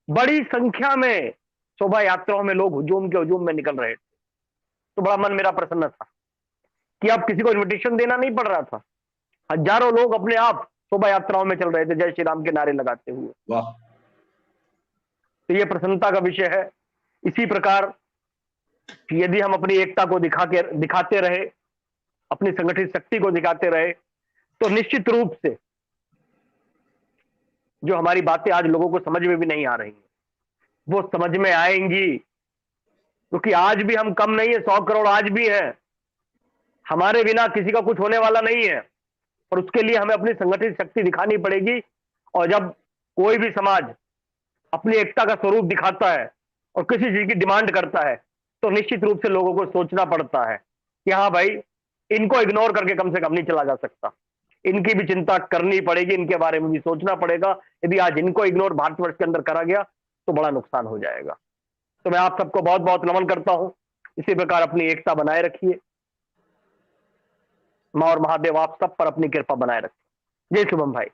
बड़ी संख्या में शोभा यात्राओं में लोग हुजूम के हुजूम में निकल रहे थे, तो बड़ा मन मेरा प्रसन्न था कि अब किसी को इन्विटेशन देना नहीं पड़ रहा था, हजारों लोग अपने आप शोभा यात्राओं में चल रहे थे जय श्री राम के नारे लगाते हुए। वाह, तो ये प्रसन्नता का विषय है। इसी प्रकार यदि हम अपनी एकता को दिखाते रहे, अपनी संगठित शक्ति को दिखाते रहे, तो निश्चित रूप से जो हमारी बातें आज लोगों को समझ में भी नहीं आ रही हैं, वो समझ में आएंगी, क्योंकि आज भी हम कम नहीं है, 100 करोड़ आज भी है, हमारे बिना किसी का कुछ होने वाला नहीं है, और उसके लिए हमें अपनी संगठित शक्ति दिखानी पड़ेगी। और जब कोई भी समाज अपनी एकता का स्वरूप दिखाता है और किसी चीज की डिमांड करता है, तो निश्चित रूप से लोगों को सोचना पड़ता है कि हाँ भाई, इनको इग्नोर करके कम से कम नहीं चला जा सकता, इनकी भी चिंता करनी पड़ेगी, इनके बारे में भी सोचना पड़ेगा। यदि आज इनको इग्नोर भारतवर्ष के अंदर करा गया तो बड़ा नुकसान हो जाएगा। तो मैं आप सबको बहुत बहुत नमन करता हूं। इसी प्रकार अपनी एकता बनाए रखिए, मां और महादेव आप सब पर अपनी कृपा बनाए रखें। जय शुभम भाई।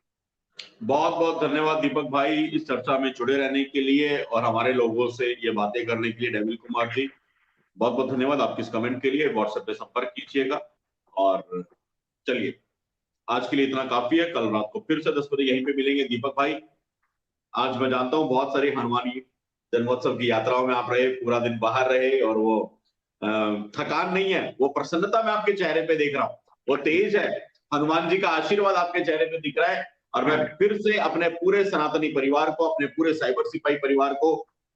बहुत बहुत धन्यवाद दीपक भाई इस चर्चा में जुड़े रहने के लिए और हमारे लोगों से ये बातें करने के लिए। डेविल कुमार जी बहुत बहुत धन्यवाद आपके इस कमेंट के लिए। व्हाट्सएप पे संपर्क कीजिएगा। और चलिए आज के लिए इतना काफी है, कल रात को फिर से 10 बजे यहीं पे मिलेंगे। दीपक भाई, आज मैं जानता हूँ बहुत सारी हनुमानी जन्मोत्सव की यात्राओं में आप रहे, पूरा दिन बाहर रहे, और वो थकान नहीं है, वो प्रसन्नता मैं आपके चेहरे पे देख रहा हूँ, वो तेज है, हनुमान जी का आशीर्वाद आपके चेहरे पे दिख रहा है। और मैं फिर से अपने पूरे सनातनी परिवार को, अपने पूरे साइबर सिपाही परिवार को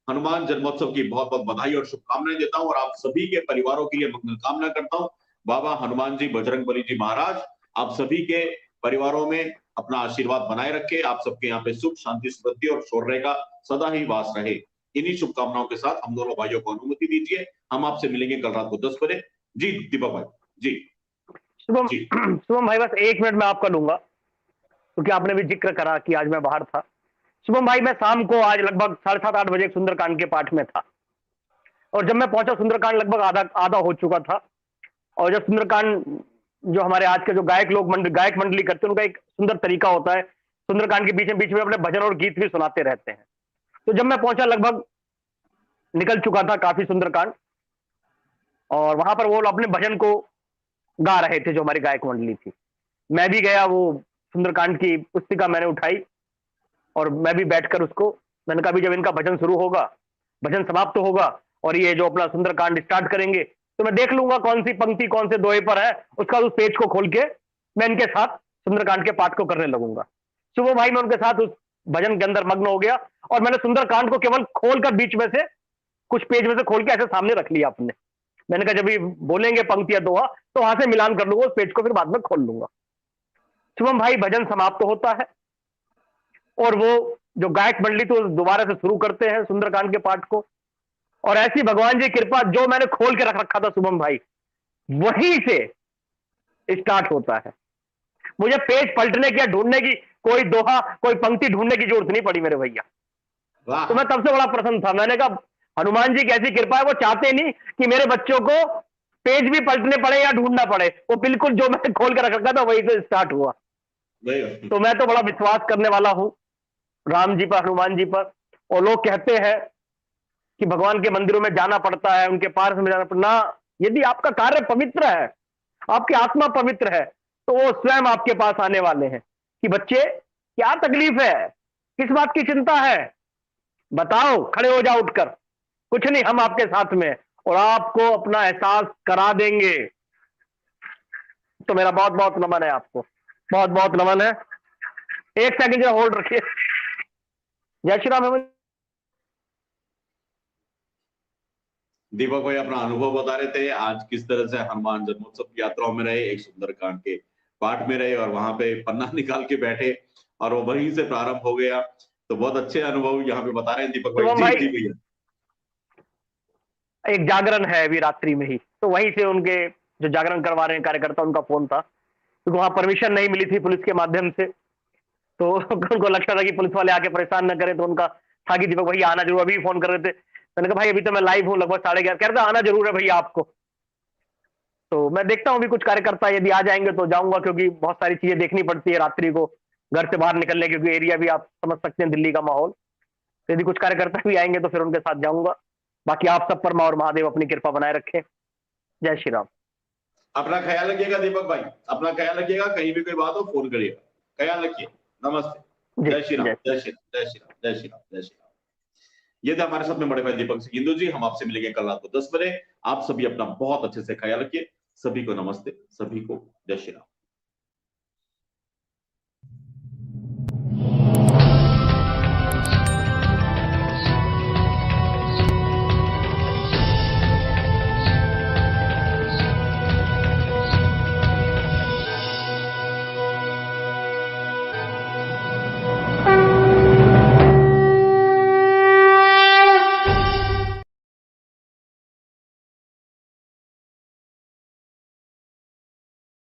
हनुमान जन्मोत्सव की बहुत बहुत बधाई और शुभकामनाएं देता हूं, और आप सभी के परिवारों के लिए मंगल कामना करता हूं। बाबा हनुमान जी, बजरंगबली जी महाराज आप सभी के परिवारों में अपना आशीर्वाद बनाए रखे, आप सबके यहाँ पे सुख, शांति, समृद्धि और शौर्य का सदा ही वास रहे। इन्हीं शुभकामनाओं के साथ हम दोनों भाइयों को अनुमति दीजिए, हम आपसे मिलेंगे कल रात को 10 बजे। जी दीपक भाई। जी शुभम भाई, बस 1 मिनट मैं आपका लूंगा, क्योंकि आपने भी जिक्र करा कि आज मैं बाहर था। शुभम भाई, मैं शाम को आज लगभग 7:30-8 बजे सुंदरकांड के पाठ में था, और जब मैं पहुंचा सुंदरकांड लगभग आधा हो चुका था। और जब सुंदरकांड, जो हमारे आज के जो गायक मंडली करते हैं, उनका एक सुंदर तरीका होता है, सुंदरकांड के बीच में अपने भजन और गीत भी सुनाते रहते हैं। तो जब मैं पहुंचा लगभग निकल चुका था काफी सुंदरकांड, और वहां पर वो अपने भजन को गा रहे थे जो हमारी गायक मंडली थी। मैं भी गया, वो सुंदरकांड की पुस्तिका मैंने उठाई और मैं भी बैठकर उसको, मैंने कहा भी जब इनका भजन शुरू होगा, भजन समाप्त होगा और ये जो अपना सुंदरकांड स्टार्ट करेंगे, तो मैं देख लूंगा कौन सी पंक्ति कौन से दोहे पर है, उसका उस पेज को खोल के मैं इनके साथ सुंदरकांड के पाठ को करने लगूंगा। सुबह भाई मैं उनके साथ उस भजन के अंदर मग्न हो गया, और मैंने सुंदरकांड को केवल खोलकर बीच में से, कुछ पेज में से खोल के ऐसे सामने रख लिया अपने। मैंने कहा जब भी बोलेंगे पंक्ति या दोहा तो वहां से मिलान कर लूंगा, उस पेज को फिर बाद में खोल लूंगा। शुभम भाई, भजन समाप्त होता है और वो जो गायक मंडली तो दोबारा से शुरू करते हैं सुंदरकांड के पाठ को, और ऐसी भगवान जी कृपा, जो मैंने खोल के रख रखा था शुभम भाई, वहीं से स्टार्ट होता है। मुझे पेज पलटने की या ढूंढने की, कोई दोहा कोई पंक्ति ढूंढने की जरूरत नहीं पड़ी मेरे भैया। तो मैं तब से बड़ा प्रसन्न था। मैंने कहा हनुमान जी की ऐसी कृपा है, वो चाहते नहीं कि मेरे बच्चों को पेज भी पलटने पड़े या ढूंढना पड़े, वो बिल्कुल जो मैंने खोल के रख रखा था वहीं से स्टार्ट हुआ। तो मैं तो बड़ा विश्वास करने वाला हूं राम जी पर, हनुमान जी पर। और लोग कहते हैं कि भगवान के मंदिरों में जाना पड़ता है, उनके पास में जाना पड़ता ना। यदि आपका कार्य पवित्र है, आपकी आत्मा पवित्र है, तो वो स्वयं आपके पास आने वाले हैं कि बच्चे क्या तकलीफ है, किस बात की चिंता है, बताओ, खड़े हो जाओ उठकर, कुछ नहीं, हम आपके साथ में हैं, और आपको अपना एहसास करा देंगे। तो मेरा बहुत बहुत नमन है आपको, बहुत बहुत नमन है। एक सेकंड जरा होल्ड रखिए। जय श्री राम। दीपक भाई अपना अनुभव बता रहे थे आज किस तरह से हनुमान जन्मोत्सव की यात्राओं में रहे, एक सुंदरकांड के पाठ में रहे और वहां पे पन्ना निकाल के बैठे और वो वहीं से प्रारंभ हो गया। तो बहुत अच्छे अनुभव यहाँ पे बता रहे हैं दीपक भाई। जी भैया। एक जागरण है अभी रात्रि में ही, तो वहीं से उनके जो जागरण करवा रहे हैं कार्यकर्ता, उनका फोन था, क्योंकि वहां परमिशन नहीं मिली थी पुलिस के माध्यम से, तो उनको लगता था कि पुलिस वाले आके परेशान न करें, तो उनका था कि दीपक भैया आना जरूर। अभी फोन कर रहे थे, मैंने कहा भाई अभी तो मैं लाइव हूँ लगभग 11:30, कह रहे थे आना जरूर है भैया आपको। तो मैं देखता हूँ अभी कुछ कार्यकर्ता यदि आ जाएंगे तो जाऊंगा, क्योंकि बहुत सारी चीजें देखनी पड़ती है रात्रि को घर से बाहर निकलने, क्योंकि एरिया भी आप समझ सकते हैं दिल्ली का माहौल। तो यदि कुछ कार्यकर्ता भी आएंगे तो फिर उनके साथ जाऊंगा। बाकी आप सब पर माँ और महादेव अपनी कृपा बनाए रखें। जय श्री राम। अपना ख्याल रखिएगा दीपक भाई, अपना ख्याल रखिएगा, कहीं भी कोई बात हो फोन करिएगा, ख्याल रखिए। नमस्ते। जय श्री राम, जय श्री राम, जय श्री राम, जय श्री राम, जय श्री राम। ये थे हमारे साथ में बड़े भाई दीपक सिंह हिंदू जी। हम आपसे मिलेंगे कल रात को 10 बजे। आप सभी अपना बहुत अच्छे से ख्याल रखिए। सभी को नमस्ते, सभी को जय श्री राम।